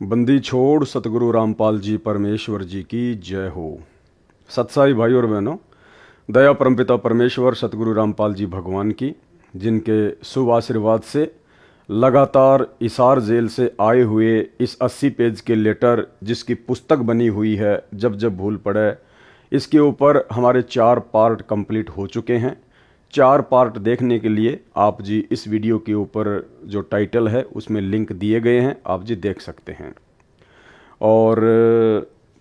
बंदी छोड़ सतगुरु रामपाल जी परमेश्वर जी की जय हो। सत्साई भाई और बहनों, दया परमपिता परमेश्वर सतगुरु रामपाल जी भगवान की, जिनके शुभ आशीर्वाद से लगातार इसार जेल से आए हुए इस 80 पेज के लेटर जिसकी पुस्तक बनी हुई है जब जब भूल पड़े, इसके ऊपर हमारे 4 पार्ट कंप्लीट हो चुके हैं। 4 पार्ट देखने के लिए आप जी इस वीडियो के ऊपर जो टाइटल है उसमें लिंक दिए गए हैं, आप जी देख सकते हैं। और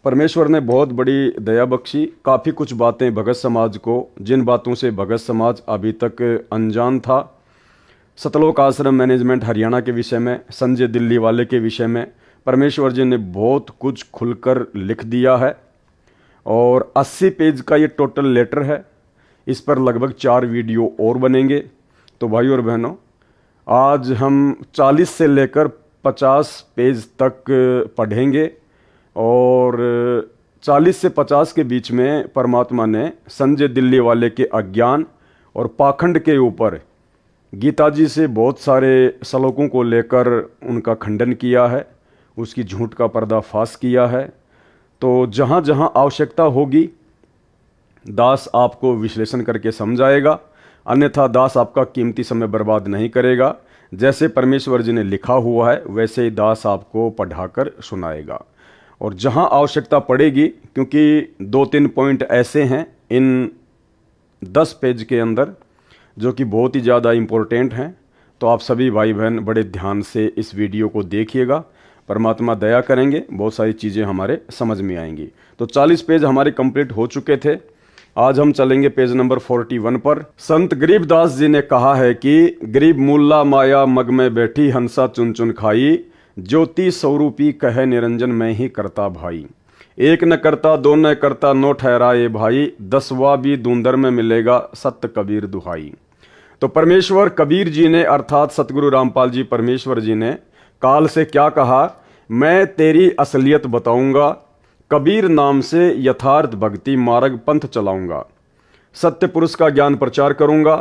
परमेश्वर ने बहुत बड़ी दया बख्शी, काफ़ी कुछ बातें भगत समाज को, जिन बातों से भगत समाज अभी तक अनजान था, सतलोक आश्रम मैनेजमेंट हरियाणा के विषय में, संजय दिल्ली वाले के विषय में परमेश्वर जी ने बहुत कुछ खुलकर लिख दिया है। और 80 पेज का ये टोटल लेटर है। इस पर लगभग 4 वीडियो और बनेंगे। तो भाई और बहनों, आज हम 40 से लेकर 50 पेज तक पढ़ेंगे और 40 से 50 के बीच में परमात्मा ने संजय दिल्ली वाले के अज्ञान और पाखंड के ऊपर गीता जी से बहुत सारे श्लोकों को लेकर उनका खंडन किया है, उसकी झूठ का पर्दाफाश किया है। तो जहाँ जहाँ आवश्यकता होगी दास आपको विश्लेषण करके समझाएगा, अन्यथा दास आपका कीमती समय बर्बाद नहीं करेगा। जैसे परमेश्वर जी ने लिखा हुआ है वैसे ही दास आपको पढ़ाकर सुनाएगा। और जहां आवश्यकता पड़ेगी, क्योंकि 2-3 पॉइंट ऐसे हैं इन 10 पेज के अंदर जो कि बहुत ही ज़्यादा इम्पोर्टेंट हैं, तो आप सभी भाई बहन बड़े ध्यान से इस वीडियो को देखिएगा। परमात्मा दया करेंगे, बहुत सारी चीज़ें हमारे समझ में आएंगी। तो 40 पेज हमारे कंप्लीट हो चुके थे। आज हम चलेंगे पेज नंबर 41 पर। संत गरीबदास जी ने कहा है कि गरीब मुल्ला माया मग में बैठी हंसा चुन चुन खाई, ज्योति स्वरूपी कहे निरंजन में ही करता भाई। एक न करता दो न करता नो ठहराए भाई, 10वां भी दूंदर में मिलेगा सत्य कबीर दुहाई। तो परमेश्वर कबीर जी ने अर्थात सतगुरु रामपाल जी परमेश्वर जी ने काल से क्या कहा, मैं तेरी असलियत बताऊंगा, कबीर नाम से यथार्थ भक्ति मार्ग पंथ चलाऊंगा, सत्य पुरुष का ज्ञान प्रचार करूंगा।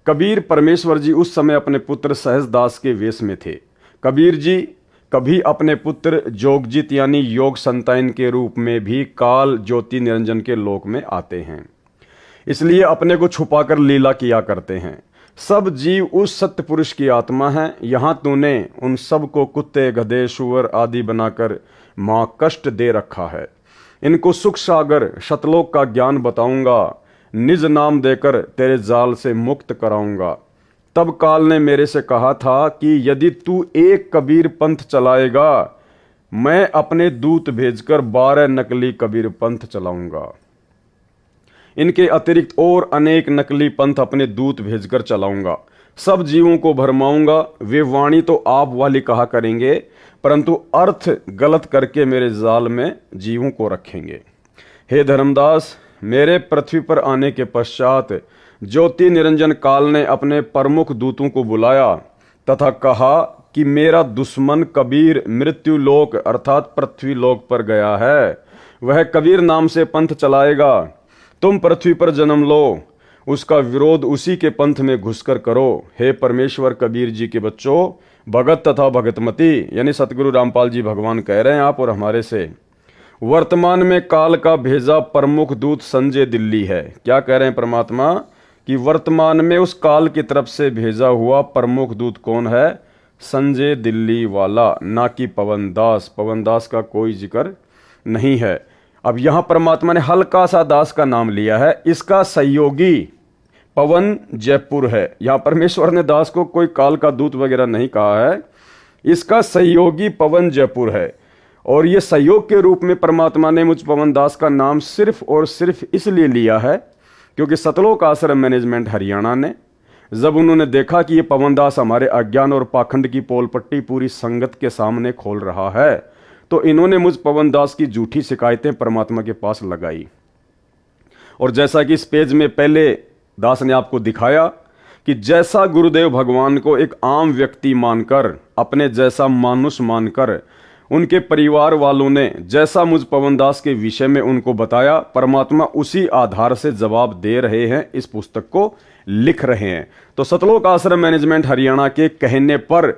कबीर परमेश्वर जी उस समय अपने पुत्र सहजदास के वेश में थे। कबीर जी कभी अपने पुत्र जोगजित यानी योग संतान के रूप में भी काल ज्योति निरंजन के लोक में आते हैं, इसलिए अपने को छुपाकर लीला किया करते हैं। सब जीव उस सत्य पुरुष की आत्मा है। यहाँ तूने उन सब को कुत्ते गधे सुअर आदि बनाकर मां कष्ट दे रखा है। इनको सुख सागर शतलोक का ज्ञान बताऊंगा, निज नाम देकर तेरे जाल से मुक्त कराऊंगा। तब काल ने मेरे से कहा था कि यदि तू एक कबीर पंथ चलाएगा, मैं अपने दूत भेजकर 12 नकली कबीर पंथ चलाऊंगा। इनके अतिरिक्त और अनेक नकली पंथ अपने दूत भेजकर चलाऊंगा। सब जीवों को भरमाऊंगा। वे वाणी तो आप वाली कहा करेंगे, परंतु अर्थ गलत करके मेरे जाल में जीवों को रखेंगे। हे धर्मदास, मेरे पृथ्वी पर आने के पश्चात ज्योति निरंजन काल ने अपने प्रमुख दूतों को बुलाया तथा कहा कि मेरा दुश्मन कबीर मृत्यु लोक अर्थात पृथ्वी लोक पर गया है। वह कबीर नाम से पंथ चलाएगा। तुम पृथ्वी पर जन्म लो, उसका विरोध उसी के पंथ में घुसकर करो। हे परमेश्वर कबीर जी के बच्चों, भगत तथा भगतमती यानी सतगुरु रामपाल जी भगवान कह रहे हैं आप और हमारे से, वर्तमान में काल का भेजा प्रमुख दूत संजय दिल्ली है। क्या कह रहे हैं परमात्मा कि वर्तमान में उस काल की तरफ से भेजा हुआ प्रमुख दूत कौन है? संजय दिल्ली वाला, ना कि पवन दास। पवन दास का कोई जिक्र नहीं है। अब यहां परमात्मा ने हल्का सा दास का नाम लिया है। इसका सहयोगी पवन जयपुर है। यहां परमेश्वर ने दास को कोई काल का दूत वगैरह नहीं कहा है। इसका सहयोगी पवन जयपुर है। और यह सहयोग के रूप में परमात्मा ने मुझ पवन दास का नाम सिर्फ और सिर्फ इसलिए लिया है क्योंकि सतलोक आश्रम मैनेजमेंट हरियाणा ने जब उन्होंने देखा कि ये पवन दास हमारे अज्ञान और पाखंड की पोल पट्टी पूरी संगत के सामने खोल रहा है, तो इन्होंने मुझ पवन दास की झूठी शिकायतें परमात्मा के पास लगाई। और जैसा कि इस पेज में पहले दास ने आपको दिखाया कि जैसा गुरुदेव भगवान को एक आम व्यक्ति मानकर, अपने जैसा मानुष मानकर उनके परिवार वालों ने जैसा मुझ पवन दास के विषय में उनको बताया, परमात्मा उसी आधार से जवाब दे रहे हैं, इस पुस्तक को लिख रहे हैं। तो सतलोक आश्रम मैनेजमेंट हरियाणा के कहने पर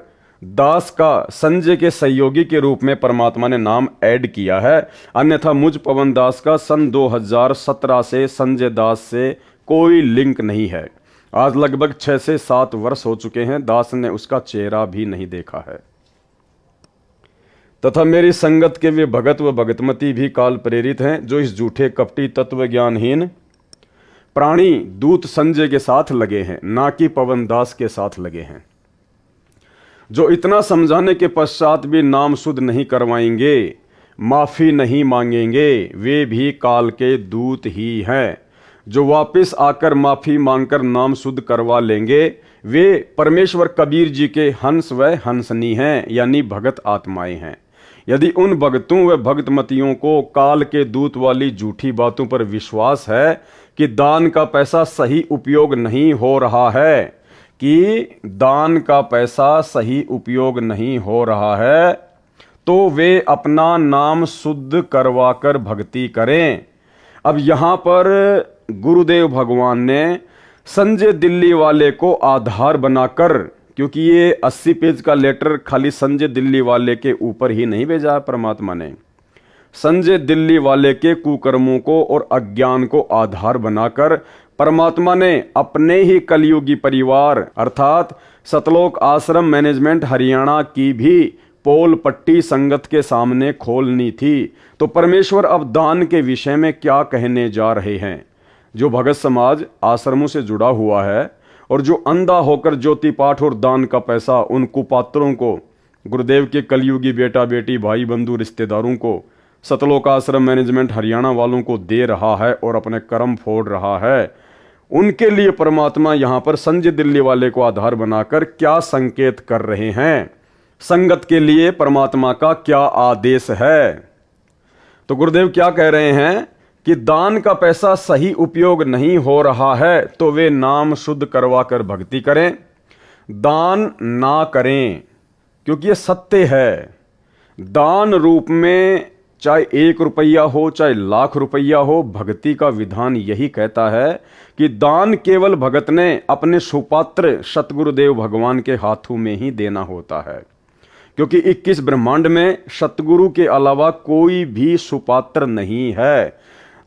दास का संजय के सहयोगी के रूप में परमात्मा ने नाम ऐड किया है। अन्यथा मुझ पवन दास का सन 2017 से संजय दास से कोई लिंक नहीं है। आज लगभग 6 से 7 वर्ष हो चुके हैं, दास ने उसका चेहरा भी नहीं देखा है। तथा मेरी संगत के वे भगत व भगतमती भी काल प्रेरित हैं, जो इस झूठे कपटी तत्व ज्ञानहीन प्राणी दूत संजय के साथ लगे हैं, ना कि पवन दास के साथ लगे हैं, जो इतना समझाने के पश्चात भी नाम शुद्ध नहीं करवाएंगे, माफी नहीं मांगेंगे। वे भी काल के दूत ही हैं। जो वापस आकर माफी मांगकर नाम शुद्ध करवा लेंगे, वे परमेश्वर कबीर जी के हंस व हंसनी हैं, यानी भगत आत्माएं हैं। यदि उन भगतों व भगतमतियों को काल के दूत वाली झूठी बातों पर विश्वास है कि दान का पैसा सही उपयोग नहीं हो रहा है, सही उपयोग नहीं हो रहा है, तो वे अपना नाम शुद्ध करवाकर भक्ति करें। अब यहां पर गुरुदेव भगवान ने संजय दिल्ली वाले को आधार बनाकर, क्योंकि ये 80 पेज का लेटर खाली संजय दिल्ली वाले के ऊपर ही नहीं भेजा है परमात्मा ने, संजय दिल्ली वाले के कुकर्मों को और अज्ञान को आधार बनाकर परमात्मा ने अपने ही कलयुगी परिवार अर्थात सतलोक आश्रम मैनेजमेंट हरियाणा की भी पोल पट्टी संगत के सामने खोलनी थी। तो परमेश्वर अब दान के विषय में क्या कहने जा रहे हैं। जो भगत समाज आश्रमों से जुड़ा हुआ है और जो अंधा होकर ज्योति पाठ और दान का पैसा उन कुपात्रों को, गुरुदेव के कलयुगी बेटा बेटी भाई बंधु रिश्तेदारों को, सतलोक आश्रम मैनेजमेंट हरियाणा वालों को दे रहा है और अपने कर्म फोड़ रहा है, उनके लिए परमात्मा यहां पर संजय दिल्ली वाले को आधार बनाकर क्या संकेत कर रहे हैं, संगत के लिए परमात्मा का क्या आदेश है। तो गुरुदेव क्या कह रहे हैं कि दान का पैसा सही उपयोग नहीं हो रहा है, तो वे नाम शुद्ध करवा कर भक्ति करें, दान ना करें, क्योंकि ये सत्य है। दान रूप में चाहे 1 रुपया हो चाहे लाख रुपया हो, भक्ति का विधान यही कहता है कि दान केवल भगत ने अपने सुपात्र सतगुरुदेव भगवान के हाथों में ही देना होता है, क्योंकि 21 ब्रह्मांड में सतगुरु के अलावा कोई भी सुपात्र नहीं है।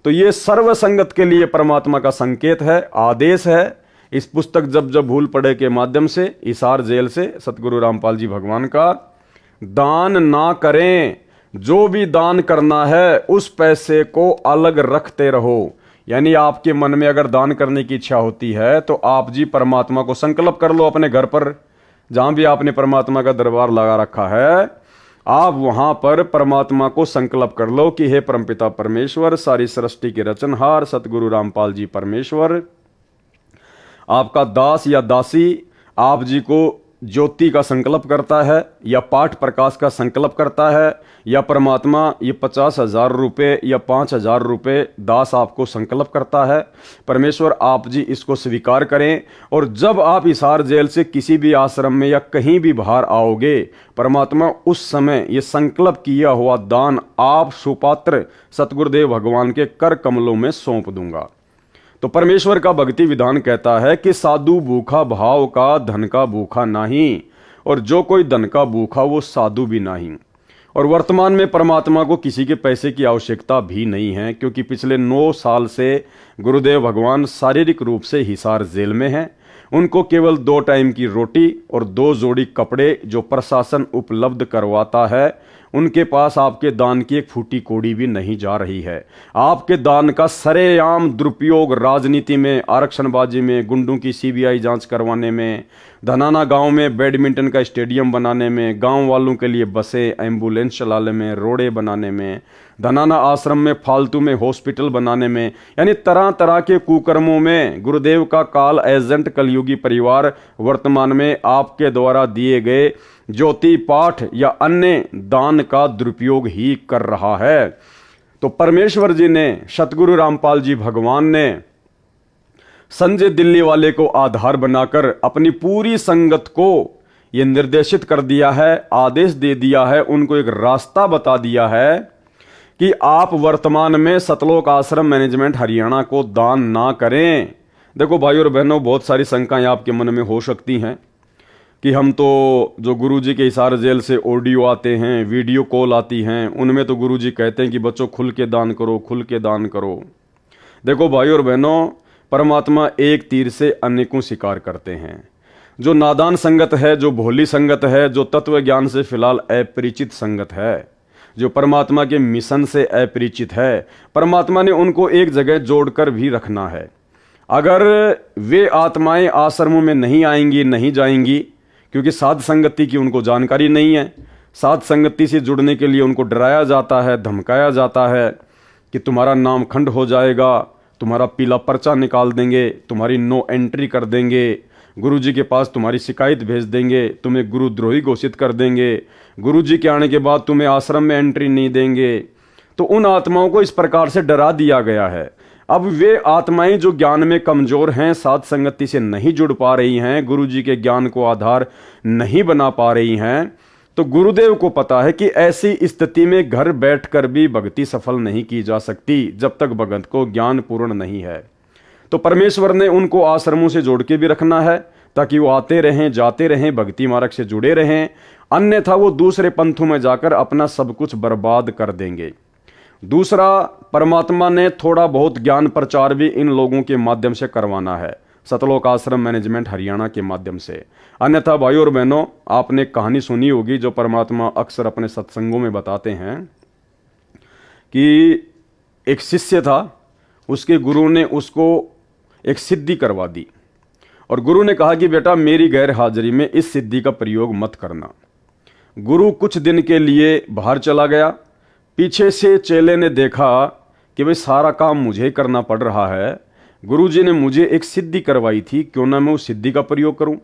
तो ये सर्व संगत के लिए परमात्मा का संकेत है, आदेश है। इस पुस्तक जब जब भूल पड़े के माध्यम से हिसार जेल से सतगुरु रामपाल जी भगवान का, दान ना करें, जो भी दान करना है उस पैसे को अलग रखते रहो। यानी आपके मन में अगर दान करने की इच्छा होती है तो आप जी परमात्मा को संकल्प कर लो, अपने घर पर जहां भी आपने परमात्मा का दरबार लगा रखा है, आप वहां पर परमात्मा को संकल्प कर लो कि हे परमपिता परमेश्वर, सारी सृष्टि के रचनहार सतगुरु रामपाल जी परमेश्वर, आपका दास या दासी आप जी को ज्योति का संकल्प करता है या पाठ प्रकाश का संकल्प करता है, या परमात्मा ये 50,000 रुपये या 5,000 रुपये दास आपको संकल्प करता है, परमेश्वर आप जी इसको स्वीकार करें। और जब आप हिसार जेल से किसी भी आश्रम में या कहीं भी बाहर आओगे, परमात्मा उस समय ये संकल्प किया हुआ दान आप सुपात्र सतगुरुदेव भगवान के कर कमलों में सौंप दूंगा। तो परमेश्वर का भक्ति विधान कहता है कि साधु भूखा भाव का, धन का भूखा नहीं, और जो कोई धन का भूखा वो साधु भी नहीं। और वर्तमान में परमात्मा को किसी के पैसे की आवश्यकता भी नहीं है, क्योंकि पिछले 9 साल से गुरुदेव भगवान शारीरिक रूप से हिसार जेल में हैं। उनको केवल 2 टाइम की रोटी और 2 जोड़ी कपड़े जो प्रशासन उपलब्ध करवाता है, उनके पास आपके दान की एक फूटी कोड़ी भी नहीं जा रही है। आपके दान का सरेआम दुरुपयोग राजनीति में, आरक्षणबाजी में, गुंडों की सीबीआई जांच करवाने में, धनाना गांव में बैडमिंटन का स्टेडियम बनाने में, गांव वालों के लिए बसें एम्बुलेंस चलाने में, रोडे बनाने में, धनाना आश्रम में फालतू में हॉस्पिटल बनाने में, यानी तरह तरह के कुकर्मों में गुरुदेव का काल एजेंट कलयुगी परिवार वर्तमान में आपके द्वारा दिए गए ज्योति पाठ या अन्य दान का दुरुपयोग ही कर रहा है। तो परमेश्वर जी ने, सतगुरु रामपाल जी भगवान ने संजय दिल्ली वाले को आधार बनाकर अपनी पूरी संगत को यह निर्देशित कर दिया है, आदेश दे दिया है, उनको एक रास्ता बता दिया है कि आप वर्तमान में सतलोक आश्रम मैनेजमेंट हरियाणा को दान ना करें। देखो भाइयों और बहनों, बहुत सारी शंकाएं आपके मन में हो सकती हैं। कि हम तो जो गुरुजी के हिसार जेल से ऑडियो आते हैं, वीडियो कॉल आती हैं, उनमें तो गुरुजी कहते हैं कि बच्चों खुल के दान करो, खुल के दान करो। देखो भाई और बहनों, परमात्मा एक तीर से अनेकों शिकार करते हैं। जो नादान संगत है, जो भोली संगत है, जो तत्व ज्ञान से फिलहाल अपरिचित संगत है, जो परमात्मा के मिशन से अपरिचित है, परमात्मा ने उनको एक जगह जोड़कर भी रखना है। अगर वे आत्माएं आश्रमों में नहीं आएंगी, नहीं जाएंगी, क्योंकि साध संगति की उनको जानकारी नहीं है। साध संगति से जुड़ने के लिए उनको डराया जाता है, धमकाया जाता है कि तुम्हारा नाम खंड हो जाएगा, तुम्हारा पीला पर्चा निकाल देंगे, तुम्हारी नो एंट्री कर देंगे, गुरुजी के पास तुम्हारी शिकायत भेज देंगे, तुम्हें गुरुद्रोही घोषित कर देंगे, गुरुजी के आने के बाद तुम्हें आश्रम में एंट्री नहीं देंगे। तो उन आत्माओं को इस प्रकार से डरा दिया गया है। अब वे आत्माएं जो ज्ञान में कमजोर हैं, साध संगति से नहीं जुड़ पा रही हैं, गुरुजी के ज्ञान को आधार नहीं बना पा रही हैं, तो गुरुदेव को पता है कि ऐसी स्थिति में घर बैठकर भी भक्ति सफल नहीं की जा सकती जब तक भगत को ज्ञान पूर्ण नहीं है। तो परमेश्वर ने उनको आश्रमों से जोड़ के भी रखना है ताकि वो आते रहें, जाते रहें, भक्ति मार्ग से जुड़े रहें, अन्यथा वो दूसरे पंथों में जाकर अपना सब कुछ बर्बाद कर देंगे। दूसरा, परमात्मा ने थोड़ा बहुत ज्ञान प्रचार भी इन लोगों के माध्यम से करवाना है, सतलोक आश्रम मैनेजमेंट हरियाणा के माध्यम से। अन्यथा भाइयों और बहनों, आपने कहानी सुनी होगी जो परमात्मा अक्सर अपने सत्संगों में बताते हैं कि एक शिष्य था, उसके गुरु ने उसको एक सिद्धि करवा दी और गुरु ने कहा कि बेटा मेरी गैर हाजिरी में इस सिद्धि का प्रयोग मत करना। गुरु कुछ दिन के लिए बाहर चला गया। पीछे से चेले ने देखा कि भाई सारा काम मुझे करना पड़ रहा है, गुरुजी ने मुझे एक सिद्धि करवाई थी, क्यों ना मैं उस सिद्धि का प्रयोग करूं।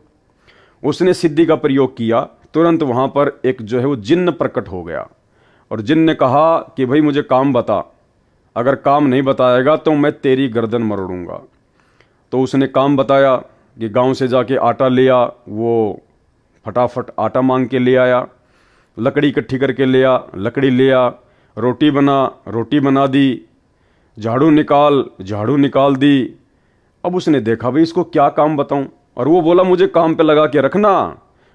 उसने सिद्धि का प्रयोग किया। तुरंत वहां पर एक जो है वो जिन्न प्रकट हो गया और जिन्न ने कहा कि भाई मुझे काम बता, अगर काम नहीं बताएगा तो मैं तेरी गर्दन मरोड़ूंगा। तो उसने काम बताया कि गांव से जाके आटा लिया, वो फटाफट आटा मांग के ले आया, लकड़ी इकट्ठी करके लिया, लकड़ी लिया, रोटी बना दी, झाड़ू निकाल दी। अब उसने देखा भाई इसको क्या काम बताऊं, और वो बोला मुझे काम पे लगा के रखना,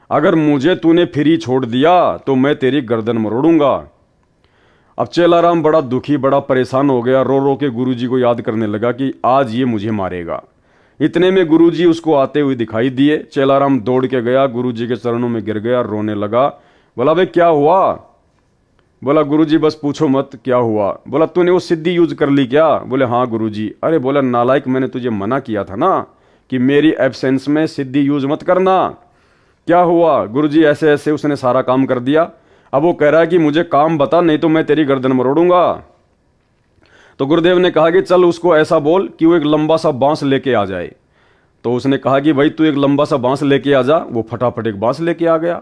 अगर मुझे तूने फ्री छोड़ दिया तो मैं तेरी गर्दन मरोड़ूंगा। अब चेलाराम बड़ा दुखी, बड़ा परेशान हो गया, रो रो के गुरुजी को याद करने लगा कि आज ये मुझे मारेगा। इतने में गुरुजी उसको आते हुए दिखाई दिए। चेलाराम दौड़ के गया, गुरुजी के चरणों में गिर गया, रोने लगा। बोला भाई क्या हुआ? बोला गुरुजी बस पूछो मत, क्या हुआ? बोला तूने वो सिद्धि यूज कर ली क्या? बोले हाँ गुरुजी। अरे बोला नालायक, मैंने तुझे मना किया था ना कि मेरी एब्सेंस में सिद्धि यूज मत करना। क्या हुआ? गुरुजी ऐसे ऐसे उसने सारा काम कर दिया। अब वो कह रहा है कि मुझे काम बता, नहीं तो मैं तेरी गर्दन मरोड़ूंगा। तो गुरुदेव ने कहा कि चल उसको ऐसा बोल कि वो एक लंबा सा बांस लेके आ जाए। तो उसने कहा कि भाई तू एक लंबा सा बांस लेके आ जा। वो फटाफट एक बांस लेके आ गया।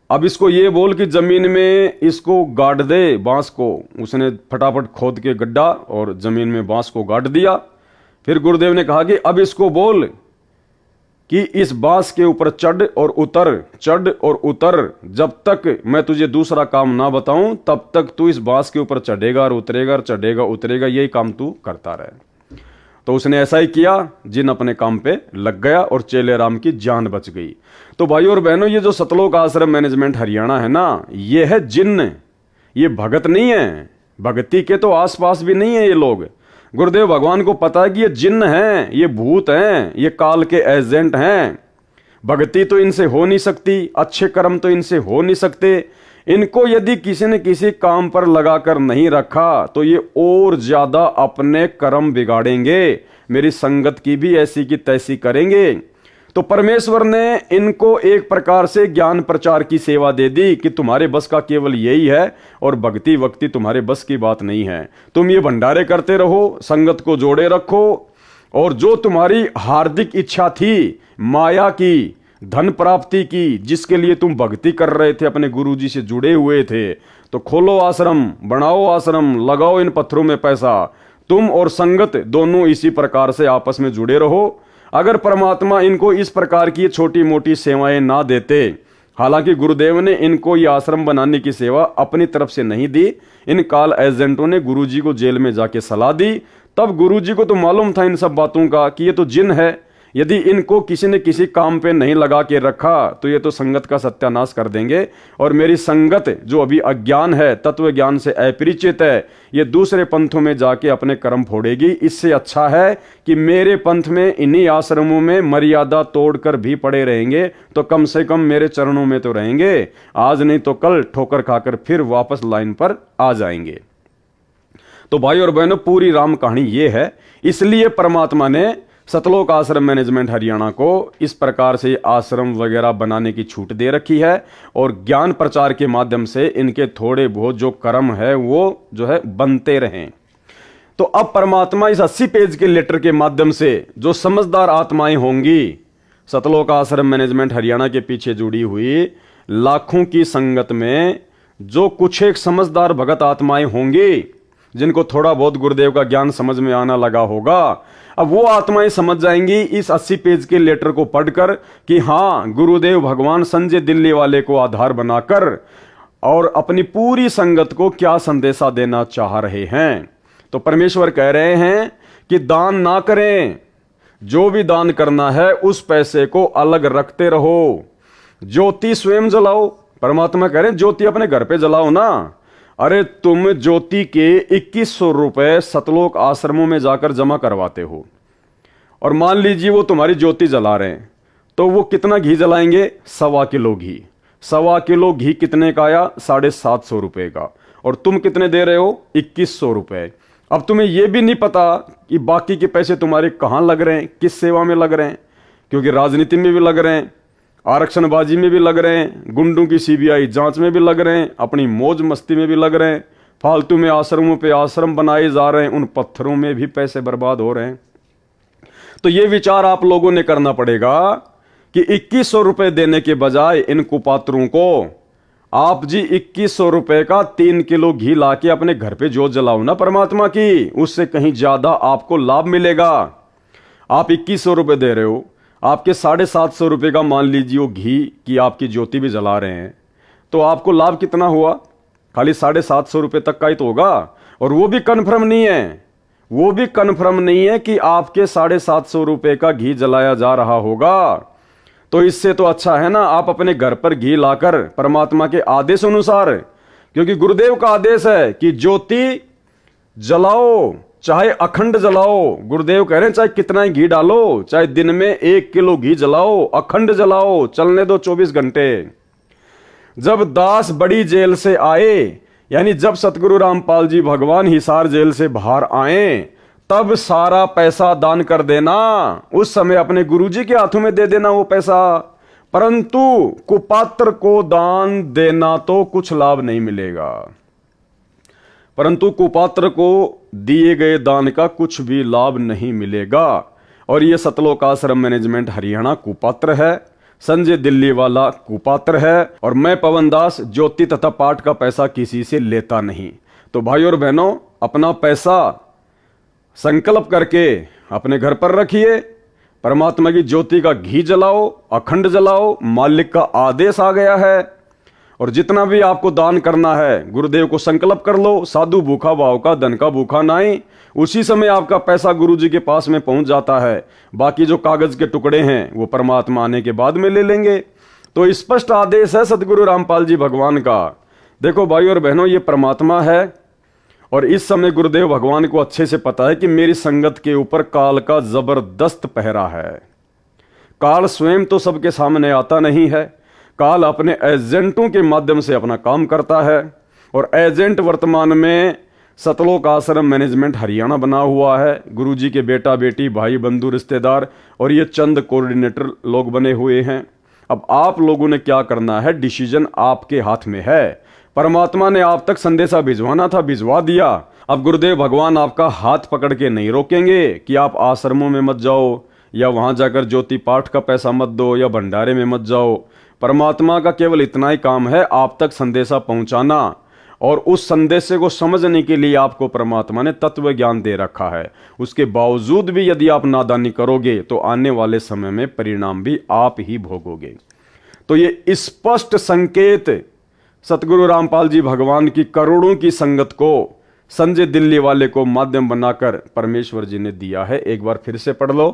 अब इसको ये बोल कि जमीन में इसको गाड़ दे बांस को। उसने फटाफट खोद के गड्ढा और जमीन में बांस को गाड़ दिया। फिर गुरुदेव ने कहा कि अब इसको बोल कि इस बांस के ऊपर चढ़ और उतर, जब तक मैं तुझे दूसरा काम ना बताऊं तब तक तू इस बांस के ऊपर चढ़ेगा और उतरेगा, चढ़ेगा उतरेगा, यही काम तू करता रहे। तो उसने ऐसा ही किया। जिन अपने काम पे लग गया और चेले राम की जान बच गई। तो भाइयों और बहनों, ये जो सतलोक आश्रम मैनेजमेंट हरियाणा है ना, ये है जिन्न, ये भगत नहीं है। भक्ति के तो आसपास भी नहीं है ये लोग। गुरुदेव भगवान को पता है कि ये जिन्न हैं, ये भूत हैं, ये काल के एजेंट हैं। भक्ति तो इनसे हो नहीं सकती, अच्छे कर्म तो इनसे हो नहीं सकते। इनको यदि किसी ने किसी काम पर लगाकर नहीं रखा तो ये और ज्यादा अपने कर्म बिगाड़ेंगे, मेरी संगत की भी ऐसी की तैसी करेंगे। तो परमेश्वर ने इनको एक प्रकार से ज्ञान प्रचार की सेवा दे दी कि तुम्हारे बस का केवल यही है और भक्ति वक्ति तुम्हारे बस की बात नहीं है। तुम ये भंडारे करते रहो, संगत को जोड़े रखो, और जो तुम्हारी हार्दिक इच्छा थी माया की, धन प्राप्ति की, जिसके लिए तुम भक्ति कर रहे थे, अपने गुरुजी से जुड़े हुए थे, तो खोलो आश्रम, बनाओ आश्रम, लगाओ इन पत्थरों में पैसा। तुम और संगत दोनों इसी प्रकार से आपस में जुड़े रहो। अगर परमात्मा इनको इस प्रकार की छोटी मोटी सेवाएं ना देते, हालांकि गुरुदेव ने इनको ये आश्रम बनाने की सेवा अपनी तरफ से नहीं दी, इन काल एजेंटों ने गुरुजी को जेल में जाके सलाह दी। तब गुरुजी को तो मालूम था इन सब बातों का कि ये तो जिन है, यदि इनको किसी ने किसी काम पे नहीं लगा के रखा तो ये तो संगत का सत्यानाश कर देंगे, और मेरी संगत जो अभी अज्ञान है, तत्व ज्ञान से अपरिचित है, ये दूसरे पंथों में जाके अपने कर्म फोड़ेगी। इससे अच्छा है कि मेरे पंथ में, इन्हीं आश्रमों में मर्यादा तोड़कर भी पड़े रहेंगे तो कम से कम मेरे चरणों में तो रहेंगे, आज नहीं तो कल ठोकर खाकर फिर वापस लाइन पर आ जाएंगे। तो भाई और बहनों, पूरी राम कहानी ये है। इसलिए परमात्मा ने सतलोक आश्रम मैनेजमेंट हरियाणा को इस प्रकार से आश्रम वगैरह बनाने की छूट दे रखी है, और ज्ञान प्रचार के माध्यम से इनके थोड़े बहुत जो कर्म है वो जो है बनते रहें। तो अब परमात्मा इस 80 पेज के लेटर के माध्यम से जो समझदार आत्माएं होंगी, सतलोक आश्रम मैनेजमेंट हरियाणा के पीछे जुड़ी हुई लाखों की संगत में जो कुछ एक समझदार भगत आत्माएं होंगी, जिनको थोड़ा बहुत गुरुदेव का ज्ञान समझ में आना लगा होगा, अब वो आत्माएं समझ जाएंगी इस 80 पेज के लेटर को पढ़कर कि हाँ, गुरुदेव भगवान संजय दिल्ली वाले को आधार बनाकर और अपनी पूरी संगत को क्या संदेशा देना चाह रहे हैं। तो परमेश्वर कह रहे हैं कि दान ना करें, जो भी दान करना है उस पैसे को अलग रखते रहो। ज्योति स्वयं जलाओ, परमात्मा कह रहे हैं ज्योति अपने घर पे जलाओ ना। अरे तुम ज्योति के 2100 रुपए सतलोक आश्रमों में जाकर जमा करवाते हो, और मान लीजिए वो तुम्हारी ज्योति जला रहे हैं, तो वो कितना घी जलाएंगे? 1.25 किलो घी। 1.25 किलो घी कितने का आया? 750 रुपए का। और तुम कितने दे रहे हो? 2100 रुपए। अब तुम्हें यह भी नहीं पता कि बाकी के पैसे तुम्हारे कहां लग रहे हैं, किस सेवा में लग रहे हैं, क्योंकि राजनीति में भी लग रहे हैं, आरक्षणबाजी में भी लग रहे हैं, गुंडों की सीबीआई जांच में भी लग रहे हैं, अपनी मौज मस्ती में भी लग रहे हैं, फालतू में आश्रमों पे आश्रम बनाए जा रहे हैं, उन पत्थरों में भी पैसे बर्बाद हो रहे हैं। तो ये विचार आप लोगों ने करना पड़ेगा कि 2100 रुपए देने के बजाय इन कुपात्रों को आप जी 2100 रुपए का 3 किलो घी लाके अपने घर पे जोत जलाओ ना परमात्मा की, उससे कहीं ज्यादा आपको लाभ मिलेगा। आप 2100 रुपए दे रहे हो, आपके 750 रुपए का मान लीजिए वो घी की आपकी ज्योति भी जला रहे हैं, तो आपको लाभ कितना हुआ? खाली 750 रुपए तक का ही तो होगा। और वो भी कन्फर्म नहीं है, वो भी कन्फर्म नहीं है कि आपके 750 रुपए का घी जलाया जा रहा होगा। तो इससे तो अच्छा है ना आप अपने घर पर घी लाकर परमात्मा के आदेश अनुसार, क्योंकि गुरुदेव का आदेश है कि ज्योति जलाओ, चाहे अखंड जलाओ। गुरुदेव कह रहे हैं चाहे कितना ही घी डालो, चाहे दिन में 1 किलो घी जलाओ, अखंड जलाओ, चलने दो 24 घंटे। जब दास बड़ी जेल से आए, यानी जब सतगुरु रामपाल जी भगवान हिसार जेल से बाहर आए, तब सारा पैसा दान कर देना, उस समय अपने गुरुजी के हाथों में दे देना वो पैसा। परंतु कुपात्र को दान देना तो कुछ लाभ नहीं मिलेगा, परंतु कुपात्र को दिए गए दान का कुछ भी लाभ नहीं मिलेगा। और ये सतलोक आश्रम मैनेजमेंट हरियाणा कुपात्र है, संजय दिल्ली वाला कुपात्र है, और मैं पवन दास ज्योति तथा पाठ का पैसा किसी से लेता नहीं। तो भाई और बहनों, अपना पैसा संकल्प करके अपने घर पर रखिए, परमात्मा की ज्योति का घी जलाओ, अखंड जलाओ, मालिक का आदेश आ गया है। और जितना भी आपको दान करना है गुरुदेव को संकल्प कर लो, साधु भूखा भाव का धन का भूखा नाई। उसी समय आपका पैसा गुरुजी के पास में पहुंच जाता है। बाकी जो कागज के टुकड़े हैं वो परमात्मा आने के बाद में ले लेंगे। तो स्पष्ट आदेश है सतगुरु रामपाल जी भगवान का। देखो भाई और बहनों, ये परमात्मा है, और इस समय गुरुदेव भगवान को अच्छे से पता है कि मेरी संगत के ऊपर काल का जबरदस्त पहरा है। काल स्वयं तो सबके सामने आता नहीं है, काल अपने एजेंटों के माध्यम से अपना काम करता है। और एजेंट वर्तमान में सतलोक आश्रम मैनेजमेंट हरियाणा बना हुआ है, गुरुजी के बेटा बेटी भाई बंधु रिश्तेदार और ये चंद कोऑर्डिनेटर लोग बने हुए हैं। अब आप लोगों ने क्या करना है, डिसीजन आपके हाथ में है। परमात्मा ने आप तक संदेशा भिजवाना था, भिजवा दिया। अब गुरुदेव भगवान आपका हाथ पकड़ के नहीं रोकेंगे कि आप आश्रमों में मत जाओ, या वहां जाकर ज्योति पाठ का पैसा मत दो, या भंडारे में मत जाओ। परमात्मा का केवल इतना ही काम है, आप तक संदेशा पहुंचाना, और उस संदेश को समझने के लिए आपको परमात्मा ने तत्व ज्ञान दे रखा है। उसके बावजूद भी यदि आप नादानी करोगे तो आने वाले समय में परिणाम भी आप ही भोगोगे। तो ये स्पष्ट संकेत सतगुरु रामपाल जी भगवान की करोड़ों की संगत को संजय दिल्ली वाले को माध्यम बनाकर परमेश्वर जी ने दिया है। एक बार फिर से पढ़ लो।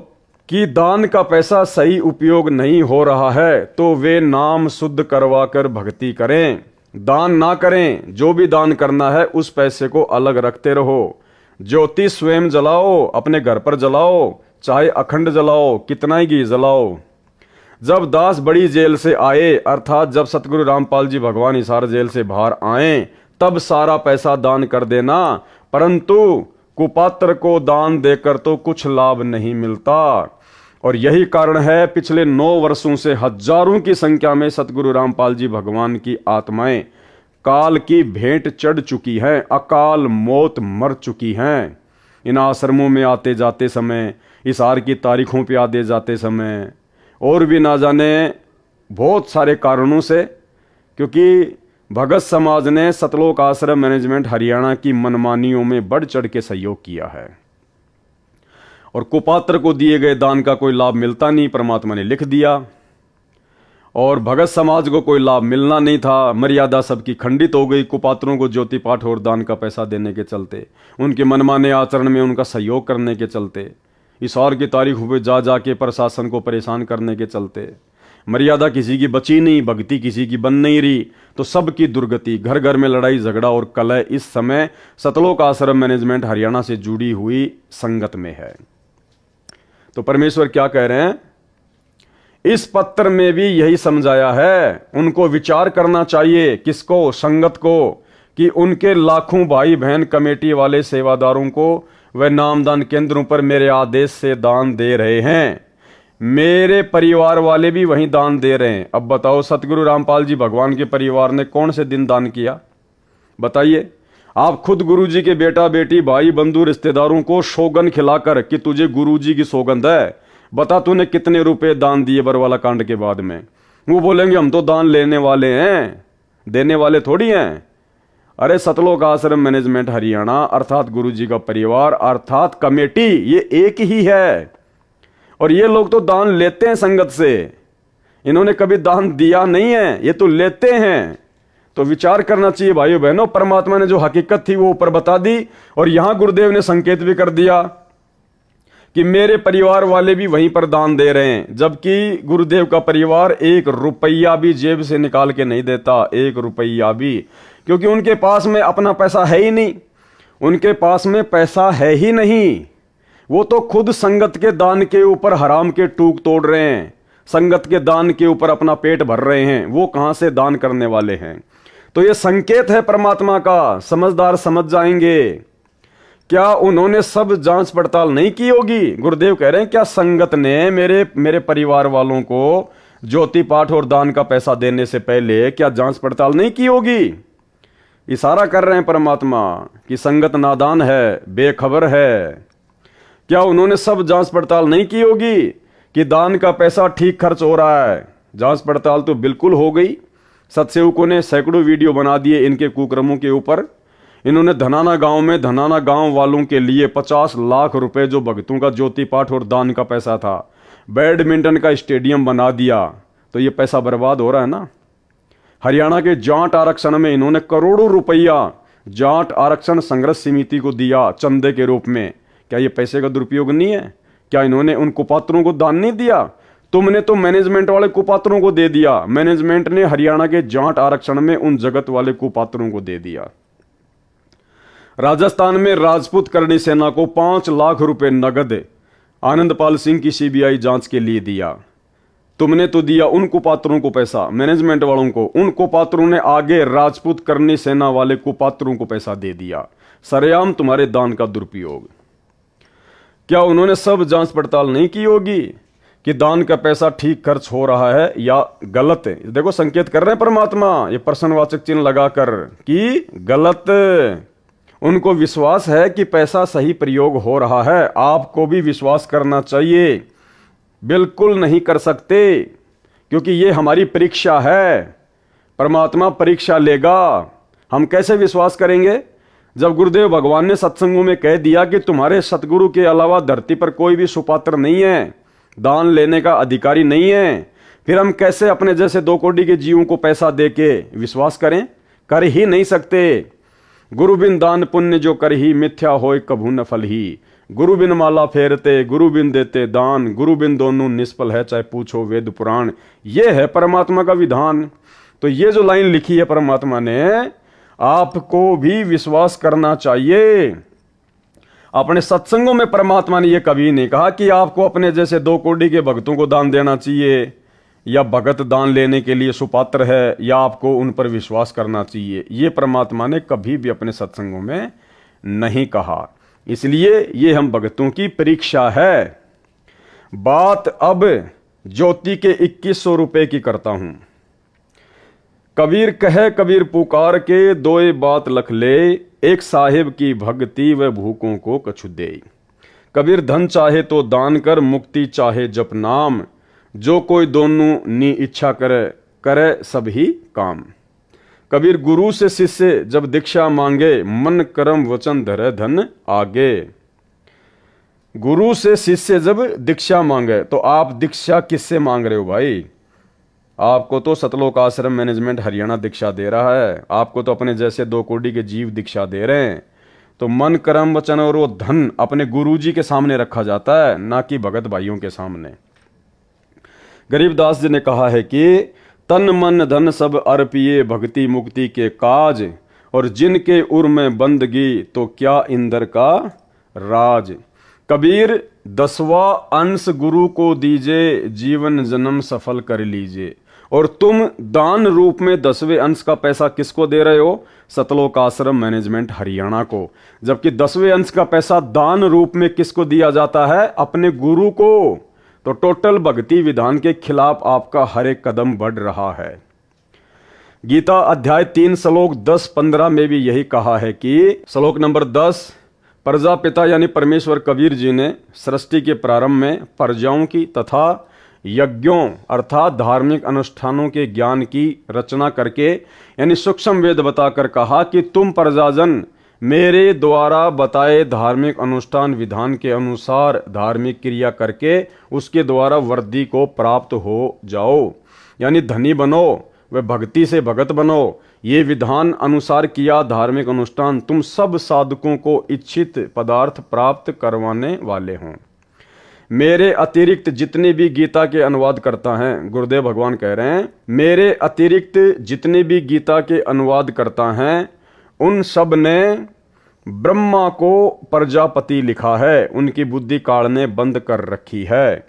कि दान का पैसा सही उपयोग नहीं हो रहा है तो वे नाम शुद्ध करवा कर भक्ति करें, दान ना करें। जो भी दान करना है उस पैसे को अलग रखते रहो। ज्योति स्वयं जलाओ, अपने घर पर जलाओ, चाहे अखंड जलाओ, कितना ही घी जलाओ। जब दास बड़ी जेल से आए, अर्थात जब सतगुरु रामपाल जी भगवान हिसार जेल से बाहर आए, तब सारा पैसा दान कर देना, परंतु कुपात्र को दान देकर तो कुछ लाभ नहीं मिलता। और यही कारण है पिछले 9 वर्षों से हजारों की संख्या में सतगुरु रामपाल जी भगवान की आत्माएं काल की भेंट चढ़ चुकी हैं, अकाल मौत मर चुकी हैं। इन आश्रमों में आते जाते समय, हिसार की तारीखों पे आते जाते समय, और भी ना जाने बहुत सारे कारणों से, क्योंकि भगत समाज ने सतलोक आश्रम मैनेजमेंट हरियाणा की मनमानियों में बढ़ चढ़ के सहयोग किया है। और कुपात्र को दिए गए दान का कोई लाभ मिलता नहीं, परमात्मा ने लिख दिया। और भगत समाज को कोई लाभ मिलना नहीं था, मर्यादा सबकी खंडित हो गई कुपात्रों को ज्योति पाठ और दान का पैसा देने के चलते, उनके मनमाने आचरण में उनका सहयोग करने के चलते, हिसार की तारीखों पे जा जाके प्रशासन को परेशान करने के चलते। मर्यादा किसी की बची नहीं, भक्ति किसी की बन नहीं रही, तो सबकी दुर्गति, घर घर में लड़ाई झगड़ा और कलह इस समय सतलोक आश्रम मैनेजमेंट हरियाणा से जुड़ी हुई संगत में है। तो परमेश्वर क्या कह रहे हैं इस पत्र में भी यही समझाया है। उनको विचार करना चाहिए, किसको? संगत को, कि उनके लाखों भाई बहन कमेटी वाले सेवादारों को वह नामदान केंद्रों पर मेरे आदेश से दान दे रहे हैं, मेरे परिवार वाले भी वहीं दान दे रहे हैं। अब बताओ सतगुरु रामपाल जी भगवान के परिवार ने कौन से दिन दान किया? बताइए। आप खुद गुरुजी के बेटा बेटी भाई बंधु रिश्तेदारों को सौगंध खिलाकर कि तुझे गुरुजी की सौगंध है, बता तूने कितने रुपए दान दिए बरवाला कांड के बाद में? वो बोलेंगे हम तो दान लेने वाले हैं, देने वाले थोड़ी हैं। अरे सतलोक आश्रम मैनेजमेंट हरियाणा अर्थात गुरुजी का परिवार अर्थात कमेटी, ये एक ही है। और ये लोग तो दान लेते हैं संगत से, इन्होंने कभी दान दिया नहीं है, ये तो लेते हैं। तो विचार करना चाहिए भाइयों बहनों। परमात्मा ने जो हकीकत थी वो ऊपर बता दी, और यहां गुरुदेव ने संकेत भी कर दिया कि मेरे परिवार वाले भी वहीं पर दान दे रहे हैं, जबकि गुरुदेव का परिवार 1 रुपया भी जेब से निकाल के नहीं देता, 1 रुपया भी, क्योंकि उनके पास में अपना पैसा है ही नहीं, उनके पास में पैसा है ही नहीं। वो तो खुद संगत के दान के ऊपर हराम के टूक तोड़ रहे हैं, संगत के दान के ऊपर अपना पेट भर रहे हैं, वो कहां से दान करने वाले हैं? तो ये संकेत है परमात्मा का, समझदार समझ जाएंगे। क्या उन्होंने सब जांच पड़ताल नहीं की होगी? गुरुदेव कह रहे हैं क्या संगत ने मेरे परिवार वालों को ज्योति पाठ और दान का पैसा देने से पहले क्या जांच पड़ताल नहीं की होगी? इशारा कर रहे हैं परमात्मा कि संगत नादान है, बेखबर है। क्या उन्होंने सब जांच पड़ताल नहीं की होगी कि दान का पैसा ठीक खर्च हो रहा है? जांच पड़ताल तो बिल्कुल हो गई। सत्सेवकों ने सैकड़ों वीडियो बना दिए इनके कुकर्मों के ऊपर। इन्होंने धनाना गांव में धनाना गांव वालों के लिए 50 लाख रुपए जो भक्तों का ज्योति पाठ और दान का पैसा था, बैडमिंटन का स्टेडियम बना दिया। तो ये पैसा बर्बाद हो रहा है ना। हरियाणा के जाट आरक्षण में इन्होंने करोड़ों रुपया जाट आरक्षण संघर्ष समिति को दिया चंदे के रूप में। क्या ये पैसे का दुरुपयोग नहीं है? क्या इन्होंने उन कुपात्रों को दान नहीं दिया? तुमने तो मैनेजमेंट वाले कुपात्रों को दे दिया। मैनेजमेंट ने हरियाणा के जाट आरक्षण में उन जगत वाले कुपात्रों को दे दिया। राजस्थान में राजपूत करणी सेना को 5 लाख रुपए नगद आनंदपाल सिंह की सीबीआई जांच के लिए दिया। तुमने तो दिया उन कुपात्रों को पैसा, मैनेजमेंट वालों को। उन कुपात्रों ने आगे राजपूत करणी सेना वाले कुपात्रों को पैसा दे दिया। सरेआम तुम्हारे दान का दुरुपयोग। क्या उन्होंने सब जांच पड़ताल नहीं की होगी कि दान का पैसा ठीक खर्च हो रहा है या गलत है? देखो संकेत कर रहे हैं परमात्मा ये प्रश्नवाचक चिन्ह लगाकर कि गलत। उनको विश्वास है कि पैसा सही प्रयोग हो रहा है। आपको भी विश्वास करना चाहिए। बिल्कुल नहीं कर सकते, क्योंकि ये हमारी परीक्षा है। परमात्मा परीक्षा लेगा। हम कैसे विश्वास करेंगे जब गुरुदेव भगवान ने सत्संगों में कह दिया कि तुम्हारे सतगुरु के अलावा धरती पर कोई भी सुपात्र नहीं है, दान लेने का अधिकारी नहीं है? फिर हम कैसे अपने जैसे 2 कोटि के जीवों को पैसा देके विश्वास करें? कर ही नहीं सकते। गुरु बिन दान पुण्य जो कर ही मिथ्या होय कभू न फल ही। गुरु बिन माला फेरते, गुरु बिन देते दान, गुरु बिन दोनों निष्फल है, चाहे पूछो वेद पुराण। ये है परमात्मा का विधान। तो ये जो लाइन लिखी है परमात्मा ने, आपको भी विश्वास करना चाहिए। अपने सत्संगों में परमात्मा ने यह कभी नहीं कहा कि आपको अपने जैसे 2 कोड़ी के भक्तों को दान देना चाहिए, या भगत दान लेने के लिए सुपात्र है, या आपको उन पर विश्वास करना चाहिए। ये परमात्मा ने कभी भी अपने सत्संगों में नहीं कहा। इसलिए ये हम भक्तों की परीक्षा है। बात अब ज्योति के 2100 रुपए की करता हूं। कबीर कहे कबीर पुकार के, दोए बात लख ले, एक साहिब की भक्ति व भूखों को कछु दे। कबीर धन चाहे तो दान कर, मुक्ति चाहे जप नाम, जो कोई दोनों नी इच्छा करे, करे सब ही काम। कबीर गुरु से शिष्य जब दीक्षा मांगे, मन कर्म वचन धरे धन आगे। गुरु से शिष्य जब दीक्षा मांगे, तो आप दीक्षा किससे मांग रहे हो भाई? आपको तो सतलोक आश्रम मैनेजमेंट हरियाणा दीक्षा दे रहा है, आपको तो अपने जैसे 2 कोड़ी के जीव दीक्षा दे रहे हैं। तो मन कर्म वचन और वो धन अपने गुरुजी के सामने रखा जाता है, ना कि भगत भाइयों के सामने। गरीबदास जी ने कहा है कि तन मन धन सब अर्पिए, भक्ति मुक्ति के काज, और जिनके उर में बंदगी, तो क्या इंदर का राज। कबीर 10वां अंश गुरु को दीजिए, जीवन जन्म सफल कर लीजिए। और तुम दान रूप में 10वें अंश का पैसा किसको दे रहे हो? सतलोक आश्रम मैनेजमेंट हरियाणा को। जबकि 10वें अंश का पैसा दान रूप में किसको दिया जाता है? अपने गुरु को। तो टोटल भक्ति विधान के खिलाफ आपका हर एक कदम बढ़ रहा है। गीता अध्याय 3 श्लोक 10-15 में भी यही कहा है कि श्लोक नंबर 10, प्रजापिता यानी परमेश्वर कबीर जी ने सृष्टि के प्रारंभ में प्रजाओं की तथा यज्ञों अर्थात धार्मिक अनुष्ठानों के ज्ञान की रचना करके यानी सूक्ष्म वेद बताकर कहा कि तुम प्रजाजन मेरे द्वारा बताए धार्मिक अनुष्ठान विधान के अनुसार धार्मिक क्रिया करके उसके द्वारा वृद्धि को प्राप्त हो जाओ, यानी धनी बनो व भक्ति से भगत बनो। ये विधान अनुसार किया धार्मिक अनुष्ठान तुम सब साधकों को इच्छित पदार्थ प्राप्त करवाने वाले हों। मेरे अतिरिक्त जितने भी गीता के अनुवाद करता हैं, गुरुदेव भगवान कह रहे हैं, मेरे अतिरिक्त जितने भी गीता के अनुवाद करता हैं उन सब ने ब्रह्मा को प्रजापति लिखा है, उनकी बुद्धि काढ़ने बंद कर रखी है।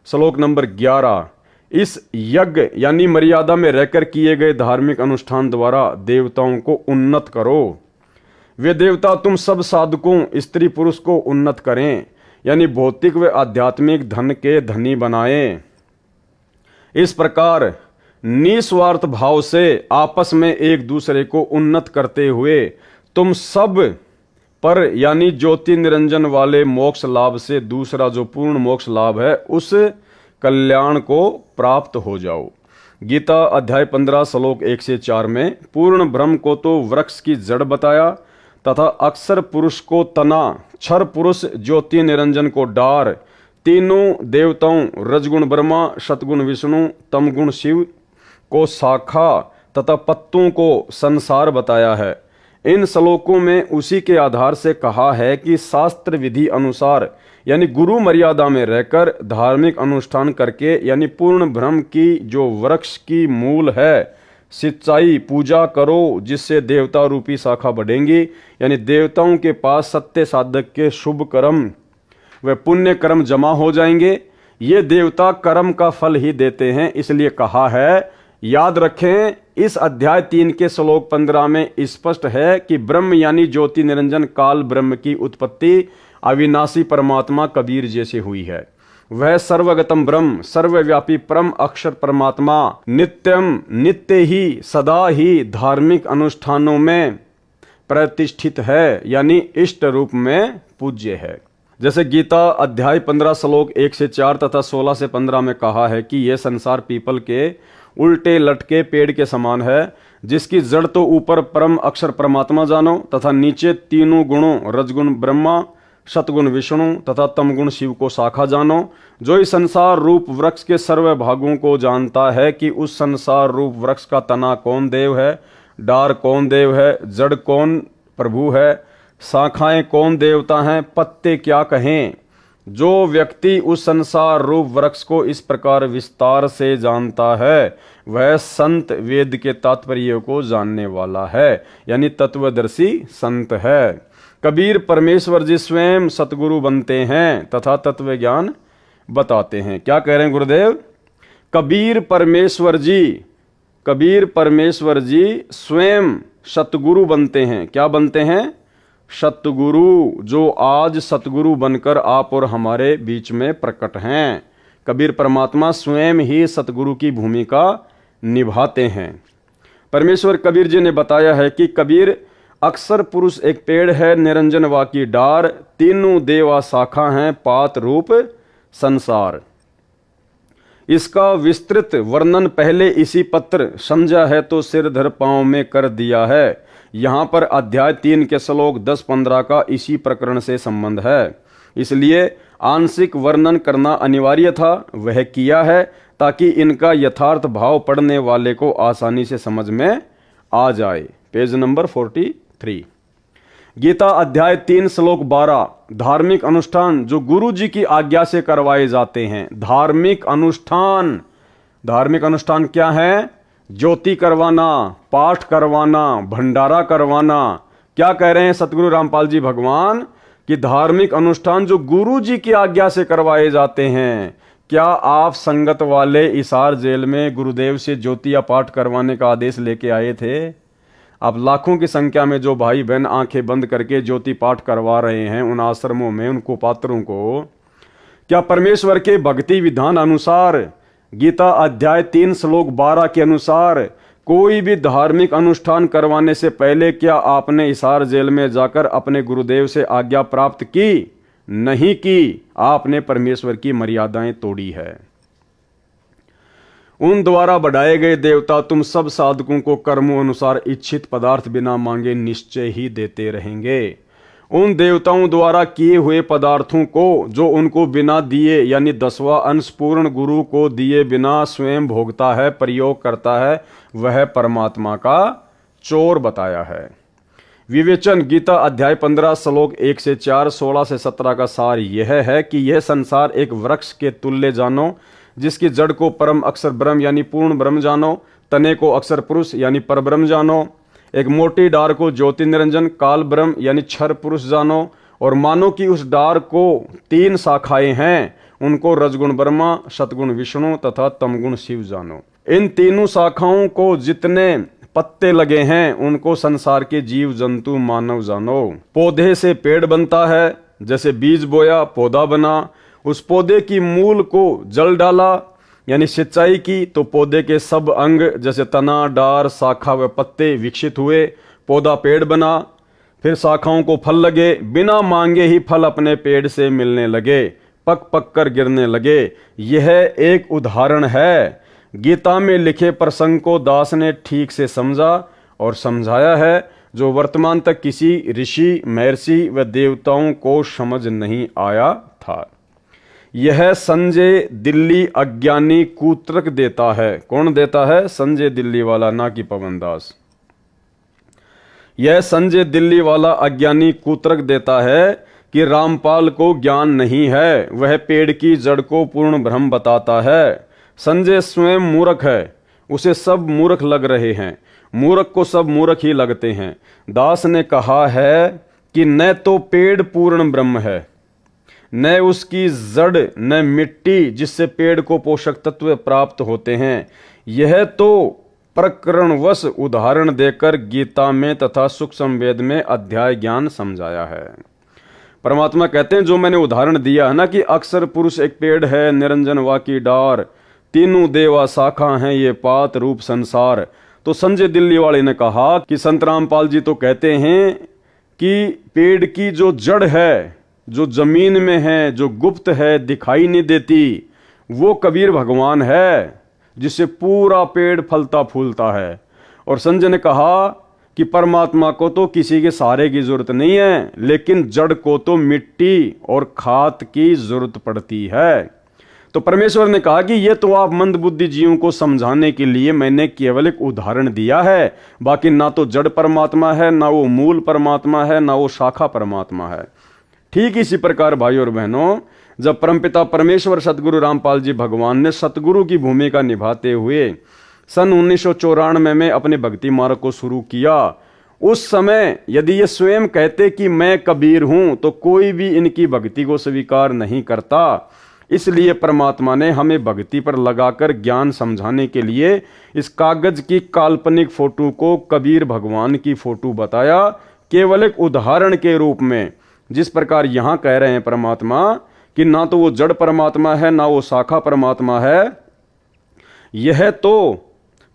श्लोक नंबर 11, इस यज्ञ यानी मर्यादा में रहकर किए गए धार्मिक अनुष्ठान द्वारा देवताओं को उन्नत करो। वे देवता तुम सब साधकों स्त्री पुरुष को उन्नत करें, यानी भौतिक व आध्यात्मिक धन के धनी बनाएं। इस प्रकार निस्वार्थ भाव से आपस में एक दूसरे को उन्नत करते हुए तुम सब पर यानी ज्योति निरंजन वाले मोक्ष लाभ से दूसरा जो पूर्ण मोक्ष लाभ है उस कल्याण को प्राप्त हो जाओ। गीता अध्याय 15 श्लोक 1 से 4 में पूर्ण ब्रह्म को तो वृक्ष की जड़ बताया तथा अक्षर पुरुष को तना, क्षर पुरुष ज्योति निरंजन को डार, तीनों देवताओं रजगुण ब्रह्मा, सतगुण विष्णु, तमगुण शिव को शाखा तथा पत्तों को संसार बताया है। इन श्लोकों में उसी के आधार से कहा है कि शास्त्र विधि अनुसार यानी गुरु मर्यादा में रहकर धार्मिक अनुष्ठान करके यानी पूर्ण ब्रह्म की जो वृक्ष की मूल है सच्चाई पूजा करो, जिससे देवता रूपी शाखा बढ़ेंगी, यानी देवताओं के पास सत्य साधक के शुभ कर्म व पुण्य कर्म जमा हो जाएंगे। ये देवता कर्म का फल ही देते हैं, इसलिए कहा है। याद रखें, इस अध्याय 3 के श्लोक 15 में स्पष्ट है कि ब्रह्म यानी ज्योति निरंजन काल ब्रह्म की उत्पत्ति अविनाशी परमात्मा कबीर जैसे हुई है। वह सर्वगतम ब्रह्म सर्वव्यापी परम अक्षर परमात्मा नित्यम नित्य ही सदा ही धार्मिक अनुष्ठानों में प्रतिष्ठित है, यानी इष्ट रूप में पूज्य है। जैसे गीता अध्याय 15 श्लोक 1 से 4 तथा 16 से 15 में कहा है कि यह संसार पीपल के उल्टे लटके पेड़ के समान है, जिसकी जड़ तो ऊपर परम अक्षर परमात्मा जानो तथा नीचे तीनों गुणों रजगुण ब्रह्मा, सतगुण विष्णु तथा तमगुण शिव को शाखा जानो। जो इस संसार रूप वृक्ष के सर्व भागों को जानता है कि उस संसार रूप वृक्ष का तना कौन देव है, डार कौन देव है, जड़ कौन प्रभु है, शाखाएं कौन देवता हैं, पत्ते क्या कहें। जो व्यक्ति उस संसार रूप वृक्ष को इस प्रकार विस्तार से जानता है वह संत वेद के तात्पर्य को जानने वाला है, यानी तत्वदर्शी संत है। कबीर परमेश्वर जी स्वयं सतगुरु बनते हैं तथा तत्व ज्ञान बताते हैं। क्या कह रहे हैं गुरुदेव? कबीर परमेश्वर जी स्वयं सतगुरु बनते हैं। क्या बनते हैं? सतगुरु, जो आज सतगुरु बनकर आप और हमारे बीच में प्रकट हैं। कबीर परमात्मा स्वयं ही सतगुरु की भूमिका निभाते हैं। परमेश्वर कबीर जी ने बताया है कि कबीर अक्षर पुरुष एक पेड़ है, निरंजन वा की डार, तीनों देवा शाखा हैं, पात रूप संसार। इसका विस्तृत वर्णन पहले इसी पत्र समझा है तो सिर धर पांव में कर दिया है। यहाँ पर अध्याय 3 के श्लोक 10-15 का इसी प्रकरण से संबंध है, इसलिए आंशिक वर्णन करना अनिवार्य था, वह किया है ताकि इनका यथार्थ भाव पढ़ने वाले को आसानी से समझ में आ जाए। Page number 43। गीता अध्याय 3 श्लोक 12। धार्मिक अनुष्ठान जो गुरु जी की आज्ञा से करवाए जाते हैं। धार्मिक अनुष्ठान क्या है? ज्योति करवाना, पाठ करवाना, भंडारा करवाना। क्या कह रहे हैं सतगुरु रामपाल जी भगवान कि धार्मिक अनुष्ठान जो गुरु जी की आज्ञा से करवाए जाते हैं। क्या आप संगत वाले इसार जेल में गुरुदेव से ज्योति या पाठ करवाने का आदेश लेके आए थे? अब लाखों की संख्या में जो भाई बहन आंखें बंद करके ज्योति पाठ करवा रहे हैं उन आश्रमों में, उनको पात्रों को, क्या परमेश्वर के भक्ति विधान अनुसार गीता अध्याय 3 श्लोक 12 के अनुसार कोई भी धार्मिक अनुष्ठान करवाने से पहले क्या आपने हिसार जेल में जाकर अपने गुरुदेव से आज्ञा प्राप्त की? नहीं की। आपने परमेश्वर की मर्यादाएं तोड़ी है। उन द्वारा बढ़ाए गए देवता तुम सब साधकों को कर्मों अनुसार इच्छित पदार्थ बिना मांगे निश्चय ही देते रहेंगे। उन देवताओं द्वारा किए हुए पदार्थों को जो उनको बिना दिए यानी 10वां अंश पूर्ण गुरु को दिए बिना स्वयं भोगता है, प्रयोग करता है, वह परमात्मा का चोर बताया है। विवेचन गीता अध्याय 15 श्लोक 1 से 4, 16 से 17 का सार यह है कि यह संसार एक वृक्ष के तुल्य जानो, जिसकी जड़ को परम अक्षर ब्रह्म यानी पूर्ण ब्रह्म जानो, तने को अक्षर पुरुष यानी पर ब्रह्म जानो, एक मोटी डार को ज्योति निरंजन काल ब्रह्म यानी क्षर पुरुष जानो, और मानो कि उस डार को 3 शाखाएं हैं, उनको रजगुण ब्रह्मा, सतगुण विष्णु तथा तमगुण शिव जानो। इन तीनों शाखाओं को जितने पत्ते लगे हैं उनको संसार के जीव जंतु मानव जानो। पौधे से पेड़ बनता है, जैसे बीज बोया पौधा बना, उस पौधे की मूल को जल डाला यानी सिंचाई की तो पौधे के सब अंग जैसे तना, डार, शाखा व पत्ते विकसित हुए, पौधा पेड़ बना। फिर शाखाओं को फल लगे, बिना मांगे ही फल अपने पेड़ से मिलने लगे, पक पक कर गिरने लगे। यह एक उदाहरण है। गीता में लिखे प्रसंग को दास ने ठीक से समझा और समझाया है, जो वर्तमान तक किसी ऋषि, महर्षि व देवताओं को समझ नहीं आया था। यह संजय दिल्ली अज्ञानी कूतर्क देता है। कौन देता है? संजय दिल्ली वाला, ना कि पवन दास। यह संजय दिल्ली वाला अज्ञानी कूतर्क देता है कि रामपाल को ज्ञान नहीं है, वह पेड़ की जड़ को पूर्ण ब्रह्म बताता है। संजय स्वयं मूर्ख है, उसे सब मूर्ख लग रहे हैं, मूर्ख को सब मूर्ख ही लगते हैं। दास ने कहा है कि न तो पेड़ पूर्ण ब्रह्म है, न उसकी जड़, न मिट्टी जिससे पेड़ को पोषक तत्व प्राप्त होते हैं। यह तो प्रकरणवश उदाहरण देकर गीता में तथा सूक्ष्म वेद में अध्याय ज्ञान समझाया है। परमात्मा कहते हैं जो मैंने उदाहरण दिया है ना कि अक्षर पुरुष एक पेड़ है, निरंजन वा की डार, तीनों देवा शाखा हैं, ये पात रूप संसार। तो संजय दिल्ली वाले ने कहा कि संत रामपाल जी तो कहते हैं कि पेड़ की जो जड़ है, जो जमीन में है, जो गुप्त है, दिखाई नहीं देती, वो कबीर भगवान है, जिससे पूरा पेड़ फलता फूलता है। और संजय ने कहा कि परमात्मा को तो किसी के सहारे की जरूरत नहीं है, लेकिन जड़ को तो मिट्टी और खाद की जरूरत पड़ती है। तो परमेश्वर ने कहा कि ये तो आप मंदबुद्धि जीवों को समझाने के लिए मैंने केवल एक उदाहरण दिया है, बाकी ना तो जड़ परमात्मा है, ना वो मूल परमात्मा है, ना वो शाखा परमात्मा है। ठीक इसी प्रकार भाई और बहनों, जब परमपिता परमेश्वर सतगुरु रामपाल जी भगवान ने सतगुरु की भूमिका निभाते हुए सन 1994 में अपने भक्ति मार्ग को शुरू किया, उस समय यदि ये स्वयं कहते कि मैं कबीर हूं तो कोई भी इनकी भक्ति को स्वीकार नहीं करता। इसलिए परमात्मा ने हमें भक्ति पर लगाकर ज्ञान समझाने के लिए इस कागज की काल्पनिक फोटो को कबीर भगवान की फोटो बताया, केवल एक उदाहरण के रूप में। जिस प्रकार यहां कह रहे हैं परमात्मा कि ना तो वो जड़ परमात्मा है, ना वो शाखा परमात्मा है, यह तो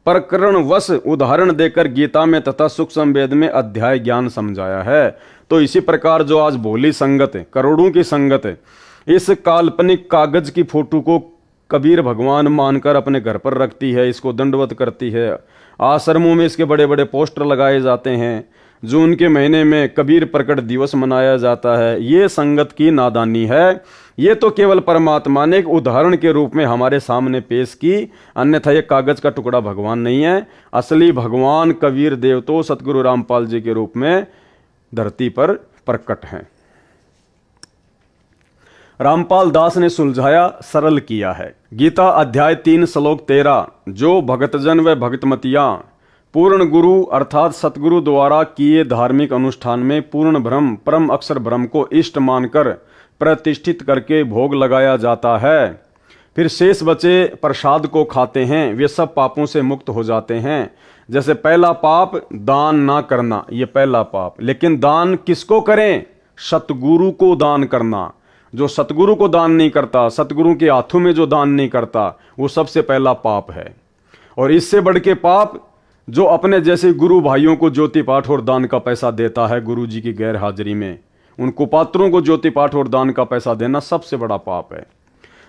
प्रकरणवश उदाहरण देकर गीता में तथा सूक्ष्म वेद में अध्याय ज्ञान समझाया है। तो इसी प्रकार जो आज भोली संगत है, करोड़ों की संगत है, इस काल्पनिक कागज की फोटो को कबीर भगवान मानकर अपने घर पर रखती है, इसको दंडवत करती है। आश्रमों में इसके बड़े बड़े पोस्टर लगाए जाते हैं, जून के महीने में कबीर प्रकट दिवस मनाया जाता है। ये संगत की नादानी है। ये तो केवल परमात्मा ने एक उदाहरण के रूप में हमारे सामने पेश की, अन्यथा ये कागज का टुकड़ा भगवान नहीं है। असली भगवान कबीर देव तो सतगुरु रामपाल जी के रूप में धरती पर प्रकट हैं। रामपाल दास ने सुलझाया, सरल किया है। गीता अध्याय 3 श्लोक 13, जो भक्तजन व भक्तमतियां पूर्ण गुरु अर्थात सतगुरु द्वारा किए धार्मिक अनुष्ठान में पूर्ण ब्रह्म परम अक्षर ब्रह्म को इष्ट मानकर प्रतिष्ठित करके भोग लगाया जाता है, फिर शेष बचे प्रसाद को खाते हैं, वे सब पापों से मुक्त हो जाते हैं। जैसे पहला पाप दान ना करना, ये पहला पाप। लेकिन दान किसको करें? सतगुरु को दान करना। जो सतगुरु को दान नहीं करता, सतगुरु के हाथों में जो दान नहीं करता, वो सबसे पहला पाप है। और इससे बढ़ के पाप जो अपने जैसे गुरु भाइयों को ज्योति पाठ और दान का पैसा देता है गुरु जी की गैर हाजिरी में, उन कुपात्रों को ज्योति पाठ और दान का पैसा देना सबसे बड़ा पाप है।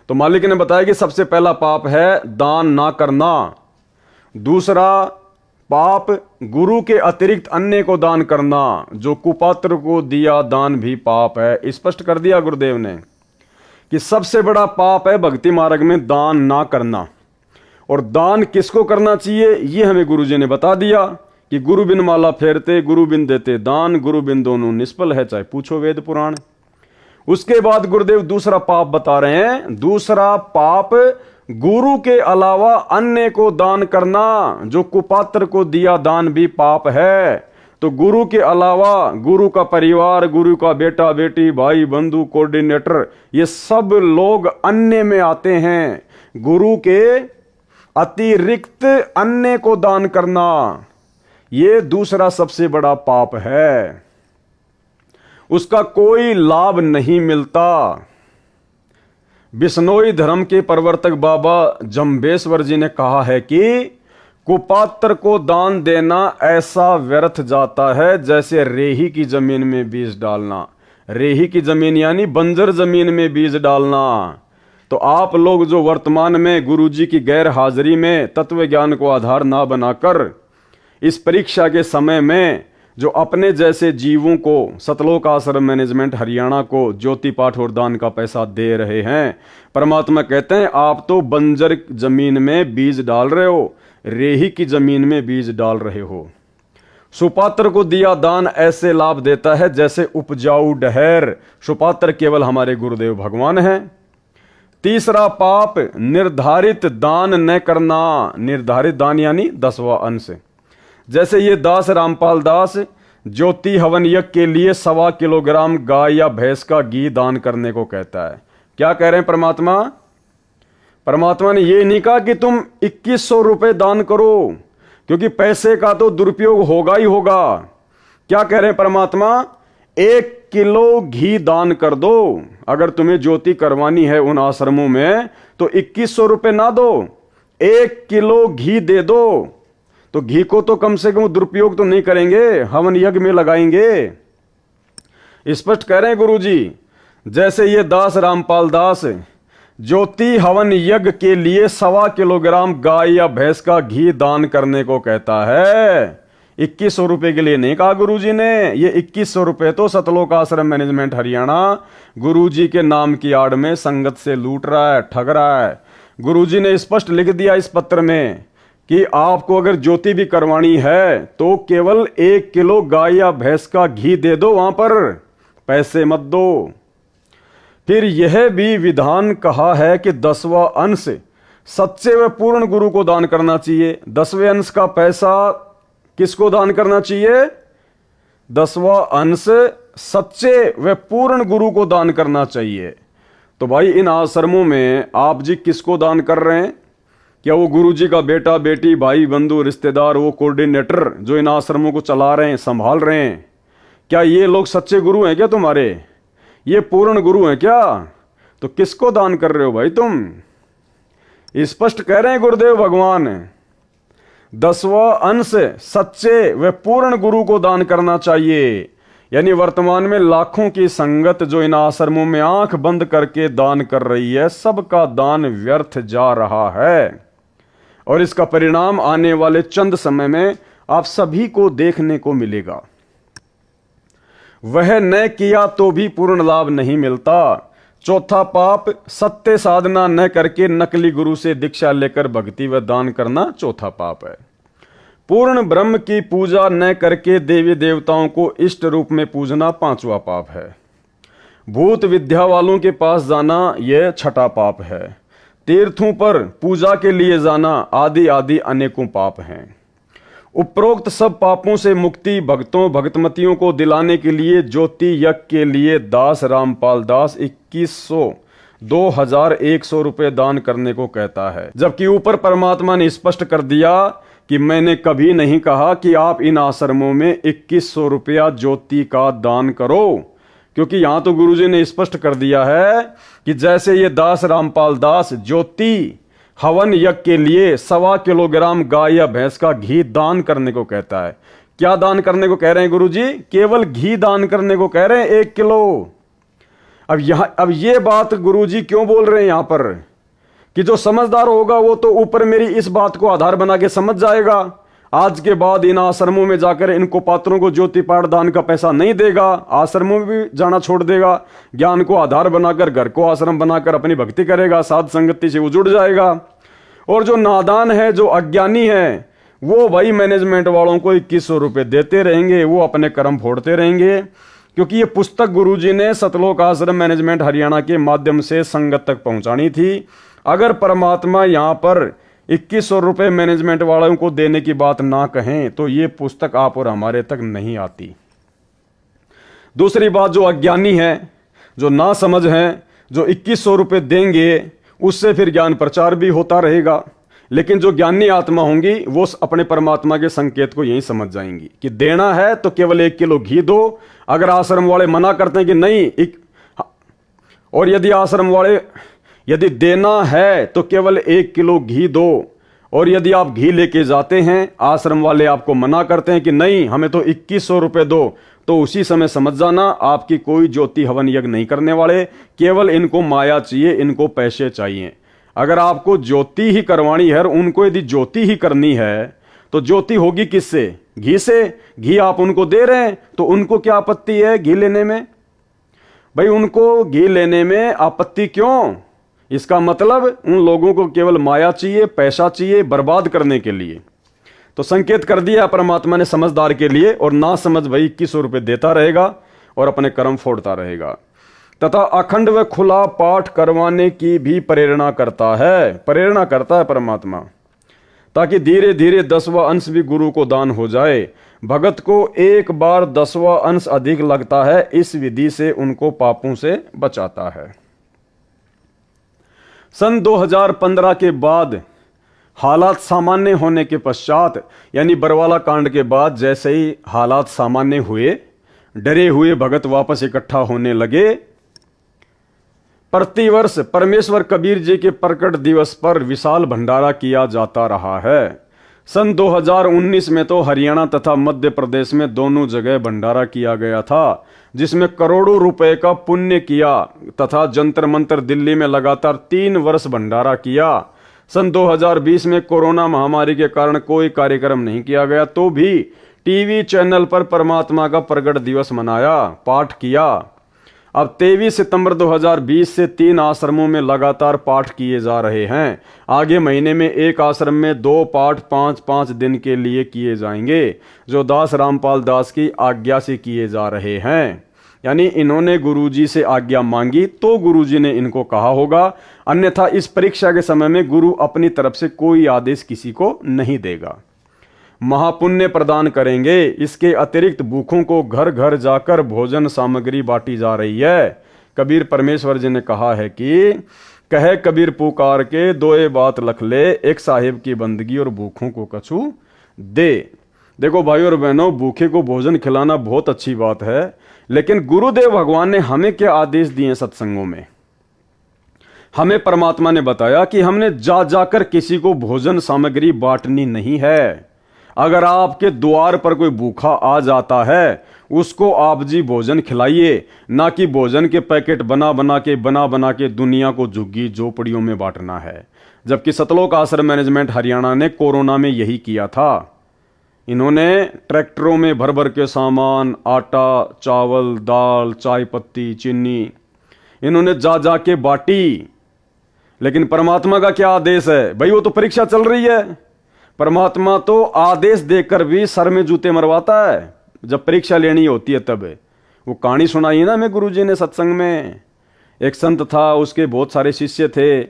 तो मालिक ने बताया कि सबसे पहला पाप है दान ना करना। दूसरा पाप गुरु के अतिरिक्त अन्य को दान करना, जो कुपात्र को दिया दान भी पाप है। स्पष्ट कर दिया गुरुदेव ने कि सबसे बड़ा पाप है भक्ति मार्ग में दान ना करना। और दान किसको करना चाहिए ये हमें गुरुजी ने बता दिया कि गुरु बिन माला फेरते, गुरु बिन देते दान, गुरु बिन दोनों निष्फल है, चाहे पूछो वेद पुराण। उसके बाद गुरुदेव दूसरा पाप बता रहे हैं। दूसरा पाप गुरु के अलावा अन्य को दान करना, जो कुपात्र को दिया दान भी पाप है। तो गुरु के अलावा गुरु का परिवार, गुरु का बेटा बेटी, भाई बंधु, कोऑर्डिनेटर, ये सब लोग अन्य में आते हैं। गुरु के अतिरिक्त अन्य को दान करना, ये दूसरा सबसे बड़ा पाप है। उसका कोई लाभ नहीं मिलता। बिश्नोई धर्म के प्रवर्तक बाबा जम्बेश्वर जी ने कहा है कि कुपात्र को दान देना ऐसा व्यर्थ जाता है जैसे रेही की जमीन में बीज डालना। रेही की जमीन यानी बंजर जमीन में बीज डालना। तो आप लोग जो वर्तमान में गुरुजी की गैर हाजिरी में तत्व ज्ञान को आधार ना बनाकर इस परीक्षा के समय में जो अपने जैसे जीवों को सतलोक आश्रम मैनेजमेंट हरियाणा को ज्योति पाठ और दान का पैसा दे रहे हैं, परमात्मा कहते हैं आप तो बंजर जमीन में बीज डाल रहे हो, रेही की जमीन में बीज डाल रहे हो। सुपात्र को दिया दान ऐसे लाभ देता है जैसे उपजाऊ डहर। सुपात्र केवल हमारे गुरुदेव भगवान हैं। तीसरा पाप निर्धारित दान न करना। निर्धारित दान यानी 10वां अंश। जैसे ये दास रामपाल दास ज्योति हवन यज्ञ के लिए 1.25 किलोग्राम गाय या भैंस का घी दान करने को कहता है। क्या कह रहे हैं परमात्मा? परमात्मा ने ये नहीं कहा कि तुम 2100 रुपए दान करो, क्योंकि पैसे का तो दुरुपयोग होगा ही होगा। क्या कह रहे हैं परमात्मा? 1 किलो घी दान कर दो। अगर तुम्हें ज्योति करवानी है उन आश्रमों में तो 2100 रुपए ना दो, 1 किलो घी दे दो। तो घी को तो कम से कम दुरुपयोग तो नहीं करेंगे, हवन यज्ञ में लगाएंगे। स्पष्ट कह रहे हैं गुरुजी। जैसे ये दास रामपाल दास ज्योति हवन यज्ञ के लिए 1.25 किलोग्राम गाय या भैंस का घी दान करने को कहता है, 2100 रुपए के लिए नहीं कहा गुरुजी ने। ये 2100 रुपए तो सतलोक आश्रम मैनेजमेंट हरियाणा गुरुजी के नाम की आड़ में संगत से लूट रहा है, ठग रहा है। गुरुजी ने स्पष्ट लिख दिया इस पत्र में कि आपको अगर ज्योति भी करवानी है तो केवल 1 किलो गाय या भैंस का घी दे दो, वहां पर पैसे मत दो। फिर यह भी विधान कहा है कि 10वां अंश सच्चे व पूर्ण गुरु को दान करना चाहिए। 10वें अंश का पैसा किसको दान करना चाहिए? 10वां अंश सच्चे व पूर्ण गुरु को दान करना चाहिए। तो भाई इन आश्रमों में आप जी किसको दान कर रहे हैं? क्या वो गुरु जी का बेटा बेटी भाई बंधु रिश्तेदार, वो कोऑर्डिनेटर जो इन आश्रमों को चला रहे हैं, संभाल रहे हैं, क्या ये लोग सच्चे गुरु हैं क्या तुम्हारे? ये पूर्ण गुरु हैं क्या? तो किसको दान कर रहे हो भाई तुम? स्पष्ट कह रहे हैं गुरुदेव भगवान, 10वां अंश सच्चे व पूर्ण गुरु को दान करना चाहिए। यानी वर्तमान में लाखों की संगत जो इन आश्रमों में आंख बंद करके दान कर रही है, सबका दान व्यर्थ जा रहा है और इसका परिणाम आने वाले चंद समय में आप सभी को देखने को मिलेगा। वह न किया तो भी पूर्ण लाभ नहीं मिलता। चौथा पाप, सत्य साधना न करके नकली गुरु से दीक्षा लेकर भक्ति व दान करना चौथा पाप है। पूर्ण ब्रह्म की पूजा न करके देवी देवताओं को इष्ट रूप में पूजना 5वां पाप है। भूत विद्या वालों के पास जाना यह छठा पाप है। तीर्थों पर पूजा के लिए जाना आदि आदि अनेकों पाप हैं। उपरोक्त सब पापों से मुक्ति भक्तों भक्तमतियों को दिलाने के लिए ज्योति यज्ञ के लिए दास रामपाल दास 2100 रुपए दान करने को कहता है। जबकि ऊपर परमात्मा ने स्पष्ट कर दिया कि मैंने कभी नहीं कहा कि आप इन आश्रमों में 2100 रुपया ज्योति का दान करो, क्योंकि यहां तो गुरुजी ने स्पष्ट कर दिया है कि जैसे ये दास रामपाल दास ज्योति हवन यज्ञ के लिए 1.25 किलोग्राम गाय या भैंस का घी दान करने को कहता है। क्या दान करने को कह रहे हैं गुरुजी? केवल घी दान करने को कह रहे हैं 1 किलो। अब ये बात गुरुजी क्यों बोल रहे हैं यहां पर कि जो समझदार होगा वो तो ऊपर मेरी इस बात को आधार बना के समझ जाएगा। आज के बाद इन आश्रमों में जाकर इनको पात्रों को ज्योति पाठ दान का पैसा नहीं देगा, आश्रमों में भी जाना छोड़ देगा, ज्ञान को आधार बनाकर घर को आश्रम बनाकर अपनी भक्ति करेगा, साध संगति से वो जुड़ जाएगा। और जो नादान है, जो अज्ञानी है, वो भाई मैनेजमेंट वालों को 2100 रुपए देते रहेंगे, वो अपने कर्म फोड़ते रहेंगे। क्योंकि ये पुस्तक गुरुजी ने सतलोक आश्रम मैनेजमेंट हरियाणा के माध्यम से संगत तक पहुंचानी थी। अगर परमात्मा यहां पर 2100 रुपए मैनेजमेंट वालों को देने की बात ना कहें तो ये पुस्तक आप और हमारे तक नहीं आती। दूसरी बात, जो अज्ञानी है, जो ना समझ है, जो 2100 रुपए देंगे उससे फिर ज्ञान प्रचार भी होता रहेगा। लेकिन जो ज्ञानी आत्मा होंगी वो अपने परमात्मा के संकेत को यही समझ जाएंगी कि देना है तो केवल 1 किलो घी दो। अगर आश्रम वाले मना करते हैं कि नहीं, और यदि आश्रम वाले यदि देना है तो केवल 1 किलो घी दो, और यदि आप घी लेके जाते हैं, आश्रम वाले आपको मना करते हैं कि नहीं हमें तो 2100 रुपए दो, तो उसी समय समझ जाना आपकी कोई ज्योति हवन यज्ञ नहीं करने वाले, केवल इनको माया चाहिए, इनको पैसे चाहिए। अगर आपको ज्योति ही करवानी है और उनको यदि ज्योति ही करनी है तो ज्योति होगी किससे? घी से। घी आप उनको दे रहे हैं तो उनको क्या आपत्ति है घी लेने में? भाई उनको घी लेने में आपत्ति क्यों? इसका मतलब उन लोगों को केवल माया चाहिए, पैसा चाहिए बर्बाद करने के लिए। तो संकेत कर दिया परमात्मा ने समझदार के लिए, और ना समझ भाई 2100 रुपए देता रहेगा और अपने कर्म फोड़ता रहेगा। तथा अखंड व खुला पाठ करवाने की भी प्रेरणा करता है परमात्मा, ताकि धीरे धीरे 10वां अंश भी गुरु को दान हो जाए। भगत को एक बार 10वां अंश अधिक लगता है, इस विधि से उनको पापों से बचाता है। सन 2015 के बाद हालात सामान्य होने के पश्चात, यानी बरवाला कांड के बाद जैसे ही हालात सामान्य हुए, डरे हुए भगत वापस इकट्ठा होने लगे। प्रतिवर्ष परमेश्वर कबीर जी के प्रकट दिवस पर विशाल भंडारा किया जाता रहा है। सन 2019 में तो हरियाणा तथा मध्य प्रदेश में दोनों जगह भंडारा किया गया था, जिसमें करोड़ों रुपए का पुण्य किया, तथा जंतर मंतर दिल्ली में लगातार 3 वर्ष भंडारा किया। सन 2020 में कोरोना महामारी के कारण कोई कार्यक्रम नहीं किया गया, तो भी टीवी चैनल पर परमात्मा का प्रगट दिवस मनाया, पाठ किया। अब 23 सितंबर 2020 से 3 आश्रमों में लगातार पाठ किए जा रहे हैं। आगे महीने में एक आश्रम में 2 पाठ 5-5 दिन के लिए किए जाएंगे, जो दास रामपाल दास की आज्ञा से किए जा रहे हैं। यानी इन्होंने गुरुजी से आज्ञा मांगी तो गुरुजी ने इनको कहा होगा, अन्यथा इस परीक्षा के समय में गुरु अपनी तरफ से कोई आदेश किसी को नहीं देगा। महापुण्य प्रदान करेंगे। इसके अतिरिक्त भूखों को घर घर जाकर भोजन सामग्री बांटी जा रही है। कबीर परमेश्वर जी ने कहा है कि कहे कबीर पुकार के दोए बात लख ले, एक साहिब की बंदगी और भूखों को कछु दे। देखो भाई और बहनों, भूखे को भोजन खिलाना बहुत अच्छी बात है, लेकिन गुरुदेव भगवान ने हमें क्या आदेश दिए सत्संगों में? हमें परमात्मा ने बताया कि हमने जा जाकर किसी को भोजन सामग्री बांटनी नहीं है। अगर आपके द्वार पर कोई भूखा आ जाता है, उसको आप जी भोजन खिलाइए, ना कि भोजन के पैकेट बना बना के दुनिया को झुग्गी झोपड़ियों में बांटना है। जबकि सतलोक आश्रम मैनेजमेंट हरियाणा ने कोरोना में यही किया था। इन्होंने ट्रैक्टरों में भर भर के सामान, आटा, चावल, दाल, चाय पत्ती, चीनी, इन्होंने जा जा के बांटी। लेकिन परमात्मा का क्या आदेश है भाई? वो तो परीक्षा चल रही है। परमात्मा तो आदेश देकर भी सर में जूते मरवाता है। जब परीक्षा लेनी होती है तब। वो कहानी सुनाई ना मैं गुरुजी ने सत्संग में। एक संत था, उसके बहुत सारे शिष्य थे,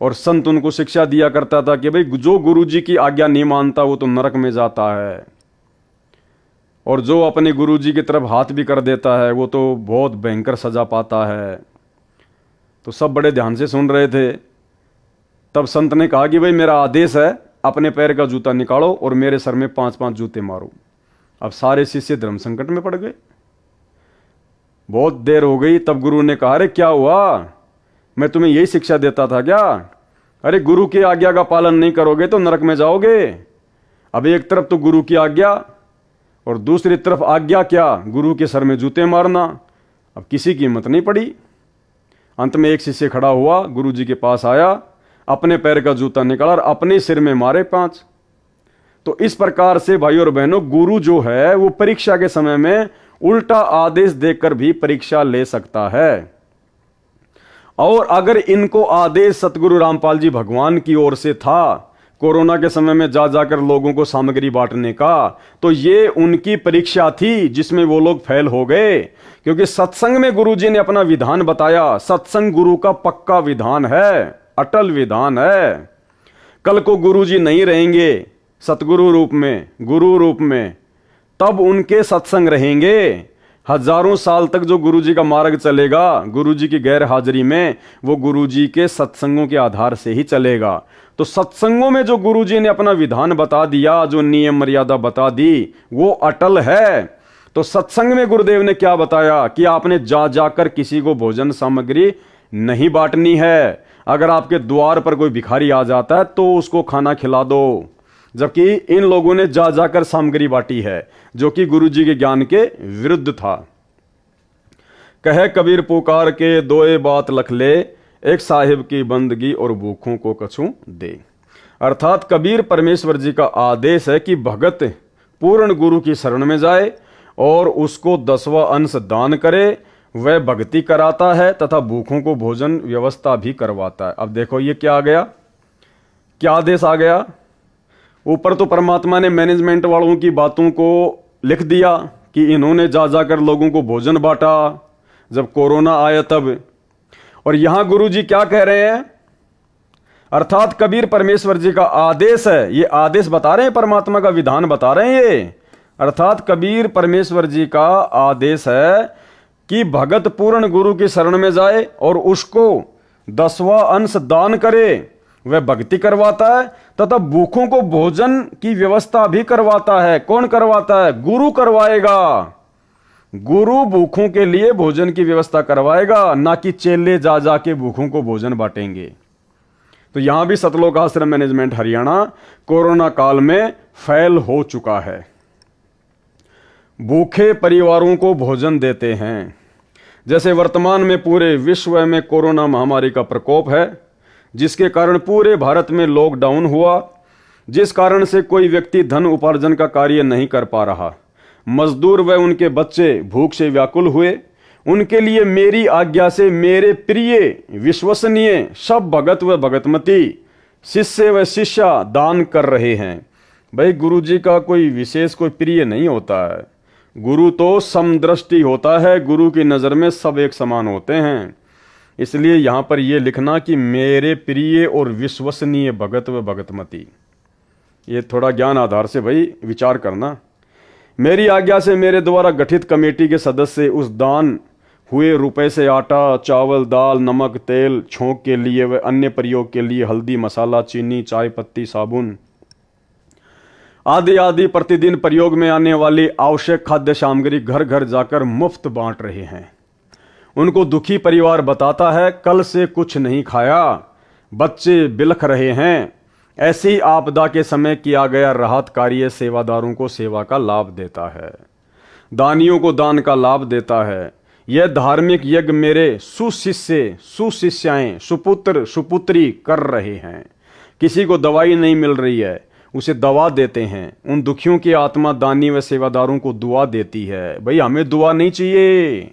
और संत उनको शिक्षा दिया करता था कि भाई जो गुरुजी की आज्ञा नहीं मानता वो तो नरक में जाता है, और जो अपने गुरुजी की तरफ हाथ भी कर देता है वो तो बहुत भयंकर सजा पाता है। तो सब बड़े ध्यान से सुन रहे थे। तब संत ने कहा कि भाई मेरा आदेश है, अपने पैर का जूता निकालो और मेरे सर में 5-5 जूते मारो। अब सारे शिष्य धर्म संकट में पड़ गए। बहुत देर हो गई, तब गुरु ने कहा, अरे क्या हुआ? मैं तुम्हें यही शिक्षा देता था क्या? अरे गुरु की आज्ञा का पालन नहीं करोगे तो नरक में जाओगे। अब एक तरफ तो गुरु की आज्ञा और दूसरी तरफ आज्ञा क्या? गुरु के सर में जूते मारना। अब किसी की हिम्मत नहीं पड़ी। अंत में एक शिष्य खड़ा हुआ, गुरु जी के पास आया, अपने पैर का जूता निकाला और अपने सिर में मारे 5। तो इस प्रकार से भाई और बहनों, गुरु जो है वो परीक्षा के समय में उल्टा आदेश देकर भी परीक्षा ले सकता है। और अगर इनको आदेश सतगुरु रामपाल जी भगवान की ओर से था कोरोना के समय में जा जाकर लोगों को सामग्री बांटने का, तो ये उनकी परीक्षा थी जिसमें वो लोग फेल हो गए। क्योंकि सत्संग में गुरुजी ने अपना विधान बताया। सत्संग गुरु का पक्का विधान है, अटल विधान है। कल को गुरुजी नहीं रहेंगे सतगुरु रूप में, गुरु रूप में, तब उनके सत्संग रहेंगे। हजारों साल तक जो गुरुजी का मार्ग चलेगा गुरुजी की गैर हाजिरी में, वो गुरुजी के सत्संगों के आधार से ही चलेगा। तो सत्संगों में जो गुरुजी ने अपना विधान बता दिया, जो नियम मर्यादा बता दी, वो अटल है। तो सत्संग में गुरुदेव ने क्या बताया कि आपने जा जाकर किसी को भोजन सामग्री नहीं बांटनी है। अगर आपके द्वार पर कोई भिखारी आ जाता है तो उसको खाना खिला दो। जबकि इन लोगों ने जा जाकर सामग्री बांटी है, जो कि गुरुजी के ज्ञान के विरुद्ध था। कहे कबीर पुकार के दोए बात लख ले, एक साहिब की बंदगी और भूखों को कछु दे। अर्थात कबीर परमेश्वर जी का आदेश है कि भगत पूर्ण गुरु की शरण में जाए और उसको 10वां अंश दान करे। वह भक्ति कराता है तथा भूखों को भोजन व्यवस्था भी करवाता है। अब देखो ये क्या आ गया, क्या आदेश आ गया। ऊपर तो परमात्मा ने मैनेजमेंट वालों की बातों को लिख दिया कि इन्होंने जा जाकर लोगों को भोजन बांटा जब कोरोना आया तब, और यहां गुरु जी क्या कह रहे हैं? अर्थात कबीर परमेश्वर जी का आदेश है, ये आदेश बता रहे हैं, परमात्मा का विधान बता रहे हैं ये। अर्थात कबीर परमेश्वर जी का आदेश है कि भगत पूर्ण गुरु की शरण में जाए और उसको 10वां अंश दान करे। वह भक्ति करवाता है तथा भूखों को भोजन की व्यवस्था भी करवाता है। कौन करवाता है? गुरु करवाएगा। गुरु भूखों के लिए भोजन की व्यवस्था करवाएगा, ना कि चेले जा जाके भूखों को भोजन बांटेंगे। तो यहां भी सतलोक आश्रम मैनेजमेंट हरियाणा कोरोना काल में फेल हो चुका है। भूखे परिवारों को भोजन देते हैं। जैसे वर्तमान में पूरे विश्व में कोरोना महामारी का प्रकोप है, जिसके कारण पूरे भारत में लॉकडाउन हुआ जिस कारण से कोई व्यक्ति धन उपार्जन का कार्य नहीं कर पा रहा। मजदूर व उनके बच्चे भूख से व्याकुल हुए। उनके लिए मेरी आज्ञा से मेरे प्रिय विश्वसनीय सब भगत व भगतमती, शिष्य व शिष्या दान कर रहे हैं। भाई गुरु जी का कोई विशेष कोई प्रिय नहीं होता है, गुरु तो समदृष्टि होता है, गुरु की नज़र में सब एक समान होते हैं। इसलिए यहाँ पर यह लिखना कि मेरे प्रिय और विश्वसनीय भगत व भगतमती, ये थोड़ा ज्ञान आधार से भाई विचार करना। मेरी आज्ञा से मेरे द्वारा गठित कमेटी के सदस्य उस दान हुए रुपए से आटा, चावल, दाल, नमक, तेल, छोंक के लिए व अन्य प्रयोग के लिए हल्दी, मसाला, चीनी, चाय पत्ती, साबुन आदि आदि प्रतिदिन प्रयोग में आने वाली आवश्यक खाद्य सामग्री घर घर जाकर मुफ्त बांट रहे हैं। उनको दुखी परिवार बताता है, कल से कुछ नहीं खाया, बच्चे बिलख रहे हैं। ऐसी आपदा के समय किया गया राहत कार्य सेवादारों को सेवा का लाभ देता है, दानियों को दान का लाभ देता है। यह धार्मिक यज्ञ मेरे सुशिष्य, सुशिष्याएं, सुपुत्र, सुपुत्री कर रहे हैं। किसी को दवाई नहीं मिल रही है, उसे दवा देते हैं। उन दुखियों की आत्मा दानी व सेवादारों को दुआ देती है। भाई हमें दुआ नहीं चाहिए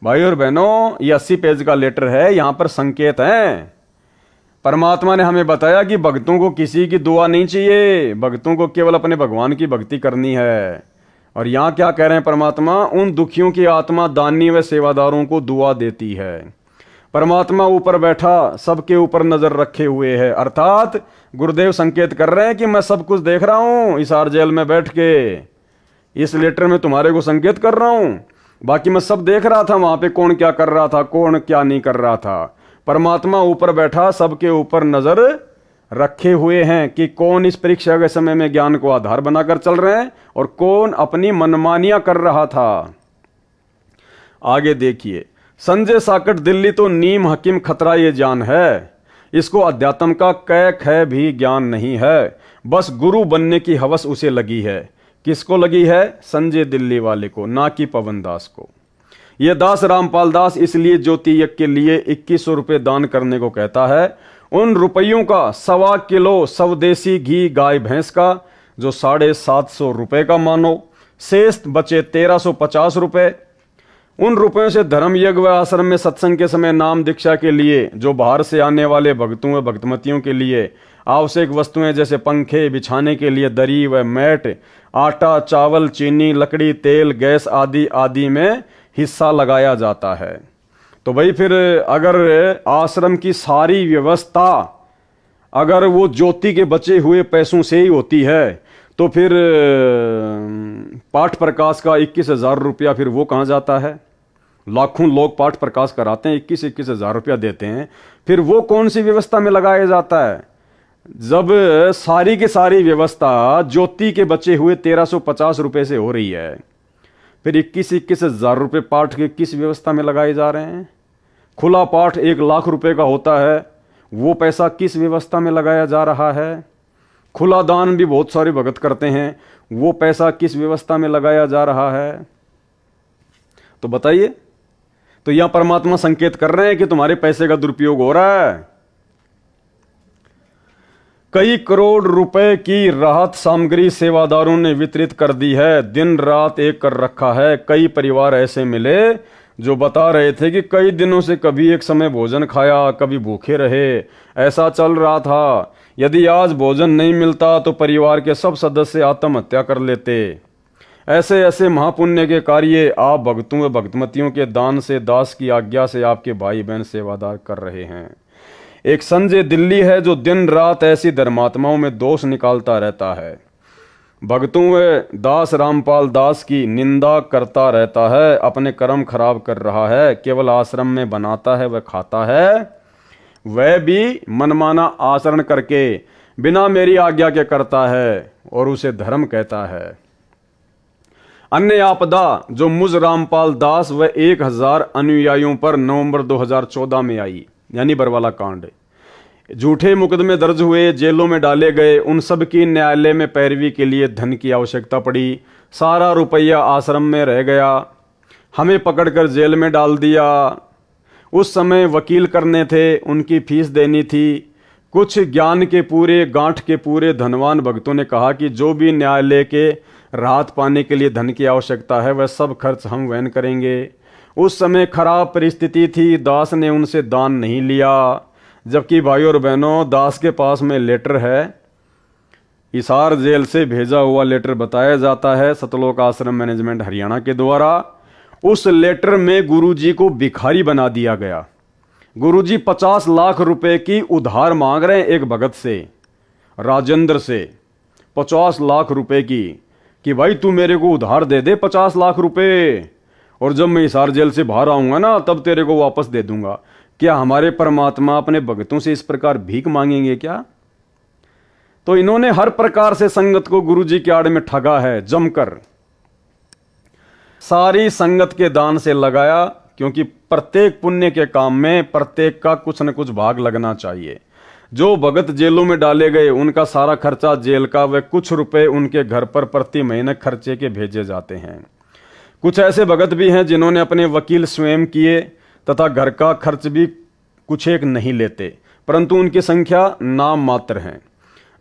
भाई और बहनों, ये 80 पेज का लेटर है, यहाँ पर संकेत है। परमात्मा ने हमें बताया कि भक्तों को किसी की दुआ नहीं चाहिए, भक्तों को केवल अपने भगवान की भक्ति करनी है। और यहाँ क्या कह रहे हैं परमात्मा, उन दुखियों की आत्मा दानी व सेवादारों को दुआ देती है। परमात्मा ऊपर बैठा सबके ऊपर नजर रखे हुए है, अर्थात गुरुदेव संकेत कर रहे हैं कि मैं सब कुछ देख रहा हूं इस आर जेल में बैठ के, इस लेटर में तुम्हारे को संकेत कर रहा हूं। बाकी मैं सब देख रहा था वहां पे, कौन क्या कर रहा था, कौन क्या नहीं कर रहा था। परमात्मा ऊपर बैठा सबके ऊपर नजर रखे हुए हैं कि कौन इस परीक्षा के समय में ज्ञान को आधार बनाकर चल रहे हैं और कौन अपनी मनमानियां कर रहा था। आगे देखिए, संजय साकट दिल्ली तो नीम हकीम खतरा ये जान है, इसको अध्यात्म का कै ख भी ज्ञान नहीं है, बस गुरु बनने की हवस उसे लगी है। किसको लगी है? संजय दिल्ली वाले को, ना कि पवन दास को। यह दास रामपाल दास इसलिए ज्योति यज्ञ के लिए 2100 रुपये दान करने को कहता है। उन रुपयों का 1.25 किलो स्वदेशी घी गाय भैंस का, जो 750 रुपये का मानो, शेष बचे 1350 रुपये। उन रुपयों से धर्म यज्ञ व आश्रम में सत्संग के समय नाम दीक्षा के लिए, जो बाहर से आने वाले भक्तों व भक्तमतियों के लिए आवश्यक वस्तुएं जैसे पंखे, बिछाने के लिए दरी व मैट, आटा, चावल, चीनी, लकड़ी, तेल, गैस आदि आदि में हिस्सा लगाया जाता है। तो भाई फिर अगर आश्रम की सारी व्यवस्था अगर वो ज्योति के बचे हुए पैसों से ही होती है, तो फिर पाठ प्रकाश का 21,000 रुपया फिर वो कहाँ जाता है? लाखों लोग पाठ प्रकाश कराते हैं, 21,000 रुपया देते हैं, फिर वो कौन सी व्यवस्था में लगाया जाता है? जब सारी की सारी व्यवस्था ज्योति के बचे हुए 1350 रुपये से हो रही है, फिर 21,000 रुपये पाठ के किस व्यवस्था में लगाए जा रहे हैं? खुला पाठ 1 लाख रुपए का होता है, वो पैसा किस व्यवस्था में लगाया जा रहा है? खुला दान भी बहुत सारे भगत करते हैं, वो पैसा किस व्यवस्था में लगाया जा रहा है? तो बताइए। तो यहां परमात्मा संकेत कर रहे हैं कि तुम्हारे पैसे का दुरुपयोग हो रहा है। कई करोड़ रुपए की राहत सामग्री सेवादारों ने वितरित कर दी है, दिन रात एक कर रखा है। कई परिवार ऐसे मिले जो बता रहे थे कि कई दिनों से कभी एक समय भोजन खाया, कभी भूखे रहे, ऐसा चल रहा था। यदि आज भोजन नहीं मिलता तो परिवार के सब सदस्य आत्महत्या कर लेते। ऐसे ऐसे महापुण्य के कार्य आप भक्तों व भक्तमतियों के दान से, दास की आज्ञा से आपके भाई बहन सेवादार कर रहे हैं। एक संजय दिल्ली है जो दिन रात ऐसी धर्मात्माओं में दोष निकालता रहता है, भक्तों व दास रामपाल दास की निंदा करता रहता है, अपने कर्म खराब कर रहा है, केवल आश्रम में बनाता है व खाता है, वह भी मनमाना आचरण करके बिना मेरी आज्ञा के करता है और उसे धर्म कहता है। अन्य आपदा जो मुझ रामपाल दास व 1000 अनुयायियों पर नवंबर 2014 में आई, यानी बरवाला कांड, झूठे मुकदमे दर्ज हुए, जेलों में डाले गए, उन सब की न्यायालय में पैरवी के लिए धन की आवश्यकता पड़ी। सारा रुपया आश्रम में रह गया, हमें पकड़कर जेल में डाल दिया। उस समय वकील करने थे, उनकी फीस देनी थी, कुछ ज्ञान के पूरे गांठ के पूरे धनवान भक्तों ने कहा कि जो भी न्यायालय के राहत पाने के लिए धन की आवश्यकता है वह सब खर्च हम वहन करेंगे। उस समय खराब परिस्थिति थी, दास ने उनसे दान नहीं लिया। जबकि भाइयों और बहनों, दास के पास में लेटर है, हिसार जेल से भेजा हुआ लेटर बताया जाता है सतलोक आश्रम मैनेजमेंट हरियाणा के द्वारा। उस लेटर में गुरुजी को भिखारी बना दिया गया। गुरुजी 50 लाख रुपए की उधार मांग रहे हैं एक भगत से, राजेंद्र से, 50 लाख रुपए की, कि भाई तू मेरे को उधार दे दे 50 लाख रुपए, और जब मैं हिसार जेल से बाहर आऊंगा ना तब तेरे को वापस दे दूंगा। क्या हमारे परमात्मा अपने भक्तों से इस प्रकार भीख मांगेंगे क्या? तो इन्होंने हर प्रकार से संगत को गुरुजी के आड़ में ठगा है जमकर। सारी संगत के दान से लगाया, क्योंकि प्रत्येक पुण्य के काम में प्रत्येक का कुछ न कुछ भाग लगना चाहिए। जो भगत जेलों में डाले गए उनका सारा खर्चा जेल का व कुछ रुपए उनके घर पर प्रति महीने खर्चे के भेजे जाते हैं। कुछ ऐसे भगत भी हैं जिन्होंने अपने वकील स्वयं किए तथा घर का खर्च भी कुछ एक नहीं लेते, परंतु उनकी संख्या नाम मात्र है।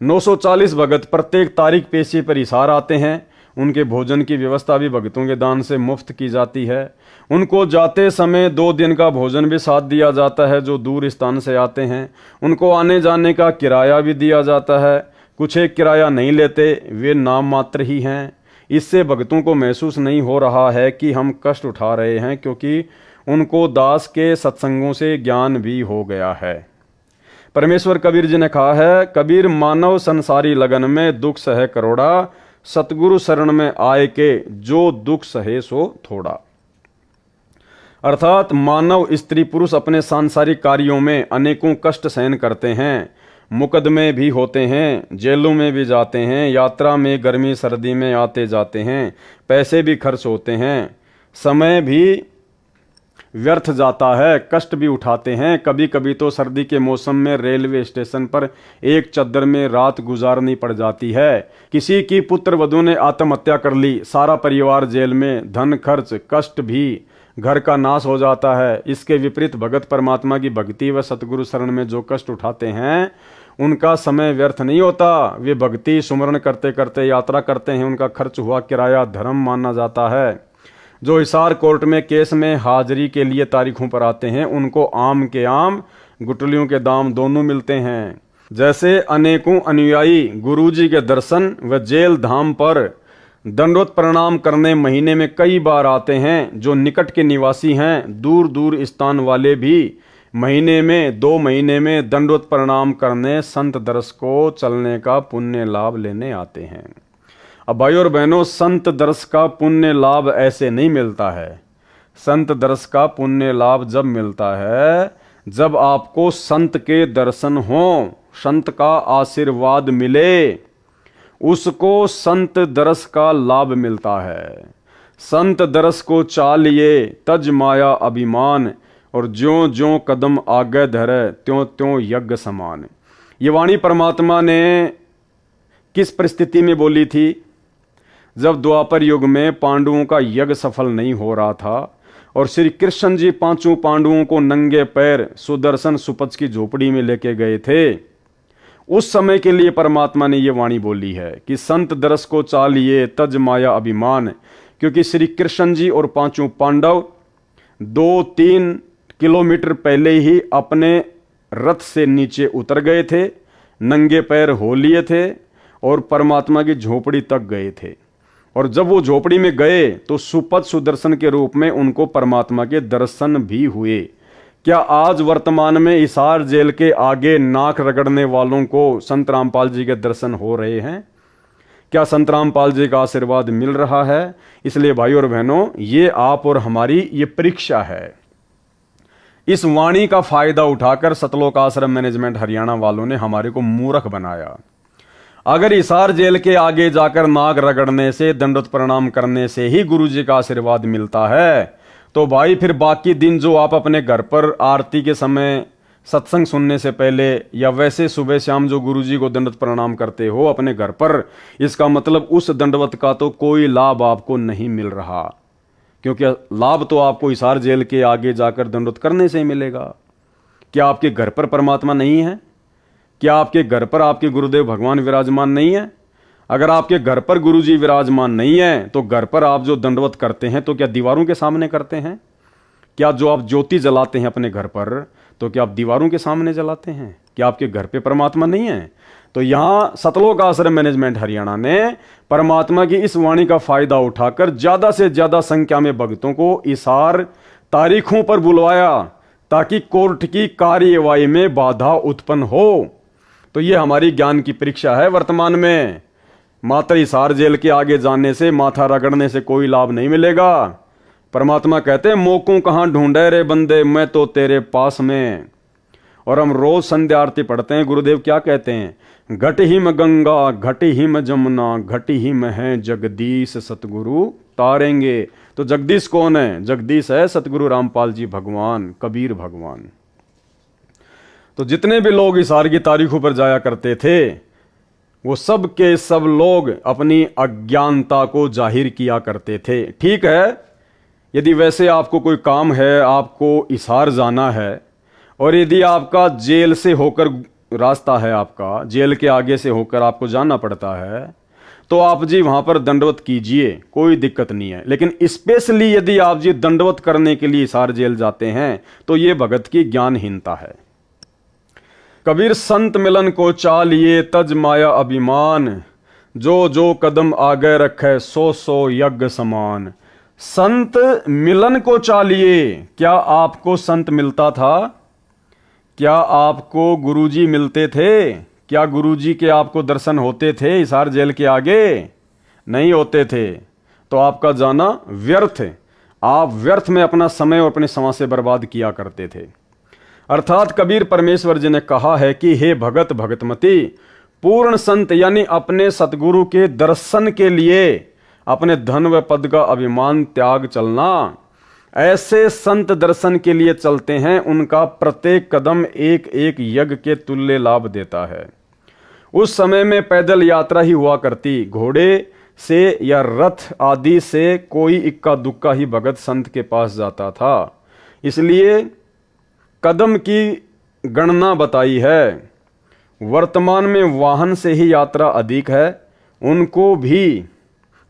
940 भगत प्रत्येक तारीख पेशी पर हिसार आते हैं। उनके भोजन की व्यवस्था भी भगतों के दान से मुफ्त की जाती है। उनको जाते समय 2 दिन का भोजन भी साथ दिया जाता है जो दूर स्थान से आते हैं। उनको आने जाने का किराया भी दिया जाता है। कुछ एक किराया नहीं लेते, वे नाम मात्र ही हैं। इससे भगतों को महसूस नहीं हो रहा है कि हम कष्ट उठा रहे हैं, क्योंकि उनको दास के सत्संगों से ज्ञान भी हो गया है। परमेश्वर कबीर जी ने कहा है, कबीर मानव संसारी लगन में दुख सहे करोड़ा, सतगुरु शरण में आए के जो दुख सहे सो थोड़ा। अर्थात मानव स्त्री पुरुष अपने सांसारिक कार्यों में अनेकों कष्ट सहन करते हैं, मुकदमे भी होते हैं, जेलों में भी जाते हैं, यात्रा में गर्मी सर्दी में आते जाते हैं, पैसे भी खर्च होते हैं, समय भी व्यर्थ जाता है, कष्ट भी उठाते हैं। कभी कभी तो सर्दी के मौसम में रेलवे स्टेशन पर एक चद्दर में रात गुजारनी पड़ जाती है। किसी की पुत्र वधू ने आत्महत्या कर ली, सारा परिवार जेल में, धन खर्च कष्ट भी, घर का नाश हो जाता है। इसके विपरीत भगत परमात्मा की भक्ति व सतगुरु शरण में जो कष्ट उठाते हैं उनका समय व्यर्थ नहीं होता। वे भक्ति सुमरण करते करते यात्रा करते हैं, उनका खर्च हुआ किराया धर्म माना जाता है। जो हिसार कोर्ट में केस में हाजिरी के लिए तारीखों पर आते हैं उनको आम के आम गुटलियों के दाम दोनों मिलते हैं। जैसे अनेकों अनुयायी गुरुजी के दर्शन व जेल धाम पर दंडवत प्रणाम करने महीने में कई बार आते हैं। जो निकट के निवासी हैं, दूर दूर स्थान वाले भी महीने में 2 महीने में दंडवत प्रणाम करने संत दर्श को चलने का पुण्य लाभ लेने आते हैं। अब भाइयों और बहनों, संत दर्श का पुण्य लाभ ऐसे नहीं मिलता है। संत दर्श का पुण्य लाभ जब मिलता है जब आपको संत के दर्शन हो, संत का आशीर्वाद मिले, उसको संत दर्श का लाभ मिलता है। संत दर्श को चालिए तज माया अभिमान, और ज्यों ज्यों कदम आगे धरे त्यों त्यों यज्ञ समान। ये वाणी परमात्मा ने किस परिस्थिति में बोली थी? जब द्वापर युग में पांडवों का यज्ञ सफल नहीं हो रहा था और श्री कृष्ण जी 5 पांडवों को नंगे पैर सुदर्शन सुपच की झोपड़ी में लेके गए थे। उस समय के लिए परमात्मा ने ये वाणी बोली है कि संत दरस को चालिए तज माया अभिमान, क्योंकि श्री कृष्ण जी और 5 पांडव 2-3 किलोमीटर पहले ही अपने रथ से नीचे उतर गए थे, नंगे पैर हो लिए थे और परमात्मा की झोपड़ी तक गए थे। और जब वो झोपड़ी में गए तो सुपथ सुदर्शन के रूप में उनको परमात्मा के दर्शन भी हुए। क्या आज वर्तमान में हिसार जेल के आगे नाक रगड़ने वालों को संत रामपाल जी के दर्शन हो रहे हैं? क्या संत रामपाल जी का आशीर्वाद मिल रहा है? इसलिए भाइयों और बहनों, ये आप और हमारी ये परीक्षा है। इस वाणी का फायदा उठाकर सतलोक आश्रम मैनेजमेंट हरियाणा वालों ने हमारे को मूर्ख बनाया। अगर हिसार जेल के आगे जाकर नाक रगड़ने से, दंडवत प्रणाम करने से ही गुरु जी का आशीर्वाद मिलता है, तो भाई फिर बाकी दिन जो आप अपने घर पर आरती के समय, सत्संग सुनने से पहले या वैसे सुबह शाम जो गुरुजी को दंडवत प्रणाम करते हो अपने घर पर, इसका मतलब उस दंडवत का तो कोई लाभ आपको नहीं मिल रहा, क्योंकि लाभ तो आपको हिसार जेल के आगे जाकर दंडवत करने से ही मिलेगा। क्या आपके घर पर परमात्मा नहीं है? क्या आपके घर पर आपके गुरुदेव भगवान विराजमान नहीं है? अगर आपके घर पर गुरुजी विराजमान नहीं है तो घर पर आप जो दंडवत करते हैं तो क्या दीवारों के सामने करते हैं? क्या जो आप ज्योति जलाते हैं अपने घर पर तो क्या आप दीवारों के सामने जलाते हैं? क्या आपके घर पे परमात्मा नहीं है? तो यहाँ सतलोक आश्रम मैनेजमेंट हरियाणा ने परमात्मा की इस वाणी का फायदा उठाकर ज्यादा से ज्यादा संख्या में भक्तों को इशार तारीखों पर बुलवाया ताकि कोर्ट की कार्यवाही में बाधा उत्पन्न हो। तो ये हमारी ज्ञान की परीक्षा है वर्तमान में। मात्र हिसार जेल के आगे जाने से, माथा रगड़ने से कोई लाभ नहीं मिलेगा। परमात्मा कहते हैं मोकों कहाँ ढूंढे रे बंदे, मैं तो तेरे पास में। और हम रोज संध्या आरती पढ़ते हैं, गुरुदेव क्या कहते हैं? घट ही में गंगा, घट ही में जमुना, घट ही में है जगदीश सतगुरु तारेंगे। तो जगदीश कौन है? जगदीश है सतगुरु रामपाल जी भगवान, कबीर भगवान। तो जितने भी लोग हिसार की तारीखों पर जाया करते थे वो सब के सब लोग अपनी अज्ञानता को जाहिर किया करते थे। ठीक है, यदि वैसे आपको कोई काम है, आपको हिसार जाना है और यदि आपका जेल से होकर रास्ता है, आपका जेल के आगे से होकर आपको जाना पड़ता है, तो आप जी वहां पर दंडवत कीजिए, कोई दिक्कत नहीं है। लेकिन स्पेशली यदि आप जी दंडवत करने के लिए हिसार जेल जाते हैं तो ये भगत की ज्ञानहीनता है। कबीर संत मिलन को चालिए तज माया अभिमान, जो जो कदम आगे रखे सो सो यज्ञ समान। संत मिलन को चालिए। क्या आपको संत मिलता था? क्या आपको गुरुजी मिलते थे? क्या गुरुजी के आपको दर्शन होते थे हिसार जेल के आगे? नहीं होते थे। तो आपका जाना व्यर्थ है। आप व्यर्थ में अपना समय और अपने समाज से बर्बाद किया करते थे। अर्थात कबीर परमेश्वर जी ने कहा है कि हे भगत भगतमती, पूर्ण संत यानी अपने सतगुरु के दर्शन के लिए अपने धन व पद का अभिमान त्याग चलना। ऐसे संत दर्शन के लिए चलते हैं, उनका प्रत्येक कदम एक एक यज्ञ के तुल्य लाभ देता है। उस समय में पैदल यात्रा ही हुआ करती, घोड़े से या रथ आदि से कोई इक्का दुक्का ही भगत संत के पास जाता था। इसलिए कदम की गणना बताई है। वर्तमान में वाहन से ही यात्रा अधिक है, उनको भी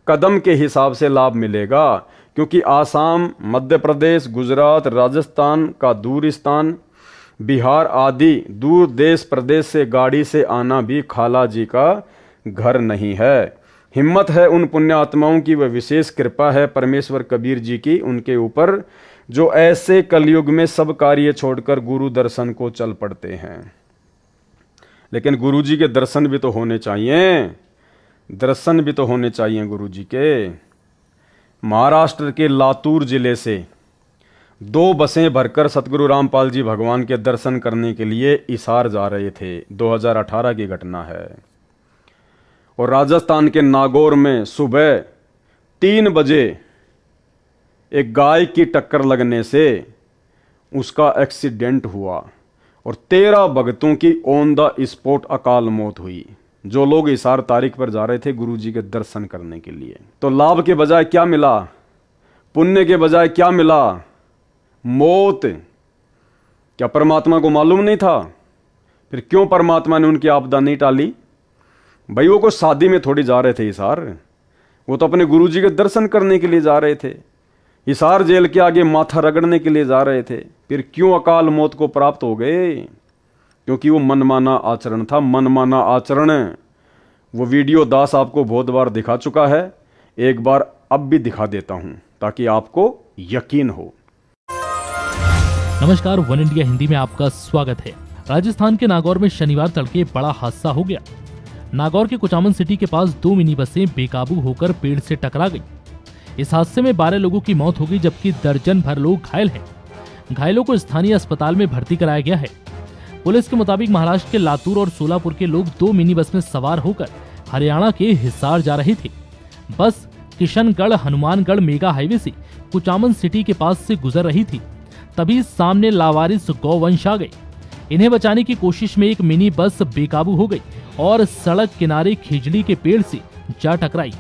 कदम के हिसाब से लाभ मिलेगा, क्योंकि आसाम, मध्य प्रदेश, गुजरात, राजस्थान का दूरिस्तान, बिहार आदि दूर देश प्रदेश से गाड़ी से आना भी खाला जी का घर नहीं है। हिम्मत है उन पुण्यात्माओं की, वह विशेष कृपा है परमेश्वर कबीर जी की उनके ऊपर, जो ऐसे कलयुग में सब कार्य छोड़कर गुरु दर्शन को चल पड़ते हैं। लेकिन गुरु जी के दर्शन भी तो होने चाहिए, दर्शन भी तो होने चाहिए गुरु जी के। महाराष्ट्र के लातूर जिले से 2 बसें भरकर सतगुरु रामपाल जी भगवान के दर्शन करने के लिए हिसार जा रहे थे। 2018 की घटना है। और राजस्थान के नागौर में सुबह 3 बजे एक गाय की टक्कर लगने से उसका एक्सीडेंट हुआ और 13 भक्तों की ऑन द स्पॉट अकाल मौत हुई, जो लोग हिसार तारीख पर जा रहे थे गुरु जी के दर्शन करने के लिए। तो लाभ के बजाय क्या मिला? पुण्य के बजाय क्या मिला? मौत। क्या परमात्मा को मालूम नहीं था? फिर क्यों परमात्मा ने उनकी आपदा नहीं टाली? भाई वो कुछ शादी में थोड़ी जा रहे थे हिसार, वो तो अपने गुरु जी के दर्शन करने के लिए जा रहे थे। हिसार जेल के आगे माथा रगड़ने के लिए जा रहे थे। फिर क्यों अकाल मौत को प्राप्त हो गए? क्योंकि वो मनमाना आचरण था। मनमाना आचरण वो वीडियो दास आपको बहुत बार दिखा चुका है, एक बार अब भी दिखा देता हूं ताकि आपको यकीन हो। नमस्कार, वन इंडिया हिंदी में आपका स्वागत है। राजस्थान के नागौर में शनिवार तड़के बड़ा हादसा हो गया। नागौर के कुचामन सिटी के पास 2 मिनी बसें बेकाबू होकर पेड़ से टकरा गई। इस हादसे में 12 लोगों की मौत हो गई, जबकि दर्जन भर लोग घायल हैं। घायलों को स्थानीय अस्पताल में भर्ती कराया गया है। पुलिस के मुताबिक महाराष्ट्र के लातूर और सोलापुर के लोग 2 मिनी बस में सवार होकर हरियाणा के हिसार जा रहे थे। बस किशनगढ़ हनुमानगढ़ मेगा हाईवे से कुचामन सिटी के पास से गुजर रही थी, तभी सामने लावारिस गौवंश आ गए। इन्हें बचाने की कोशिश में एक मिनी बस बेकाबू हो गई और सड़क किनारे खिजड़ी के पेड़ से जा टकराई।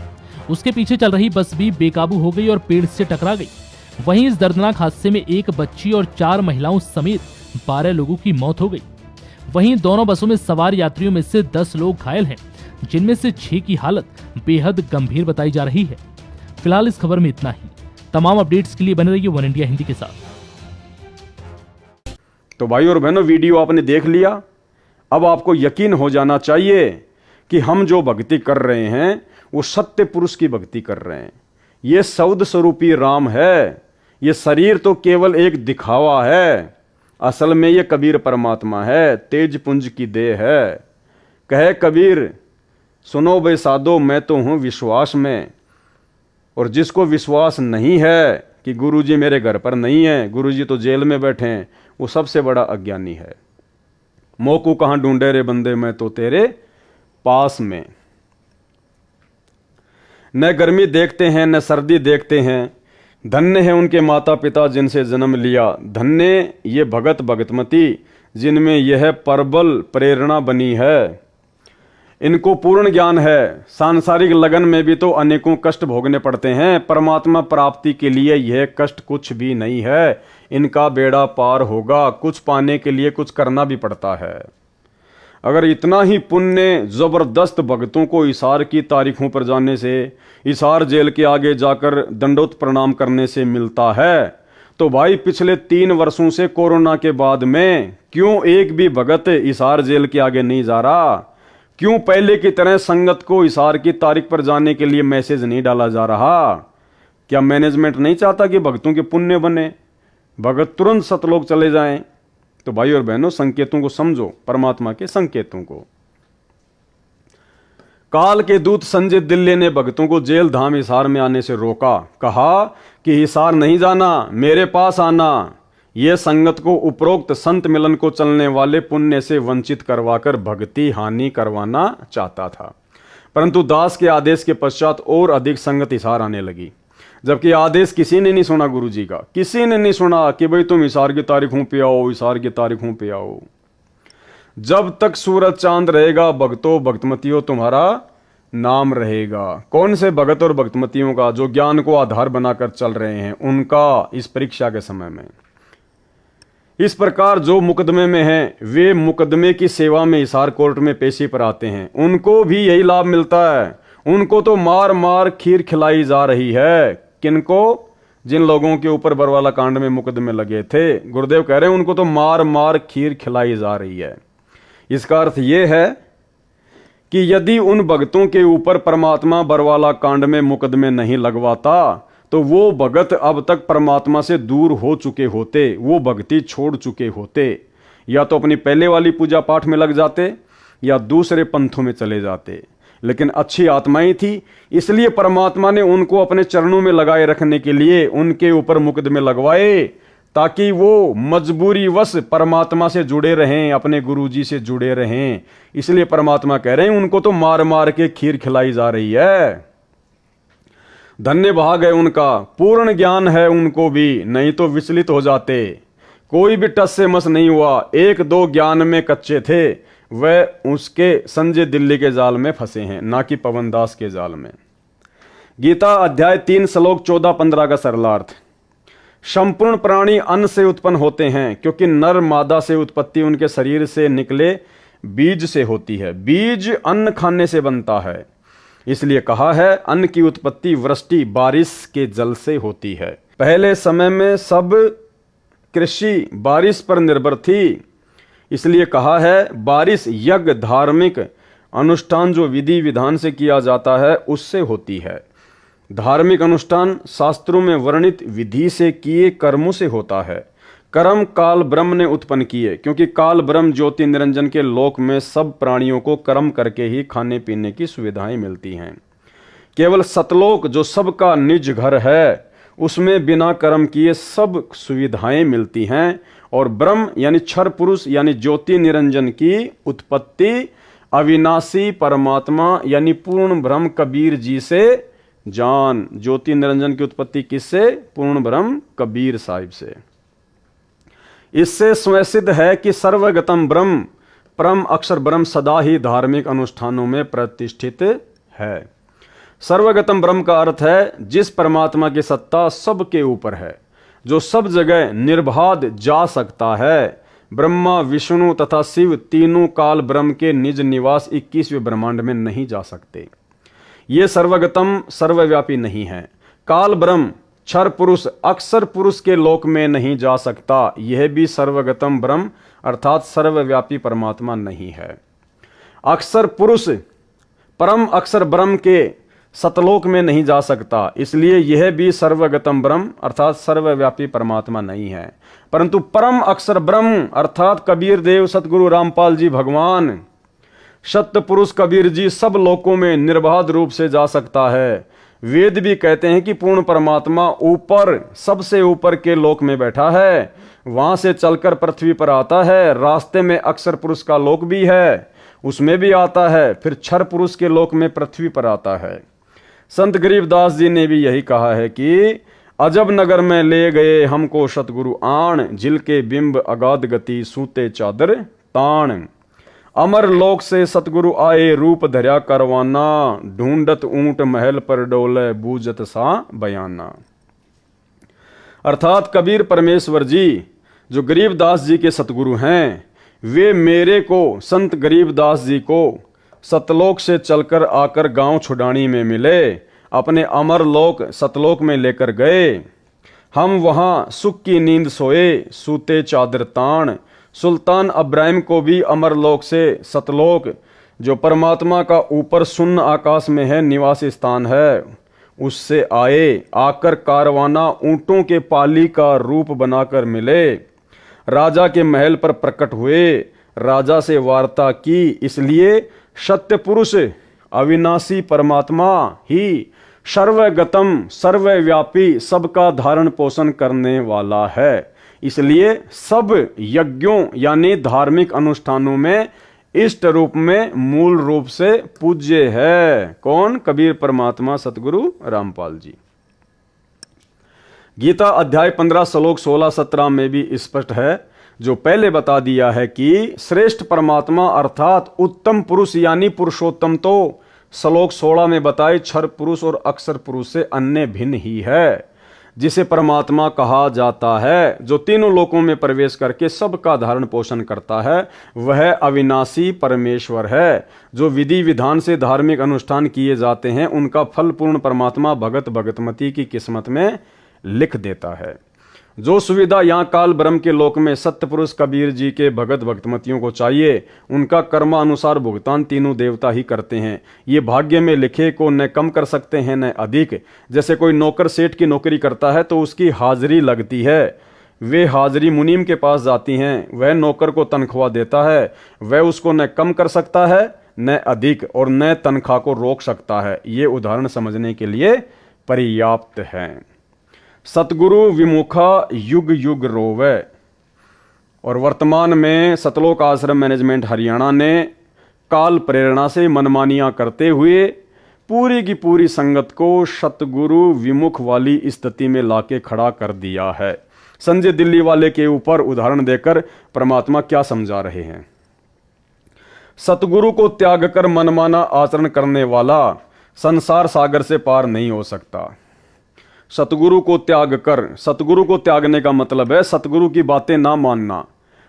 उसके पीछे चल रही बस भी बेकाबू हो गई और पेड़ से टकरा गई। वहीं इस दर्दनाक हादसे में एक बच्ची और 4 महिलाओं समेत 12 लोगों की मौत हो गई। वहीं दोनों बसों में सवार यात्रियों में से 10 लोग घायल हैं, जिनमें से 6 की हालत बेहद गंभीर बताई जा रही है। फिलहाल इस खबर में इतना ही। तमाम अपडेट्स के लिए बने रहिए वन इंडिया हिंदी के साथ। तो भाई और बहनों, वीडियो आपने देख लिया। अब आपको यकीन हो जाना चाहिए कि हम जो भक्ति कर रहे हैं वो सत्य पुरुष की भक्ति कर रहे हैं। ये सौद स्वरूपी राम है। ये शरीर तो केवल एक दिखावा है, असल में ये कबीर परमात्मा है, तेज पुंज की देह है। कहे कबीर, सुनो बे साधो, मैं तो हूं विश्वास में। और जिसको विश्वास नहीं है कि गुरुजी मेरे घर पर नहीं है, गुरुजी तो जेल में बैठे हैं, वो सबसे बड़ा अज्ञानी है। मोकू कहां ढूंढे रे बंदे, मैं तो तेरे पास में। न गर्मी देखते हैं न सर्दी देखते हैं, धन्य है उनके माता पिता जिनसे जन्म लिया। धन्य ये भगत भगतमती जिनमें यह प्रबल प्रेरणा बनी है। इनको पूर्ण ज्ञान है। सांसारिक लगन में भी तो अनेकों कष्ट भोगने पड़ते हैं। परमात्मा प्राप्ति के लिए यह कष्ट कुछ भी नहीं है। इनका बेड़ा पार होगा। कुछ पाने के लिए कुछ करना भी पड़ता है। अगर इतना ही पुण्य जबरदस्त भक्तों को हिसार की तारीखों पर जाने से, हिसार जेल के आगे जाकर दंडोत प्रणाम करने से मिलता है, तो भाई पिछले 3 वर्षों से कोरोना के बाद में क्यों एक भी भगत हिसार जेल के आगे नहीं जा रहा? क्यों पहले की तरह संगत को हिसार की तारीख पर जाने के लिए मैसेज नहीं डाला जा रहा? क्या मैनेजमेंट नहीं चाहता कि भक्तों के पुण्य बने, भगत तुरंत सतलोक चले जाएं? तो भाई और बहनों, संकेतों को समझो, परमात्मा के संकेतों को। काल के दूत संजय दिल्ली ने भक्तों को जेल धाम हिसार में आने से रोका। कहा कि हिसार नहीं जाना, मेरे पास आना। यह संगत को उपरोक्त संत मिलन को चलने वाले पुण्य से वंचित करवाकर भक्ति हानि करवाना चाहता था। परंतु दास के आदेश के पश्चात और अधिक संगत हिसार आने लगी, जबकि आदेश किसी ने नहीं सुना। गुरुजी का किसी ने नहीं सुना कि भाई तुम हिसार की तारीखों पे आओ, हिसार की तारीखों पे आओ। जब तक सूरज चांद रहेगा भक्तों भक्तमतियों तुम्हारा नाम रहेगा। कौन से भगत और भक्तमतियों का? जो ज्ञान को आधार बनाकर चल रहे हैं उनका इस परीक्षा के समय में। इस प्रकार जो मुकदमे में हैं वे मुकदमे की सेवा में हिसार कोर्ट में पेशी पर आते हैं, उनको भी यही लाभ मिलता है। उनको तो मार मार खीर खिलाई जा रही है। किनको? जिन लोगों के ऊपर बरवाला कांड में मुकदमे लगे थे। गुरुदेव कह रहे हैं उनको तो मार मार खीर खिलाई जा रही है। इसका अर्थ यह है कि यदि उन भक्तों के ऊपर परमात्मा बरवाला कांड में मुकदमे नहीं लगवाता तो वो भगत अब तक परमात्मा से दूर हो चुके होते, वो भक्ति छोड़ चुके होते। या तो अपनी पहले वाली पूजा पाठ में लग जाते या दूसरे पंथों में चले जाते। लेकिन अच्छी आत्माएं थी, इसलिए परमात्मा ने उनको अपने चरणों में लगाए रखने के लिए उनके ऊपर मुकदमे लगवाए, ताकि वो मजबूरी वश परमात्मा से जुड़े रहें, अपने गुरुजी से जुड़े रहें। इसलिए परमात्मा कह रहे हैं उनको तो मार मार के खीर खिलाई जा रही है। धन्य भाग है उनका, पूर्ण ज्ञान है उनको भी, नहीं तो विचलित हो जाते। कोई भी टस से मस नहीं हुआ। 1-2 ज्ञान में कच्चे थे, वह उसके संजय दिल्ली के जाल में फंसे हैं, ना कि पवन दास के जाल में। गीता अध्याय 3 श्लोक 14-15 का सरलार्थ। संपूर्ण प्राणी अन्न से उत्पन्न होते हैं, क्योंकि नर मादा से उत्पत्ति उनके शरीर से निकले बीज से होती है। बीज अन्न खाने से बनता है। इसलिए कहा है अन्न की उत्पत्ति वृष्टि बारिश के जल से होती है। पहले समय में सब कृषि बारिश पर निर्भर थी। इसलिए कहा है बारिश यज्ञ धार्मिक अनुष्ठान जो विधि विधान से किया जाता है उससे होती है। धार्मिक अनुष्ठान शास्त्रों में वर्णित विधि से किए कर्मों से होता है। कर्म काल ब्रह्म ने उत्पन्न किए, क्योंकि काल ब्रह्म ज्योति निरंजन के लोक में सब प्राणियों को कर्म करके ही खाने पीने की सुविधाएं मिलती हैं। केवल सतलोक जो सबका निज घर है उसमें बिना कर्म किए सब सुविधाएं मिलती हैं। और ब्रह्म यानी क्षर पुरुष यानी ज्योति निरंजन की उत्पत्ति अविनाशी परमात्मा यानी पूर्ण ब्रह्म कबीर जी से जान। ज्योति निरंजन की उत्पत्ति किससे? पूर्ण ब्रह्म कबीर साहिब से। इससे स्वयं सिद्ध है कि सर्वगतम ब्रह्म परम अक्षर ब्रह्म सदा ही धार्मिक अनुष्ठानों में प्रतिष्ठित है। सर्वगतम ब्रह्म का अर्थ है जिस परमात्मा की सत्ता सबके ऊपर है, जो सब जगह निर्बाध जा सकता है, ब्रह्मा, विष्णु तथा शिव तीनों काल ब्रह्म के निज निवास 21वें ब्रह्मांड में नहीं जा सकते। ये सर्वगतम सर्वव्यापी नहीं है। काल ब्रह्म क्षर पुरुष अक्षर पुरुष के लोक में नहीं जा सकता। यह भी सर्वगतम ब्रह्म अर्थात सर्वव्यापी परमात्मा नहीं है। अक्षर पुरुष परम अक्षर ब्रह्म के सतलोक में नहीं जा सकता, इसलिए यह भी सर्वगतम ब्रह्म अर्थात सर्वव्यापी परमात्मा नहीं है। परंतु परम अक्षर ब्रह्म अर्थात कबीर देव सतगुरु रामपाल जी भगवान सत्य पुरुष कबीर जी सब लोकों में निर्बाध रूप से जा सकता है। वेद भी कहते हैं कि पूर्ण परमात्मा ऊपर सबसे ऊपर के लोक में बैठा है, वहां से चलकर पृथ्वी पर आता है। रास्ते में अक्षर पुरुष का लोक भी है, उसमें भी आता है, फिर क्षर पुरुष के लोक में पृथ्वी पर आता है। संत गरीबदास जी ने भी यही कहा है कि अजब नगर में ले गए हमको सतगुरु आण, जिल के बिंब अगाध गति सूते चादर ताण। अमर लोक से सतगुरु आए रूप धर्या करवाना, ढूंढत ऊंट महल पर डोले बूझत सा बयाना। अर्थात कबीर परमेश्वर जी जो गरीबदास जी के सतगुरु हैं, वे मेरे को संत गरीबदास जी को सतलोक से चलकर आकर गांव छुडानी में मिले, अपने अमर लोक सतलोक में लेकर गए। हम वहां सुख की नींद सोए सूते चादर ताण। सुल्तान अब्राहिम को भी अमर लोक से सतलोक जो परमात्मा का ऊपर शून्य आकाश में है निवास स्थान है, उससे आए, आकर कारवाना ऊंटों के पाली का रूप बनाकर मिले। राजा के महल पर प्रकट हुए, राजा से वार्ता की, इसलिए सत्य पुरुष अविनाशी परमात्मा ही सर्वगतम सर्वव्यापी सबका धारण पोषण करने वाला है। इसलिए सब यज्ञों यानी धार्मिक अनुष्ठानों में इष्ट रूप में मूल रूप से पूज्य है। कौन? कबीर परमात्मा सतगुरु रामपाल जी। गीता अध्याय 15 श्लोक 16-17 में भी स्पष्ट है, जो पहले बता दिया है कि श्रेष्ठ परमात्मा अर्थात उत्तम पुरुष यानी पुरुषोत्तम तो श्लोक 16 में बताए क्षर पुरुष और अक्षर पुरुष से अन्य भिन्न ही है। जिसे परमात्मा कहा जाता है, जो तीनों लोकों में प्रवेश करके सबका धारण पोषण करता है, वह अविनाशी परमेश्वर है। जो विधि विधान से धार्मिक अनुष्ठान किए जाते हैं, उनका फल पूर्ण परमात्मा भगत भगतमती की किस्मत में लिख देता है। जो सुविधा यहाँ काल ब्रह्म के लोक में सत्य पुरुष कबीर जी के भगत भक्तमतियों को चाहिए, उनका कर्मानुसार भुगतान तीनों देवता ही करते हैं। ये भाग्य में लिखे को न कम कर सकते हैं न अधिक। जैसे कोई नौकर सेठ की नौकरी करता है तो उसकी हाजिरी लगती है, वे हाजिरी मुनीम के पास जाती हैं, वह नौकर को तनख्वाह देता है, वह उसको न कम कर सकता है न अधिक, और न तनख्वाह को रोक सकता है। ये उदाहरण समझने के लिए पर्याप्त है। सतगुरु विमुखा युग युग रोवे। और वर्तमान में सतलोक आश्रम मैनेजमेंट हरियाणा ने काल प्रेरणा से मनमानियां करते हुए पूरी की पूरी संगत को सतगुरु विमुख वाली स्थिति में लाके खड़ा कर दिया है। संजय दिल्ली वाले के ऊपर उदाहरण देकर परमात्मा क्या समझा रहे हैं। सतगुरु को त्याग कर मनमाना आचरण करने वाला संसार सागर से पार नहीं हो सकता। सतगुरु को त्याग कर, सतगुरु को त्यागने का मतलब है सतगुरु की बातें ना मानना,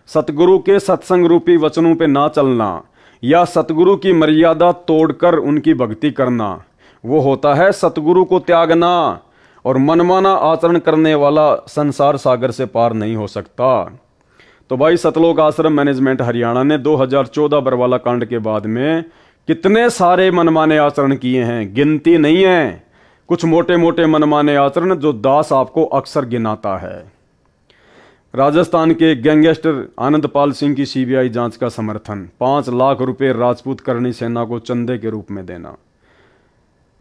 सतगुरु के सत्संग रूपी वचनों पे ना चलना, या सतगुरु की मर्यादा तोड़कर उनकी भक्ति करना। वो होता है सतगुरु को त्यागना। और मनमाना आचरण करने वाला संसार सागर से पार नहीं हो सकता। तो भाई सतलोक आश्रम मैनेजमेंट हरियाणा ने 2014 बरवाला कांड के बाद में कितने सारे मनमाने आचरण किए हैं, गिनती नहीं है। कुछ मोटे मोटे मनमाने आचरण जो दास आपको अक्सर गिनाता है। राजस्थान के गैंगस्टर आनंदपाल सिंह की सीबीआई जांच का समर्थन, 5 लाख रुपए राजपूत करणी सेना को चंदे के रूप में देना।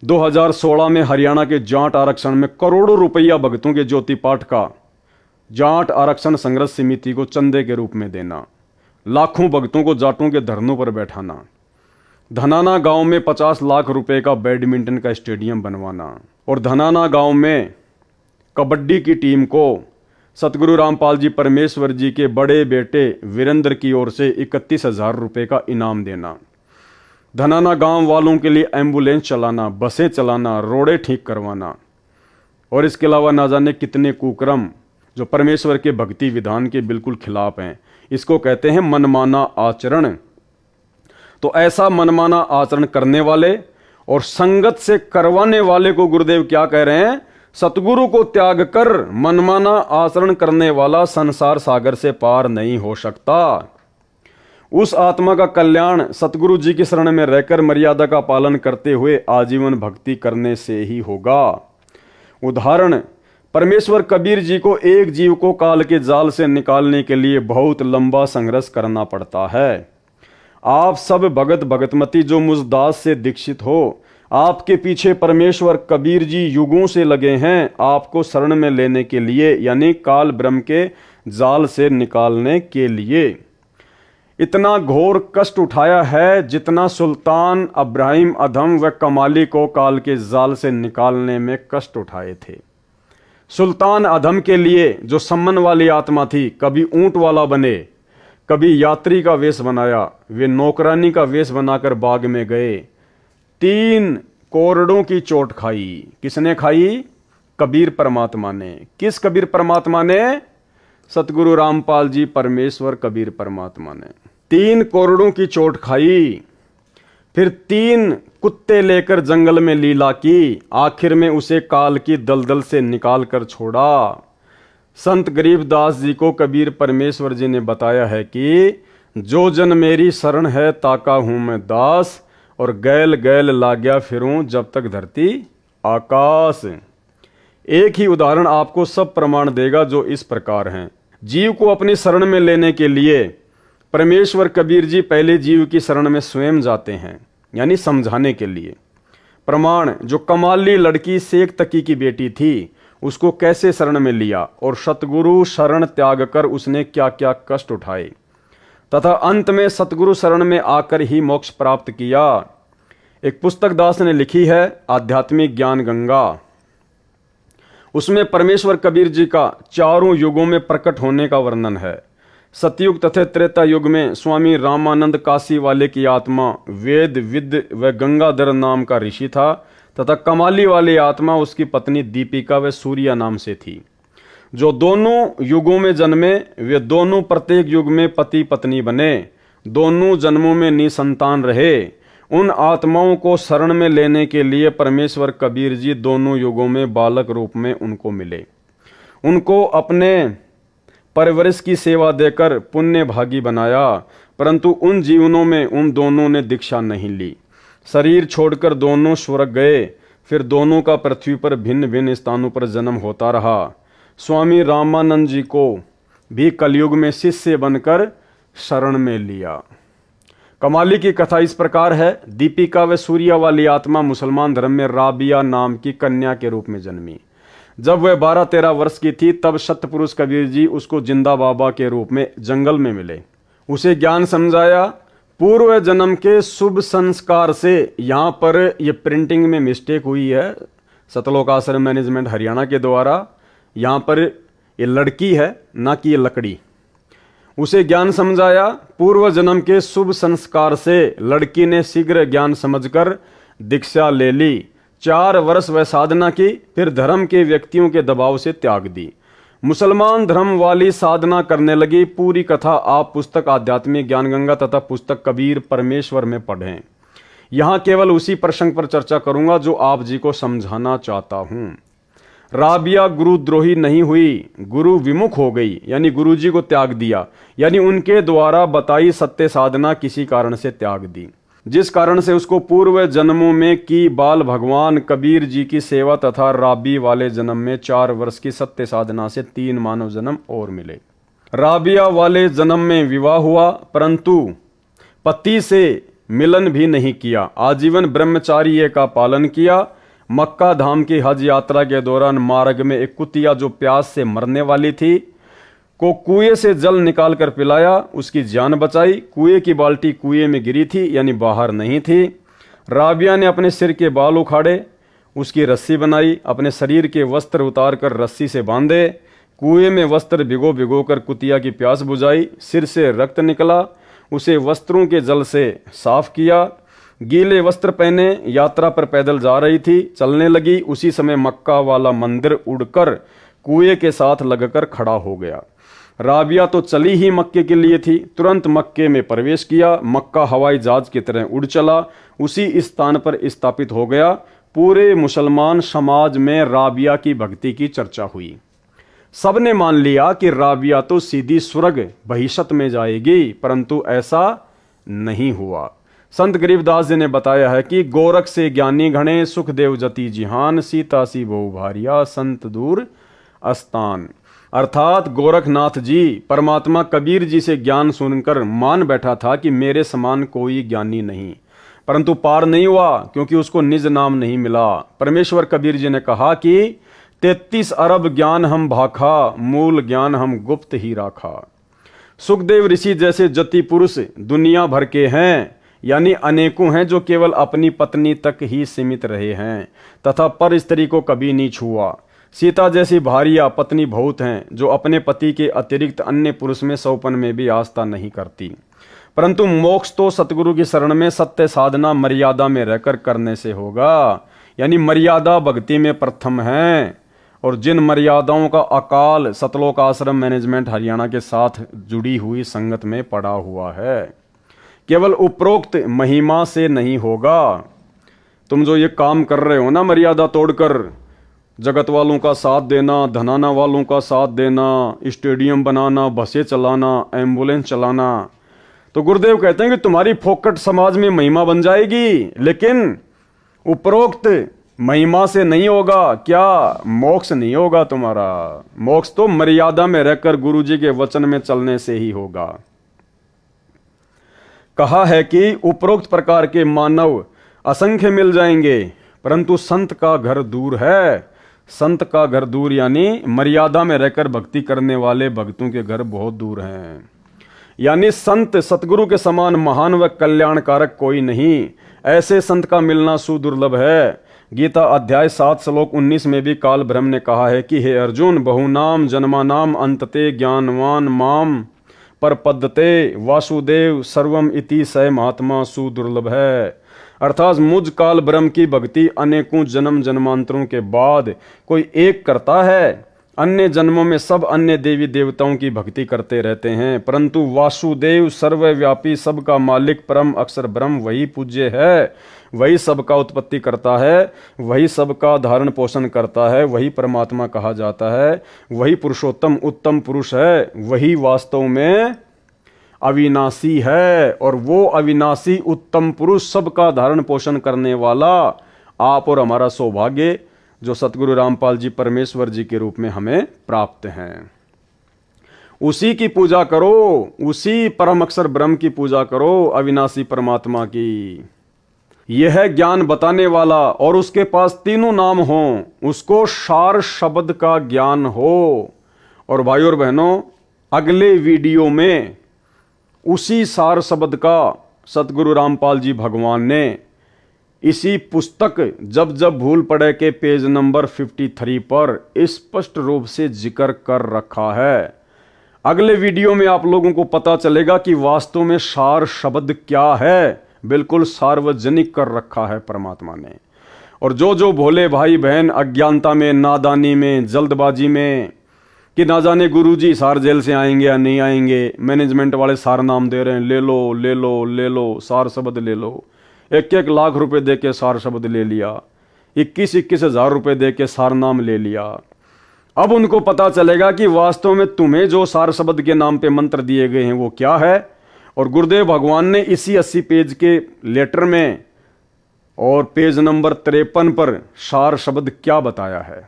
2016 में हरियाणा के जाट आरक्षण में करोड़ों रुपया भक्तों के ज्योति पाठ का जाट आरक्षण संघर्ष समिति को चंदे के रूप में देना। लाखों भक्तों को जाटों के धरनों पर बैठाना। धनाना गांव में 50 लाख रुपए का बैडमिंटन का स्टेडियम बनवाना। और धनाना गांव में कबड्डी की टीम को सतगुरु रामपाल जी परमेश्वर जी के बड़े बेटे वीरेंद्र की ओर से 31,000 रुपए का इनाम देना। धनाना गांव वालों के लिए एम्बुलेंस चलाना, बसें चलाना, रोडें ठीक करवाना। और इसके अलावा ना जाने कितने कुकर्म जो परमेश्वर के भक्ति विधान के बिल्कुल खिलाफ हैं। इसको कहते हैं मनमाना आचरण। तो ऐसा मनमाना आचरण करने वाले और संगत से करवाने वाले को गुरुदेव क्या कह रहे हैं? सतगुरु को त्याग कर मनमाना आचरण करने वाला संसार सागर से पार नहीं हो सकता। उस आत्मा का कल्याण सतगुरु जी की शरण में रहकर मर्यादा का पालन करते हुए आजीवन भक्ति करने से ही होगा। उदाहरण, परमेश्वर कबीर जी को एक जीव को काल के जाल से निकालने के लिए बहुत लंबा संघर्ष करना पड़ता है। आप सब भगत भगतमती जो मुझ दास से दीक्षित हो, आपके पीछे परमेश्वर कबीर जी युगों से लगे हैं आपको शरण में लेने के लिए, यानी काल ब्रह्म के जाल से निकालने के लिए। इतना घोर कष्ट उठाया है जितना सुल्तान अब्राहिम अधम व कमाली को काल के जाल से निकालने में कष्ट उठाए थे। सुल्तान अधम के लिए जो सम्मन वाली आत्मा थी, कभी ऊंट वाला बने, कभी यात्री का वेश बनाया, वे नौकरानी का वेश बनाकर बाग में गए। 3 कोरड़ों की चोट खाई। किसने खाई? कबीर परमात्मा ने। किस कबीर परमात्मा ने? सतगुरु रामपाल जी परमेश्वर कबीर परमात्मा ने 3 कोरड़ों की चोट खाई। फिर 3 कुत्ते लेकर जंगल में लीला की, आखिर में उसे काल की दलदल से निकाल कर छोड़ा। संत गरीबदास जी को कबीर परमेश्वर जी ने बताया है कि जो जन मेरी शरण है ताका हूं मैं दास, और गैल गैल लाग्या फिरूं जब तक धरती आकाश। एक ही उदाहरण आपको सब प्रमाण देगा जो इस प्रकार हैं। जीव को अपनी शरण में लेने के लिए परमेश्वर कबीर जी पहले जीव की शरण में स्वयं जाते हैं, यानी समझाने के लिए। प्रमाण, जो कमाली लड़की शेख तकी की बेटी थी, उसको कैसे शरण में लिया और सतगुरु शरण त्याग कर उसने क्या क्या कष्ट उठाए, तथा अंत में सतगुरु शरण में आकर ही मोक्ष प्राप्त किया। एक पुस्तक दास ने लिखी है, आध्यात्मिक ज्ञान गंगा। उसमें परमेश्वर कबीर जी का चारों युगों में प्रकट होने का वर्णन है। सतयुग तथा त्रेता युग में स्वामी रामानंद काशी वाले की आत्मा वेद विद व गंगाधर नाम का ऋषि था, तथा कमाली वाली आत्मा उसकी पत्नी दीपिका व सूर्या नाम से थी। जो दोनों युगों में जन्मे वे दोनों प्रत्येक युग में पति पत्नी बने, दोनों जन्मों में निसंतान रहे। उन आत्माओं को शरण में लेने के लिए परमेश्वर कबीर जी दोनों युगों में बालक रूप में उनको मिले। उनको अपने परवरिश की सेवा देकर पुण्य भागी बनाया, परंतु उन जीवनों में उन दोनों ने दीक्षा नहीं ली। शरीर छोड़कर दोनों स्वर्ग गए, फिर दोनों का पृथ्वी पर भिन्न भिन्न स्थानों पर जन्म होता रहा। स्वामी रामानंद जी को भी कलयुग में शिष्य बनकर शरण में लिया। कमाली की कथा इस प्रकार है। दीपिका व सूर्या वाली आत्मा मुसलमान धर्म में राबिया नाम की कन्या के रूप में जन्मी। जब वह 12-13 वर्ष की थी तब सतपुरुष कबीर जी उसको जिंदा बाबा के रूप में जंगल में मिले। उसे ज्ञान समझाया। पूर्व जन्म के शुभ संस्कार से, यहाँ पर यह प्रिंटिंग में मिस्टेक हुई है, सतलोक आश्रम मैनेजमेंट हरियाणा के द्वारा। यहाँ पर ये लड़की है, ना कि ये लकड़ी। उसे ज्ञान समझाया। पूर्व जन्म के शुभ संस्कार से लड़की ने शीघ्र ज्ञान समझकर दीक्षा ले ली। 4 वर्ष वह साधना की, फिर धर्म के व्यक्तियों के दबाव से त्याग दी। मुसलमान धर्म वाली साधना करने लगी। पूरी कथा आप पुस्तक आध्यात्मिक ज्ञान गंगा तथा पुस्तक कबीर परमेश्वर में पढ़ें। यहाँ केवल उसी प्रसंग पर चर्चा करूंगा जो आप जी को समझाना चाहता हूं। राबिया गुरुद्रोही नहीं हुई, गुरु विमुख हो गई, यानी गुरु जी को त्याग दिया, यानी उनके द्वारा बताई सत्य साधना किसी कारण से त्याग दी, जिस कारण से उसको पूर्व जन्मों में की बाल भगवान कबीर जी की सेवा तथा राबी वाले जन्म में 4 वर्ष की सत्य साधना से 3 मानव जन्म और मिले। राबिया वाले जन्म में विवाह हुआ, परंतु पति से मिलन भी नहीं किया। आजीवन ब्रह्मचार्य का पालन किया। मक्का धाम की हज यात्रा के दौरान मार्ग में एक कुतिया जो प्यास से मरने वाली थी को कुएं से जल निकाल कर पिलाया, उसकी जान बचाई। कुएं की बाल्टी कुएं में गिरी थी, यानी बाहर नहीं थी। राबिया ने अपने सिर के बाल उखाड़े, उसकी रस्सी बनाई, अपने शरीर के वस्त्र उतार कर रस्सी से बांधे, कुएं में वस्त्र भिगो भिगो कर कुतिया की प्यास बुझाई। सिर से रक्त निकला, उसे वस्त्रों के जल से साफ किया। गीले वस्त्र पहने यात्रा पर पैदल जा रही थी, चलने लगी। उसी समय मक्का वाला मंदिर उड़कर कुएं के साथ लगकर खड़ा हो गया। राबिया तो चली ही मक्के के लिए थी। तुरंत मक्के में प्रवेश किया। मक्का हवाई जहाज की तरह उड़ चला, उसी स्थान पर स्थापित हो गया। पूरे मुसलमान समाज में राबिया की भक्ति की चर्चा हुई। सबने मान लिया कि राबिया तो सीधी स्वर्ग बहिशत में जाएगी, परंतु ऐसा नहीं हुआ। संत गरीबदास जी ने बताया है कि गोरख से ज्ञानी घणे, सुखदेव जति जिहान, सीता सी बहु भारिया, संत दूर अस्तान। अर्थात गोरखनाथ जी परमात्मा कबीर जी से ज्ञान सुनकर मान बैठा था कि मेरे समान कोई ज्ञानी नहीं, परंतु पार नहीं हुआ क्योंकि उसको निज नाम नहीं मिला। परमेश्वर कबीर जी ने कहा कि 33 अरब ज्ञान हम भाखा, मूल ज्ञान हम गुप्त ही राखा। सुखदेव ऋषि जैसे जति पुरुष दुनिया भर के हैं, यानी अनेकों हैं जो केवल अपनी पत्नी तक ही सीमित रहे हैं तथा पर स्त्री को कभी नहीं छुआ। सीता जैसी भारिया पत्नी बहुत हैं जो अपने पति के अतिरिक्त अन्य पुरुष में सौपन में भी आस्था नहीं करती। परंतु मोक्ष तो सतगुरु की शरण में सत्य साधना मर्यादा में रहकर करने से होगा, यानी मर्यादा भक्ति में प्रथम है। और जिन मर्यादाओं का अकाल सतलोक आश्रम मैनेजमेंट हरियाणा के साथ जुड़ी हुई संगत में पड़ा हुआ है, केवल उपरोक्त महिमा से नहीं होगा। तुम जो ये काम कर रहे हो ना, मर्यादा तोड़कर जगत वालों का साथ देना, धनाना वालों का साथ देना, स्टेडियम बनाना, बसें चलाना, एम्बुलेंस चलाना, तो गुरुदेव कहते हैं कि तुम्हारी फोकट समाज में महिमा बन जाएगी, लेकिन उपरोक्त महिमा से नहीं होगा। क्या मोक्ष नहीं होगा तुम्हारा? मोक्ष तो मर्यादा में रहकर गुरु जी के वचन में चलने से ही होगा। कहा है कि उपरोक्त प्रकार के मानव असंख्य मिल जाएंगे, परंतु संत का घर दूर है। संत का घर दूर यानी मर्यादा में रहकर भक्ति करने वाले भक्तों के घर बहुत दूर हैं। यानी संत सतगुरु के समान महान व कल्याणकारक कोई नहीं। ऐसे संत का मिलना सुदुर्लभ है। गीता अध्याय 7 श्लोक 19 में भी काल ब्रह्म ने कहा है कि हे अर्जुन, बहुनाम जन्मानाम अंतते ज्ञानवान माम पर पद्धते वासुदेव सर्वम इति स महात्मा सुदुर्लभ है। अर्थात मुझ काल ब्रह्म की भक्ति अनेकों जन्म जन्मांतरों के बाद कोई एक करता है। अन्य जन्मों में सब अन्य देवी देवताओं की भक्ति करते रहते हैं, परंतु वासुदेव सर्वव्यापी सबका मालिक परम अक्षर ब्रह्म वही पूज्य है, वही सबका उत्पत्ति करता है, वही सबका धारण पोषण करता है, वही परमात्मा कहा जाता है, वही पुरुषोत्तम उत्तम पुरुष है, वही वास्तव में अविनाशी है। और वो अविनाशी उत्तम पुरुष सबका धारण पोषण करने वाला आप और हमारा सौभाग्य जो सतगुरु रामपाल जी परमेश्वर जी के रूप में हमें प्राप्त हैं। उसी की पूजा करो, उसी परम अक्षर ब्रह्म की पूजा करो, अविनाशी परमात्मा की। यह ज्ञान बताने वाला और उसके पास तीनों नाम हों, उसको सार शब्द का ज्ञान हो। और भाइयों और बहनों, अगले वीडियो में उसी सार शब्द का सतगुरु रामपाल जी भगवान ने इसी पुस्तक जब जब भूल पड़े के पेज नंबर 53 पर स्पष्ट रूप से जिक्र कर रखा है। अगले वीडियो में आप लोगों को पता चलेगा कि वास्तव में सार शब्द क्या है। बिल्कुल सार्वजनिक कर रखा है परमात्मा ने। और जो भोले भाई बहन अज्ञानता में, नादानी में, जल्दबाजी में कि ना जाने गुरुजी सार जेल से आएंगे या नहीं आएंगे, मैनेजमेंट वाले सार नाम दे रहे हैं, ले लो ले लो ले लो, सार शब्द ले लो। 1-1 लाख रुपए दे के सार शब्द ले लिया, 21-21 हजार रुपए दे के सार नाम ले लिया। अब उनको पता चलेगा कि वास्तव में तुम्हें जो सार शब्द के नाम पे मंत्र दिए गए हैं वो क्या है। और गुरुदेव भगवान ने इसी 80 पेज के लेटर में और पेज नंबर 53 पर सार शब्द क्या बताया है,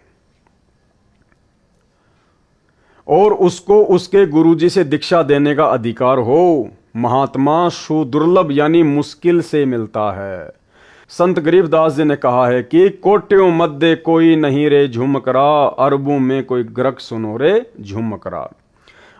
और उसको उसके गुरुजी से दीक्षा देने का अधिकार हो। महात्मा सुदुर्लभ यानी मुश्किल से मिलता है। संत गरीबदास जी ने कहा है कि कोट्यों मध्य कोई नहीं रे झुमकरा, अरबों में कोई ग्रक सुनो रे झुमकरा।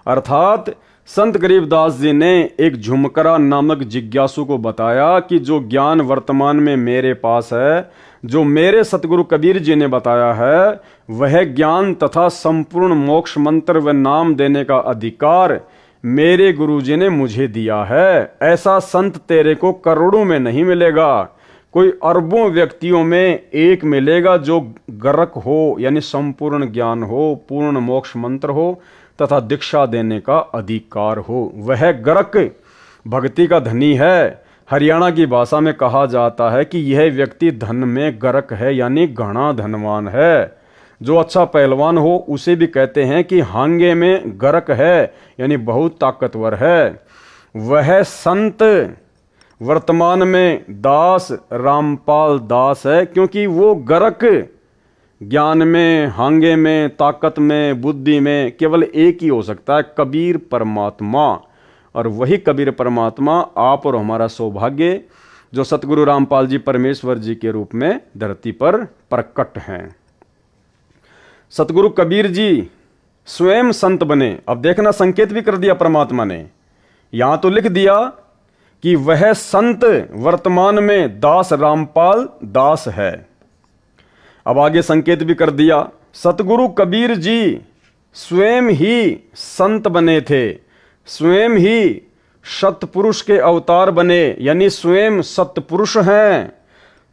अर्थात संत गरीबदास जी ने एक झुमकरा नामक जिज्ञासु को बताया कि जो ज्ञान वर्तमान में मेरे पास है, जो मेरे सतगुरु कबीर जी ने बताया है, वह ज्ञान तथा संपूर्ण मोक्ष मंत्र व नाम देने का अधिकार मेरे गुरु जी ने मुझे दिया है। ऐसा संत तेरे को करोड़ों में नहीं मिलेगा, कोई अरबों व्यक्तियों में एक मिलेगा जो गर्क हो, यानी संपूर्ण ज्ञान हो, पूर्ण मोक्ष मंत्र हो, तथा दीक्षा देने का अधिकार हो। वह गरक भक्ति का धनी है। हरियाणा की भाषा में कहा जाता है कि यह व्यक्ति धन में गरक है, यानी घना धनवान है। जो अच्छा पहलवान हो उसे भी कहते हैं कि हांगे में गरक है, यानी बहुत ताकतवर है। वह संत वर्तमान में दास रामपाल दास है, क्योंकि वो गरक ज्ञान में, हांगे में, ताकत में, बुद्धि में केवल एक ही हो सकता है, कबीर परमात्मा। और वही कबीर परमात्मा आप और हमारा सौभाग्य, जो सतगुरु रामपाल जी परमेश्वर जी के रूप में धरती पर प्रकट हैं। सतगुरु कबीर जी स्वयं संत बने। अब देखना, संकेत भी कर दिया परमात्मा ने। यहां तो लिख दिया कि वह संत वर्तमान में दास रामपाल दास है। अब आगे संकेत भी कर दिया, सतगुरु कबीर जी स्वयं ही संत बने थे, स्वयं ही सतपुरुष के अवतार बने, यानी स्वयं सतपुरुष हैं।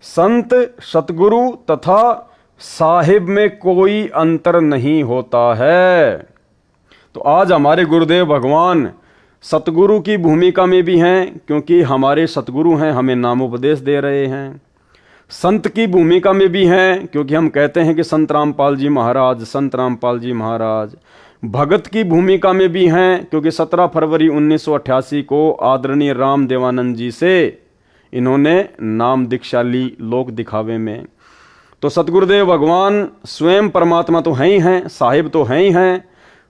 संत, सतगुरु तथा साहिब में कोई अंतर नहीं होता है। तो आज हमारे गुरुदेव भगवान सतगुरु की भूमिका में भी हैं, क्योंकि हमारे सतगुरु हैं, हमें नामोपदेश दे रहे हैं। संत की भूमिका में भी हैं, क्योंकि हम कहते हैं कि संत रामपाल जी महाराज, संत रामपाल जी महाराज। भगत की भूमिका में भी हैं, क्योंकि 17 फरवरी 1988 को आदरणीय राम देवानंद जी से इन्होंने नाम दीक्षा ली लोक दिखावे में। तो सतगुरुदेव भगवान स्वयं परमात्मा तो हैं ही हैं, साहिब तो हैं ही हैं,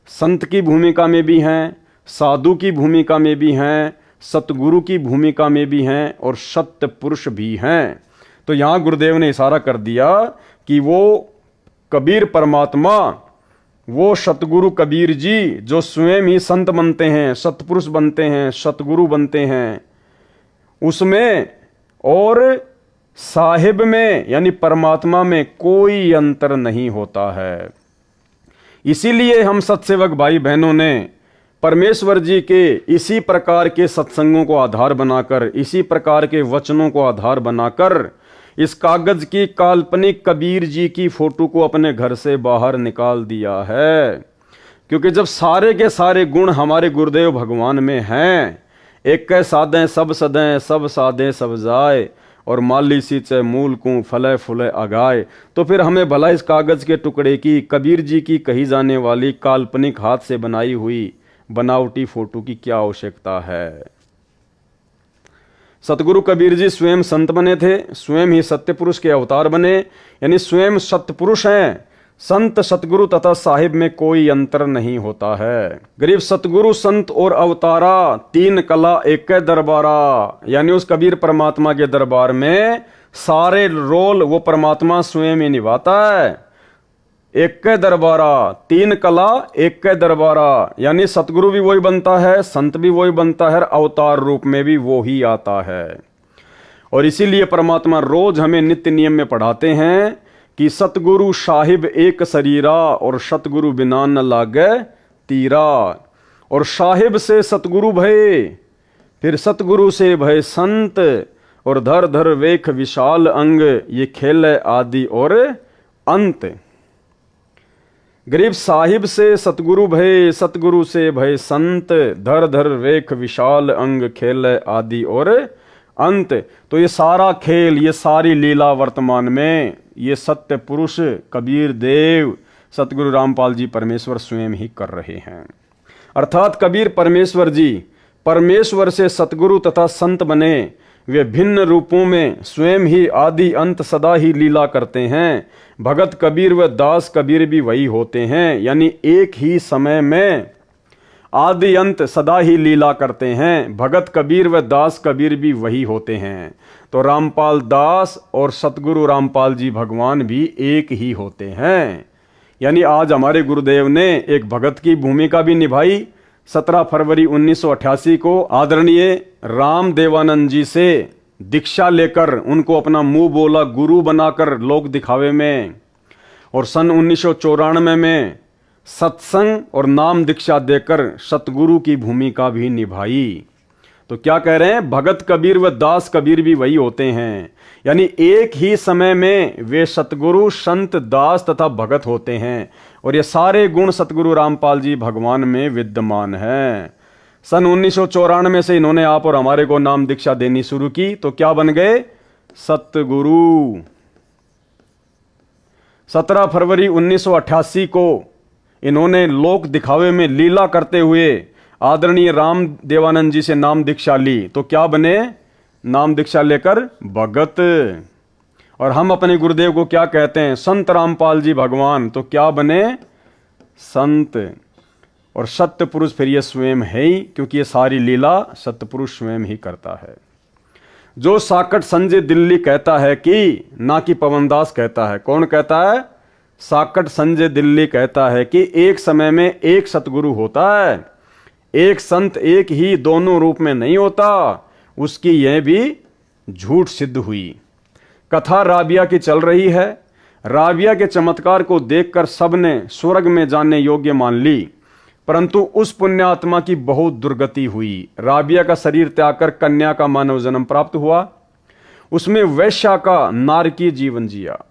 संत की भूमिका में भी हैं, साधु की भूमिका में भी हैं, सतगुरु की भूमिका में भी हैं और सत्य पुरुष भी हैं। तो यहाँ गुरुदेव ने इशारा कर दिया कि वो कबीर परमात्मा, वो सतगुरु कबीर जी जो स्वयं ही संत बनते हैं, सतपुरुष बनते हैं, सतगुरु बनते हैं, उसमें और साहिब में यानी परमात्मा में कोई अंतर नहीं होता है। इसीलिए हम सत्सेवक भाई बहनों ने परमेश्वर जी के इसी प्रकार के सत्संगों को आधार बनाकर, इसी प्रकार के वचनों को आधार बनाकर इस कागज की काल्पनिक कबीर जी की फोटो को अपने घर से बाहर निकाल दिया है। क्योंकि जब सारे के सारे गुण हमारे गुरुदेव भगवान में हैं, एक कै साधें सब सदें, सब साधें सब जाए, और माली सींचे मूल को फले फुले अगाए, तो फिर हमें भला इस कागज के टुकड़े की कबीर जी की कही जाने वाली काल्पनिक हाथ से बनाई हुई बनावटी फोटो की क्या आवश्यकता है। सतगुरु कबीर जी स्वयं संत बने थे, स्वयं ही सत्य पुरुष के अवतार बने, यानी स्वयं सतपुरुष हैं। संत, सतगुरु तथा साहिब में कोई अंतर नहीं होता है। गरीब सतगुरु, संत और अवतारा, तीन कला एक दरबारा, यानी उस कबीर परमात्मा के दरबार में सारे रोल वो परमात्मा स्वयं ही निभाता है। एक दरबारा, तीन कला एक दरबारा, यानी सतगुरु भी वही बनता है, संत भी वही बनता है, अवतार रूप में भी वो ही आता है। और इसीलिए परमात्मा रोज हमें नित्य नियम में पढ़ाते हैं कि सतगुरु साहिब एक शरीरा और सतगुरु बिना न लागे तीरा। और साहिब से सतगुरु भय, फिर सतगुरु से भय संत, और धर धर वेख विशाल अंग, ये खेल आदि और अंत। गरीब साहिब से सतगुरु भय, सतगुरु से भय संत, धर धर वेख विशाल अंग, खेल आदि और अंत। तो ये सारा खेल, ये सारी लीला वर्तमान में ये सत्य पुरुष कबीर देव सतगुरु रामपाल जी परमेश्वर स्वयं ही कर रहे हैं। अर्थात कबीर परमेश्वर जी परमेश्वर से सतगुरु तथा संत बने, वे भिन्न रूपों में स्वयं ही आदि अंत सदा ही लीला करते हैं। भगत कबीर व दास कबीर भी वही होते हैं, यानी एक ही समय में आदि अंत सदा ही लीला करते हैं। भगत कबीर व दास कबीर भी वही होते हैं। तो रामपाल दास और सतगुरु रामपाल जी भगवान भी एक ही होते हैं। यानी आज हमारे गुरुदेव ने एक भगत की भूमिका भी निभाई। 17 फरवरी 1988 को आदरणीय राम देवानंद जी से दीक्षा लेकर उनको अपना मुंह बोला गुरु बनाकर लोक दिखावे में, और सन 1994 में सत्संग और नाम दीक्षा देकर सतगुरु की भूमिका भी निभाई। तो क्या कह रहे हैं, भगत कबीर व दास कबीर भी वही होते हैं। यानी एक ही समय में वे सतगुरु, संत, दास तथा भगत होते हैं और ये सारे गुण सतगुरु रामपाल जी भगवान में विद्यमान हैं। सन 1994 से इन्होंने आप और हमारे को नाम दीक्षा देनी शुरू की, तो क्या बन गए, सतगुरु। 17 फरवरी 1988 को इन्होंने लोक दिखावे में लीला करते हुए आदरणीय राम देवानंद जी से नाम दीक्षा ली, तो क्या बने, नाम दीक्षा लेकर भगत। और हम अपने गुरुदेव को क्या कहते हैं, संत रामपाल जी भगवान, तो क्या बने, संत। और सत्य पुरुष फिर ये स्वयं है ही, क्योंकि ये सारी लीला सत्य पुरुष स्वयं ही करता है। जो साकट संजय दिल्ली कहता है कि, ना कि पवनदास कहता है, कौन कहता है, साकट संजय दिल्ली कहता है कि एक समय में एक सतगुरु होता है, एक संत एक ही दोनों रूप में नहीं होता, उसकी यह भी झूठ सिद्ध हुई। कथा राबिया की चल रही है। राबिया के चमत्कार को देखकर सबने स्वर्ग में जाने योग्य मान ली, परंतु उस पुण्यात्मा की बहुत दुर्गति हुई। राबिया का शरीर त्याग कर कन्या का मानव जन्म प्राप्त हुआ, उसमें वैश्या का नारकीय जीवन जिया।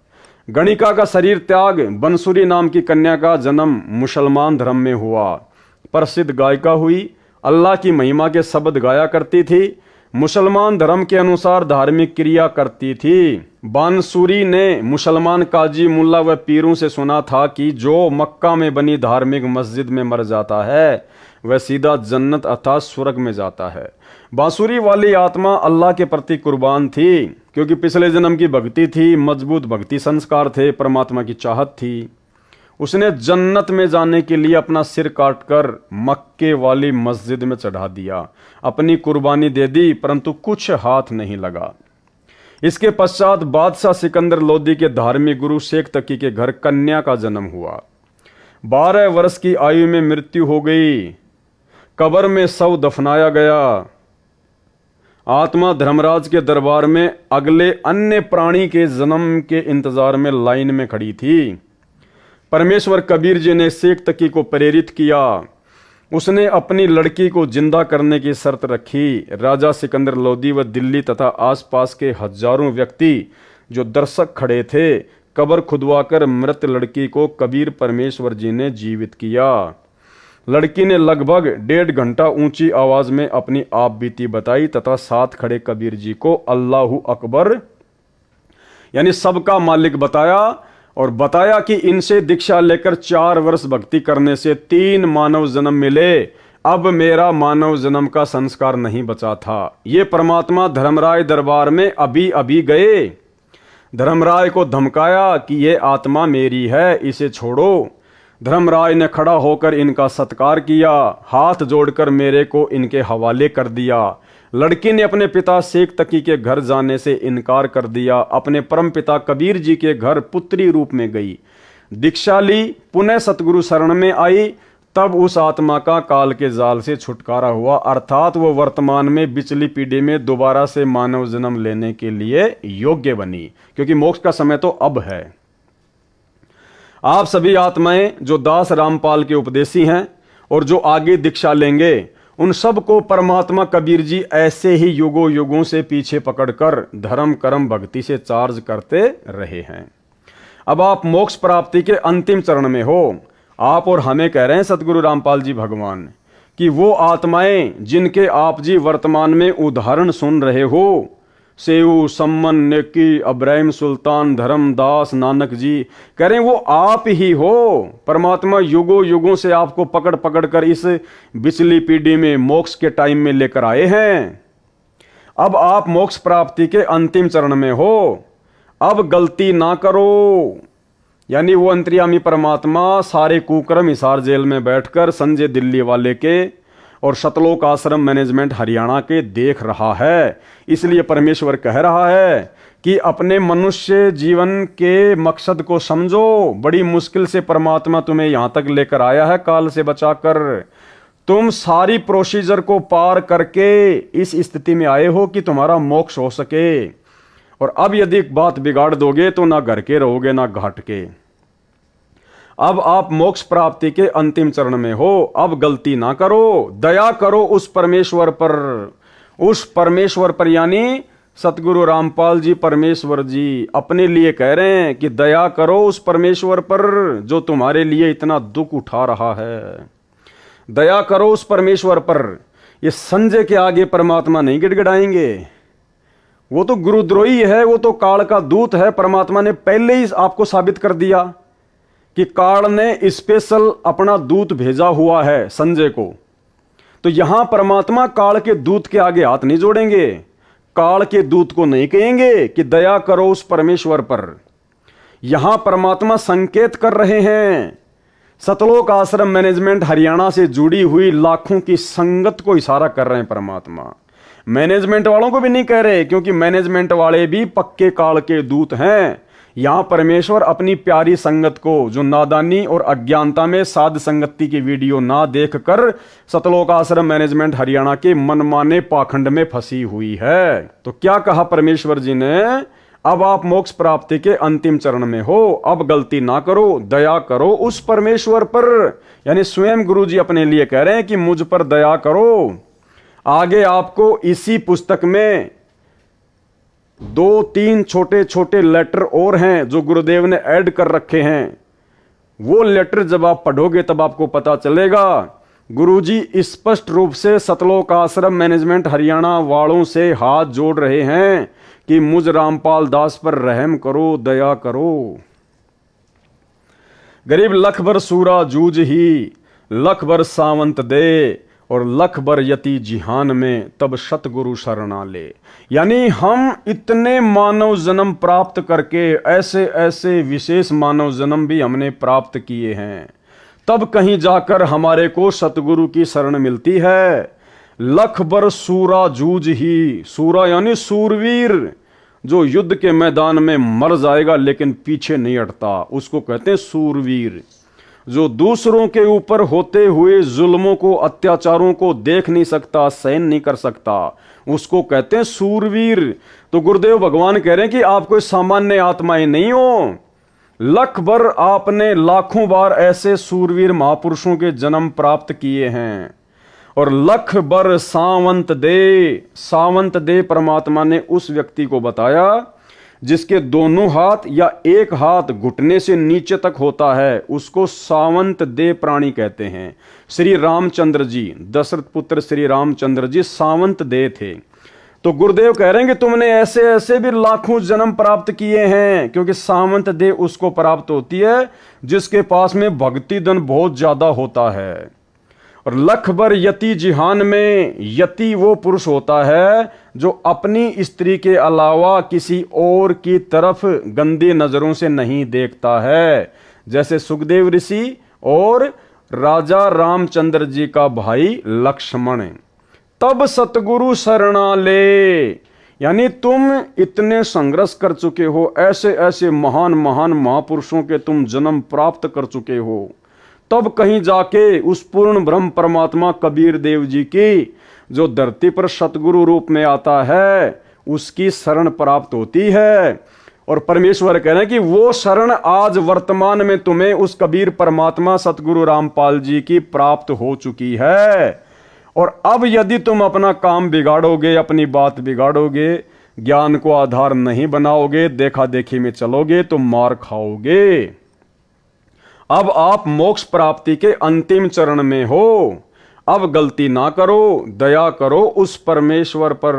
गणिका का शरीर त्याग बंसुरी नाम की कन्या का जन्म मुसलमान धर्म में हुआ। प्रसिद्ध गायिका हुई, अल्लाह की महिमा के शब्द गाया करती थी, मुसलमान धर्म के अनुसार धार्मिक क्रिया करती थी। बांसुरी ने मुसलमान काजी, मुल्ला व पीरों से सुना था कि जो मक्का में बनी धार्मिक मस्जिद में मर जाता है वह सीधा जन्नत अर्थात स्वर्ग में जाता है। बांसुरी वाली आत्मा अल्लाह के प्रति कुर्बान थी, क्योंकि पिछले जन्म की भक्ति थी, मजबूत भक्ति संस्कार थे, परमात्मा की चाहत थी। उसने जन्नत में जाने के लिए अपना सिर काटकर मक्के वाली मस्जिद में चढ़ा दिया, अपनी कुर्बानी दे दी, परंतु कुछ हाथ नहीं लगा। इसके पश्चात बादशाह सिकंदर लोदी के धार्मिक गुरु शेख तकी के घर कन्या का जन्म हुआ। 12 वर्ष की आयु में मृत्यु हो गई। कब्र में शव दफनाया गया। आत्मा धर्मराज के दरबार में अगले अन्य प्राणी के जन्म के इंतजार में लाइन में खड़ी थी। परमेश्वर कबीर जी ने शेख तकी को प्रेरित किया। उसने अपनी लड़की को जिंदा करने की शर्त रखी। राजा सिकंदर लोदी व दिल्ली तथा आसपास के हजारों व्यक्ति जो दर्शक खड़े थे, कब्र खुदवाकर मृत लड़की को कबीर परमेश्वर जी ने जीवित किया। लड़की ने लगभग 1.5 घंटा ऊंची आवाज में अपनी आप बीती बताई तथा साथ खड़े कबीर जी को अल्लाहू अकबर यानी सबका मालिक बताया, और बताया कि इनसे दीक्षा लेकर 4 वर्ष भक्ति करने से 3 मानव जन्म मिले। अब मेरा मानव जन्म का संस्कार नहीं बचा था। ये परमात्मा धर्मराय दरबार में अभी अभी गए। धर्मराय को धमकाया कि ये आत्मा मेरी है, इसे छोड़ो। धर्मराय ने खड़ा होकर इनका सत्कार किया, हाथ जोड़कर मेरे को इनके हवाले कर दिया। लड़की ने अपने पिता शेख तकी के घर जाने से इनकार कर दिया। अपने परम पिता कबीर जी के घर पुत्री रूप में गई, दीक्षा ली, पुनः सतगुरु शरण में आई। तब उस आत्मा का काल के जाल से छुटकारा हुआ, अर्थात वो वर्तमान में बिचली पीढ़ी में दोबारा से मानव जन्म लेने के लिए योग्य बनी, क्योंकि मोक्ष का समय तो अब है। आप सभी आत्माएं जो दास रामपाल के उपदेशी हैं और जो आगे दीक्षा लेंगे, उन सब को परमात्मा कबीर जी ऐसे ही युगों युगों से पीछे पकड़कर धर्म कर्म भक्ति से चार्ज करते रहे हैं। अब आप मोक्ष प्राप्ति के अंतिम चरण में हो। आप और हमें कह रहे हैं सतगुरु रामपाल जी भगवान कि वो आत्माएं जिनके आप जी वर्तमान में उदाहरण सुन रहे हो, सेऊ, सम्मन, नेकी, अब्राहिम सुल्तान, धर्मदास, नानक जी, कह रहे हैं वो आप ही हो। परमात्मा युगों युगों से आपको पकड़ पकड़ कर इस बिचली पीढ़ी में मोक्ष के टाइम में लेकर आए हैं। अब आप मोक्ष प्राप्ति के अंतिम चरण में हो। अब गलती ना करो। यानी वो अंतर्यामी परमात्मा सारे कुकर्म हिसार जेल में बैठकर संजय दिल्ली वाले के और सतलोक आश्रम मैनेजमेंट हरियाणा के देख रहा है। इसलिए परमेश्वर कह रहा है कि अपने मनुष्य जीवन के मकसद को समझो। बड़ी मुश्किल से परमात्मा तुम्हें यहां तक लेकर आया है, काल से बचाकर। तुम सारी प्रोसीजर को पार करके इस स्थिति में आए हो कि तुम्हारा मोक्ष हो सके। और अब यदि बात बिगाड़ दोगे तो ना घर के रहोगे ना घाट के। अब आप मोक्ष प्राप्ति के अंतिम चरण में हो। अब गलती ना करो, दया करो उस परमेश्वर पर, उस परमेश्वर पर, यानी सतगुरु रामपाल जी परमेश्वर जी अपने लिए कह रहे हैं कि दया करो उस परमेश्वर पर जो तुम्हारे लिए इतना दुख उठा रहा है। दया करो उस परमेश्वर पर। ये संजय के आगे परमात्मा नहीं गिड़गिड़ाएंगे, वो तो गुरुद्रोही है, वो तो काल का दूत है। परमात्मा ने पहले ही आपको साबित कर दिया कि काल ने स्पेशल अपना दूत भेजा हुआ है संजय को। तो यहां परमात्मा काल के दूत के आगे हाथ नहीं जोड़ेंगे, काल के दूत को नहीं कहेंगे कि दया करो उस परमेश्वर पर। यहां परमात्मा संकेत कर रहे हैं, सतलोक आश्रम मैनेजमेंट हरियाणा से जुड़ी हुई लाखों की संगत को इशारा कर रहे हैं परमात्मा। मैनेजमेंट वालों को भी नहीं कह रहे, क्योंकि मैनेजमेंट वाले भी पक्के काल के दूत हैं। यहां परमेश्वर अपनी प्यारी संगत को, जो नादानी और अज्ञानता में साध संगति की वीडियो ना देखकर सतलोक आश्रम मैनेजमेंट हरियाणा के मनमाने पाखंड में फंसी हुई है, तो क्या कहा परमेश्वर जी ने, अब आप मोक्ष प्राप्ति के अंतिम चरण में हो, अब गलती ना करो, दया करो उस परमेश्वर पर। यानी स्वयं गुरु जी अपने लिए कह रहे हैं कि मुझ पर दया करो। आगे आपको इसी पुस्तक में 2-3 छोटे छोटे लेटर और हैं जो गुरुदेव ने ऐड कर रखे हैं। वो लेटर जब आप पढ़ोगे तब आपको पता चलेगा। गुरुजी स्पष्ट रूप से सतलोक आश्रम मैनेजमेंट हरियाणा वालों से हाथ जोड़ रहे हैं कि मुझ रामपाल दास पर रहम करो, दया करो। गरीब लख भर सूरा जूझ ही, लख भर सावंत दे, और लख भर यति जिहान में तब सतगुरु शरणा ले। यानी हम इतने मानव जन्म प्राप्त करके, ऐसे ऐसे विशेष मानव जन्म भी हमने प्राप्त किए हैं, तब कहीं जाकर हमारे को सतगुरु की शरण मिलती है। लख भर सूरा जूझ ही, सूरा यानी सूरवीर, जो युद्ध के मैदान में मर जाएगा लेकिन पीछे नहीं हटता, उसको कहते हैं सूरवीर। जो दूसरों के ऊपर होते हुए जुल्मों को, अत्याचारों को देख नहीं सकता, सहन नहीं कर सकता, उसको कहते हैं सूरवीर। तो गुरुदेव भगवान कह रहे हैं कि आप कोई सामान्य आत्माएं नहीं हो। लख भर आपने लाखों बार ऐसे सूरवीर महापुरुषों के जन्म प्राप्त किए हैं। और लख भर सावंत दे, सावंत दे परमात्मा ने उस व्यक्ति को बताया जिसके दोनों हाथ या एक हाथ घुटने से नीचे तक होता है, उसको सावंत दे प्राणी कहते हैं। श्री रामचंद्र जी, दशरथ पुत्र श्री रामचंद्र जी सावंत दे थे। तो गुरुदेव कह रहे हैं कि तुमने ऐसे ऐसे भी लाखों जन्म प्राप्त किए हैं, क्योंकि सावंत दे उसको प्राप्त होती है जिसके पास में भक्ति धन बहुत ज्यादा होता है। और लख भर यति जिहान में, यति वो पुरुष होता है जो अपनी स्त्री के अलावा किसी और की तरफ गंदी नजरों से नहीं देखता है, जैसे सुखदेव ऋषि और राजा रामचंद्र जी का भाई लक्ष्मण। तब सतगुरु शरणा ले, यानी तुम इतने संघर्ष कर चुके हो, ऐसे ऐसे महान महान महापुरुषों के तुम जन्म प्राप्त कर चुके हो, तब कहीं जाके उस पूर्ण ब्रह्म परमात्मा कबीर देव जी की, जो धरती पर सतगुरु रूप में आता है, उसकी शरण प्राप्त होती है। और परमेश्वर कह रहे हैं कि वो शरण आज वर्तमान में तुम्हें उस कबीर परमात्मा सतगुरु रामपाल जी की प्राप्त हो चुकी है। और अब यदि तुम अपना काम बिगाड़ोगे, अपनी बात बिगाड़ोगे, ज्ञान को आधार नहीं बनाओगे, देखा देखी में चलोगे तो मार खाओगे। अब आप मोक्ष प्राप्ति के अंतिम चरण में हो, अब गलती ना करो, दया करो उस परमेश्वर पर।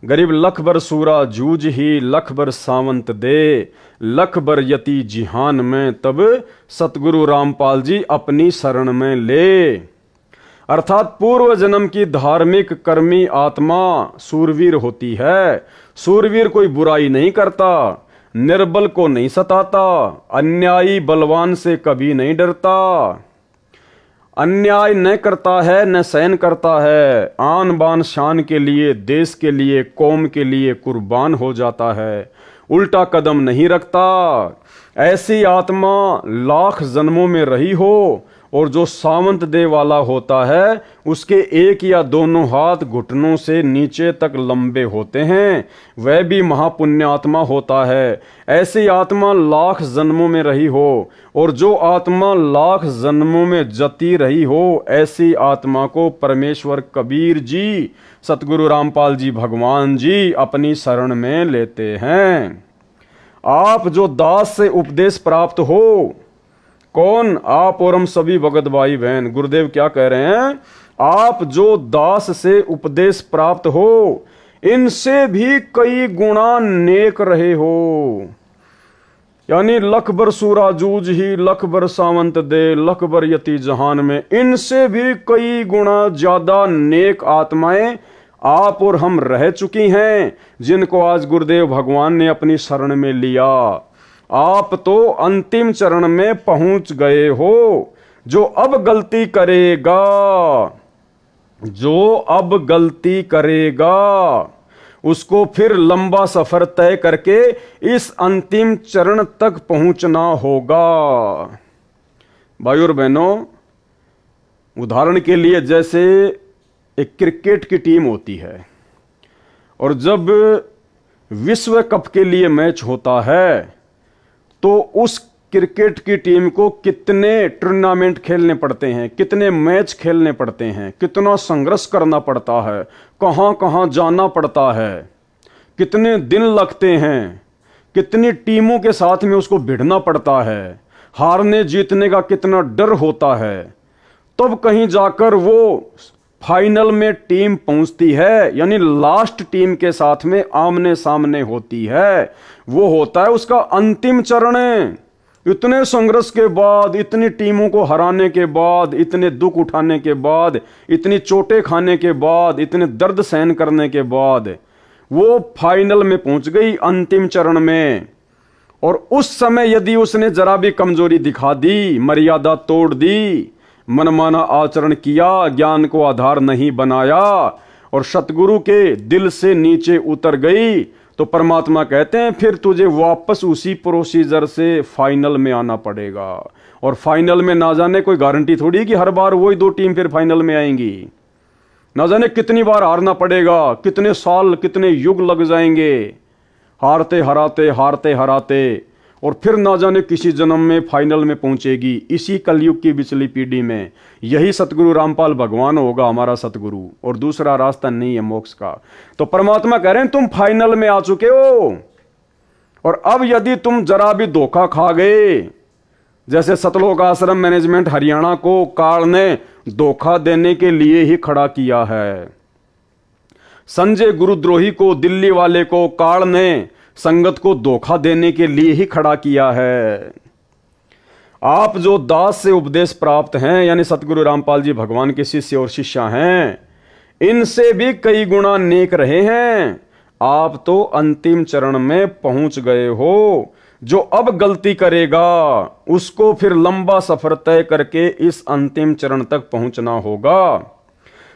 गरीब लख भर सूरा जूझ ही, लख भर सावंत दे, लख भर यति जिहान में तब सतगुरु रामपाल जी अपनी शरण में ले। अर्थात पूर्व जन्म की धार्मिक कर्मी आत्मा सूरवीर होती है। सूरवीर कोई बुराई नहीं करता, निर्बल को नहीं सताता, अन्यायी बलवान से कभी नहीं डरता, अन्याय न करता है न सहन करता है, आन बान शान के लिए, देश के लिए, कौम के लिए कुर्बान हो जाता है, उल्टा कदम नहीं रखता। ऐसी आत्मा लाख जन्मों में रही हो और जो सावंत देह वाला होता है उसके एक या दोनों हाथ घुटनों से नीचे तक लंबे होते हैं, वह भी महापुण्य आत्मा होता है। ऐसी आत्मा लाख जन्मों में रही हो, और जो आत्मा लाख जन्मों में जती रही हो, ऐसी आत्मा को परमेश्वर कबीर जी, सतगुरु रामपाल जी भगवान जी अपनी शरण में लेते हैं। आप जो दास से उपदेश प्राप्त हो, कौन? आप और हम सभी भगत भाई बहन। गुरुदेव क्या कह रहे हैं? आप जो दास से उपदेश प्राप्त हो, इनसे भी कई गुणा नेक रहे हो। यानी लख बर सूरा जूझ ही, लख बर सावंत दे, लख बर यति जहान में, इनसे भी कई गुणा ज्यादा नेक आत्माएं आप और हम रह चुकी हैं, जिनको आज गुरुदेव भगवान ने अपनी शरण में लिया। आप तो अंतिम चरण में पहुंच गए हो। जो अब गलती करेगा, जो अब गलती करेगा, उसको फिर लंबा सफर तय करके इस अंतिम चरण तक पहुंचना होगा। भाइयों और बहनों, उदाहरण के लिए जैसे एक क्रिकेट की टीम होती है, और जब विश्व कप के लिए मैच होता है तो उस क्रिकेट की टीम को कितने टूर्नामेंट खेलने पड़ते हैं, कितने मैच खेलने पड़ते हैं, कितना संघर्ष करना पड़ता है, कहां कहां जाना पड़ता है, कितने दिन लगते हैं, कितनी टीमों के साथ में उसको भिड़ना पड़ता है, हारने जीतने का कितना डर होता है, तब कहीं जाकर वो फाइनल में टीम पहुंचती है, यानी लास्ट टीम के साथ में आमने सामने होती है। वो होता है उसका अंतिम चरण। इतने संघर्ष के बाद, इतनी टीमों को हराने के बाद, इतने दुख उठाने के बाद, इतनी चोटें खाने के बाद, इतने दर्द सहन करने के बाद वो फाइनल में पहुंच गई, अंतिम चरण में। और उस समय यदि उसने जरा भी कमजोरी दिखा दी, मर्यादा तोड़ दी, मनमाना आचरण किया, ज्ञान को आधार नहीं बनाया और सतगुरु के दिल से नीचे उतर गई, तो परमात्मा कहते हैं फिर तुझे वापस उसी प्रोसीजर से फाइनल में आना पड़ेगा। और फाइनल में ना जाने कोई गारंटी थोड़ी कि हर बार वही दो टीम फिर फाइनल में आएंगी। ना जाने कितनी बार हारना पड़ेगा, कितने साल, कितने युग लग जाएंगे हारते हराते, हारते हराते, और फिर ना जाने किसी जन्म में फाइनल में पहुंचेगी। इसी कलयुग की पिछली पीढ़ी में यही सतगुरु रामपाल भगवान होगा हमारा सतगुरु, और दूसरा रास्ता नहीं है मोक्ष का। तो परमात्मा कह रहे हैं तुम फाइनल में आ चुके हो, और अब यदि तुम जरा भी धोखा खा गए, जैसे सतलोक आश्रम मैनेजमेंट हरियाणा को काल ने धोखा देने के लिए ही खड़ा किया है। संजय गुरुद्रोही को, दिल्ली वाले को काल ने संगत को धोखा देने के लिए ही खड़ा किया है। आप जो दास से उपदेश प्राप्त हैं, यानी सतगुरु रामपाल जी भगवान के शिष्य और शिष्या हैं, इनसे भी कई गुना नेक रहे हैं। आप तो अंतिम चरण में पहुंच गए हो। जो अब गलती करेगा उसको फिर लंबा सफर तय करके इस अंतिम चरण तक पहुंचना होगा।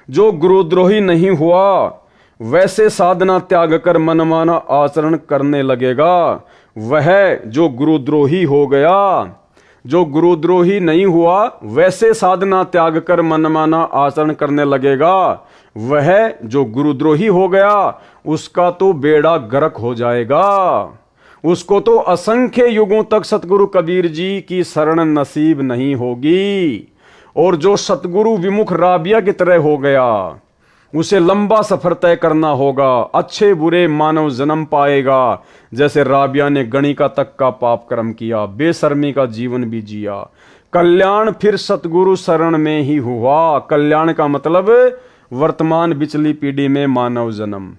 जो गुरुद्रोही नहीं हुआ, वैसे साधना त्याग कर मनमाना आचरण करने लगेगा, वह जो गुरुद्रोही हो गया। जो गुरुद्रोही नहीं हुआ, वैसे साधना त्याग कर मनमाना आचरण करने लगेगा, वह जो गुरुद्रोही हो गया, उसका तो बेड़ा गर्क हो जाएगा। उसको तो असंख्य युगों तक सतगुरु कबीर जी की शरण नसीब नहीं होगी। और जो सतगुरु विमुख राबिया की तरह हो गया, उसे लंबा सफर तय करना होगा, अच्छे बुरे मानव जन्म पाएगा। जैसे राबिया ने गणिका तक का पाप कर्म किया, बेशर्मी का जीवन भी जिया, कल्याण फिर सतगुरु शरण में ही हुआ। कल्याण का मतलब वर्तमान पिछली पीढ़ी में मानव जन्म।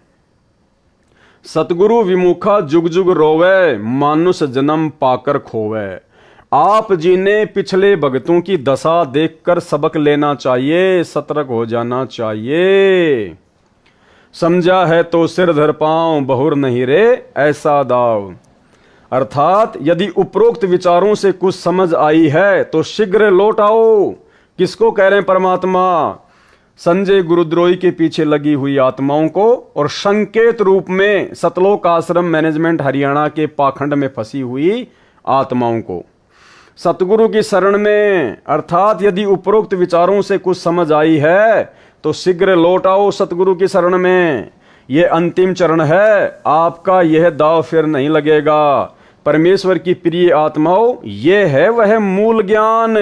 सतगुरु विमुखा जुग जुग रोवे, मानुष जन्म पाकर खोवे। आप जी ने पिछले भगतों की दशा देखकर सबक लेना चाहिए, सतर्क हो जाना चाहिए। समझा है तो सिर धर पांव, बहुर नहीं रे ऐसा दाव। अर्थात यदि उपरोक्त विचारों से कुछ समझ आई है तो शीघ्र लौट आओ। किसको कह रहे हैं परमात्मा? संजय गुरुद्रोही के पीछे लगी हुई आत्माओं को, और संकेत रूप में सतलोक आश्रम मैनेजमेंट हरियाणा के पाखंड में फंसी हुई आत्माओं को। सतगुरु की शरण में, अर्थात यदि उपरोक्त विचारों से कुछ समझ आई है तो शीघ्र लौट आओ सतगुरु की शरण में। यह अंतिम चरण है, आपका यह दाव फिर नहीं लगेगा। परमेश्वर की प्रिय आत्माओं, यह है वह मूल ज्ञान,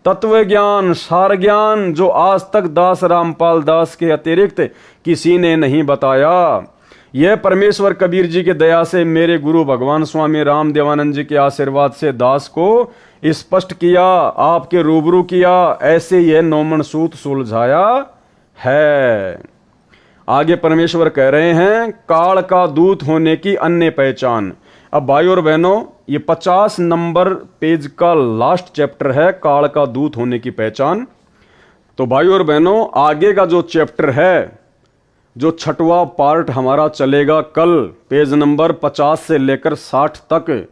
तत्व ज्ञान, सार ज्ञान जो आज तक दास रामपाल दास के अतिरिक्त किसी ने नहीं बताया। यह परमेश्वर कबीर जी के दया से मेरे गुरु भगवान स्वामी रामदेवानंद जी के आशीर्वाद से दास को स्पष्ट किया, आपके रूबरू किया, ऐसे यह नौमन सूत सुलझाया है। आगे परमेश्वर कह रहे हैं, काल का दूत होने की अन्य पहचान। अब भाई और बहनों, ये 50 नंबर पेज का लास्ट चैप्टर है, काल का दूत होने की पहचान। तो भाई और बहनों, आगे का जो चैप्टर है, जो 6वां पार्ट हमारा चलेगा कल, पेज नंबर 50 से लेकर 60 तक,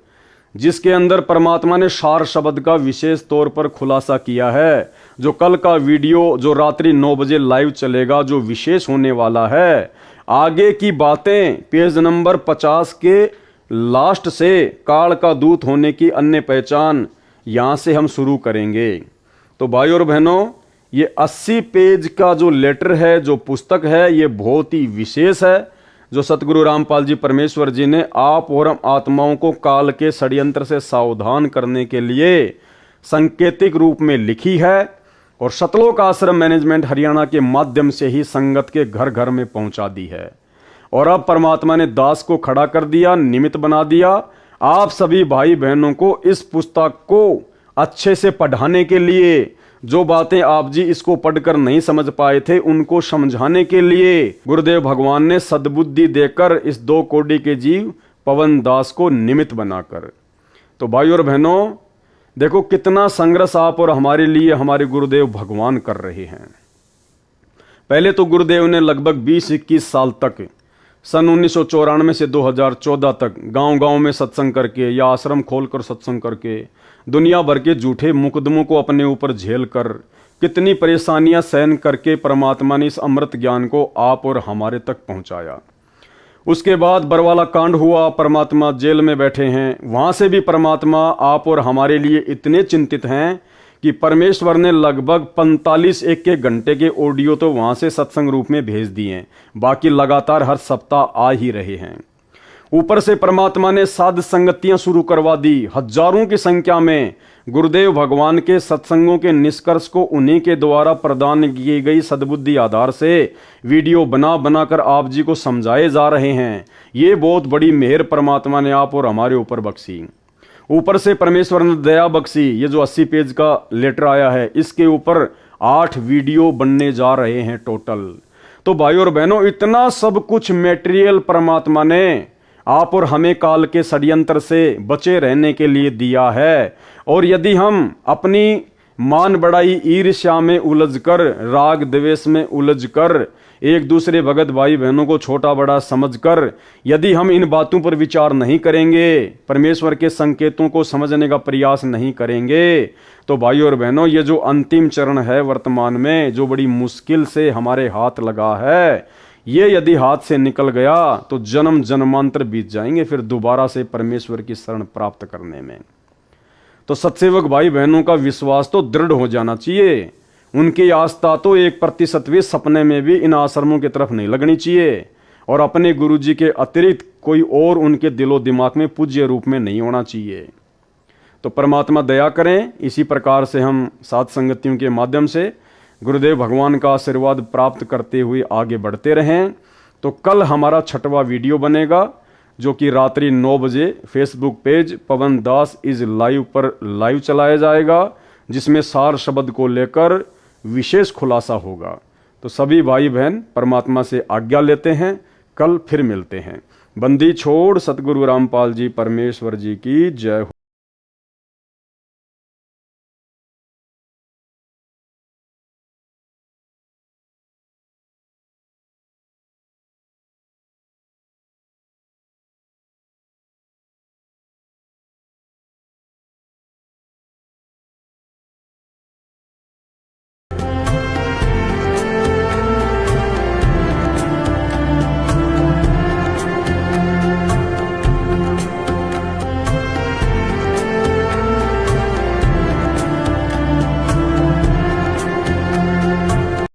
जिसके अंदर परमात्मा ने सार शब्द का विशेष तौर पर खुलासा किया है। जो कल का वीडियो जो रात्रि 9 बजे लाइव चलेगा, जो विशेष होने वाला है, आगे की बातें पेज नंबर 50 के लास्ट से काल का दूत होने की अन्य पहचान, यहां से हम शुरू करेंगे। तो भाई और बहनों, ये 80 पेज का जो लेटर है, जो पुस्तक है, ये बहुत ही विशेष है, जो सतगुरु रामपाल जी परमेश्वर जी ने आप और हम आत्माओं को काल के षड्यंत्र से सावधान करने के लिए सांकेतिक रूप में लिखी है और सतलोक आश्रम मैनेजमेंट हरियाणा के माध्यम से ही संगत के घर घर में पहुंचा दी है। और अब परमात्मा ने दास को खड़ा कर दिया, निमित्त बना दिया, आप सभी भाई बहनों को इस पुस्तक को अच्छे से पढ़ाने के लिए, जो बातें आप जी इसको पढ़कर नहीं समझ पाए थे उनको समझाने के लिए गुरुदेव भगवान ने सद्बुद्धि देकर इस 2 कोटि के जीव पवन दास को निमित्त बनाकर। तो भाई और बहनों, देखो कितना संघर्ष आप और हमारे लिए हमारे गुरुदेव भगवान कर रहे हैं। पहले तो गुरुदेव ने लगभग 20-21 साल तक, सन 1994 से 2014 तक गांव-गांव में सत्संग करके या आश्रम खोलकर सत्संग करके, दुनिया भर के झूठे मुकदमों को अपने ऊपर झेल कर, कितनी परेशानियां सहन करके परमात्मा ने इस अमृत ज्ञान को आप और हमारे तक पहुंचाया। उसके बाद बरवाला कांड हुआ, परमात्मा जेल में बैठे हैं, वहां से भी परमात्मा आप और हमारे लिए इतने चिंतित हैं कि परमेश्वर ने लगभग 45 एक घंटे के ऑडियो तो वहां से सत्संग रूप में भेज दिए हैं, बाकी लगातार हर सप्ताह आ ही रहे हैं। ऊपर से परमात्मा ने साध संगतियां शुरू करवा दी, हजारों की संख्या में गुरुदेव भगवान के सत्संगों के निष्कर्ष को उन्हीं के द्वारा प्रदान की गई सद्बुद्धि आधार से वीडियो बना बनाकर आप जी को समझाए जा रहे हैं। ये बहुत बड़ी मेहर परमात्मा ने आप और हमारे ऊपर बख्शी। ऊपर से परमेश्वर ने दया बख्शी, ये जो 80 पेज का लेटर आया है, इसके ऊपर 8 वीडियो बनने जा रहे हैं टोटल। तो भाई और बहनों, इतना सब कुछ मेटेरियल परमात्मा ने आप और हमें काल के षड्यंत्र से बचे रहने के लिए दिया है। और यदि हम अपनी मान बढ़ाई ईर्ष्या में उलझकर, राग द्वेष में उलझकर, एक दूसरे भगत भाई बहनों को छोटा बड़ा समझकर यदि हम इन बातों पर विचार नहीं करेंगे, परमेश्वर के संकेतों को समझने का प्रयास नहीं करेंगे, तो भाई और बहनों, ये जो अंतिम चरण है वर्तमान में, जो बड़ी मुश्किल से हमारे हाथ लगा है, ये यदि हाथ से निकल गया तो जन्म जन्मांतर बीत जाएंगे फिर दोबारा से परमेश्वर की शरण प्राप्त करने में। तो सत्सेवक भाई बहनों का विश्वास तो दृढ़ हो जाना चाहिए, उनकी आस्था तो 1% भी सपने में भी इन आश्रमों की तरफ नहीं लगनी चाहिए, और अपने गुरुजी के अतिरिक्त कोई और उनके दिलो दिमाग में पूज्य रूप में नहीं होना चाहिए। तो परमात्मा दया करें, इसी प्रकार से हम साध संगतियों के माध्यम से गुरुदेव भगवान का आशीर्वाद प्राप्त करते हुए आगे बढ़ते रहें। तो कल हमारा 6वां वीडियो बनेगा, जो कि रात्रि 9 बजे Facebook page Pawan Das is live पर लाइव चलाया जाएगा, जिसमें सार शब्द को लेकर विशेष खुलासा होगा। तो सभी भाई बहन परमात्मा से आज्ञा लेते हैं, कल फिर मिलते हैं। बंदी छोड़ सतगुरु रामपाल जी परमेश्वर जी की जय हो।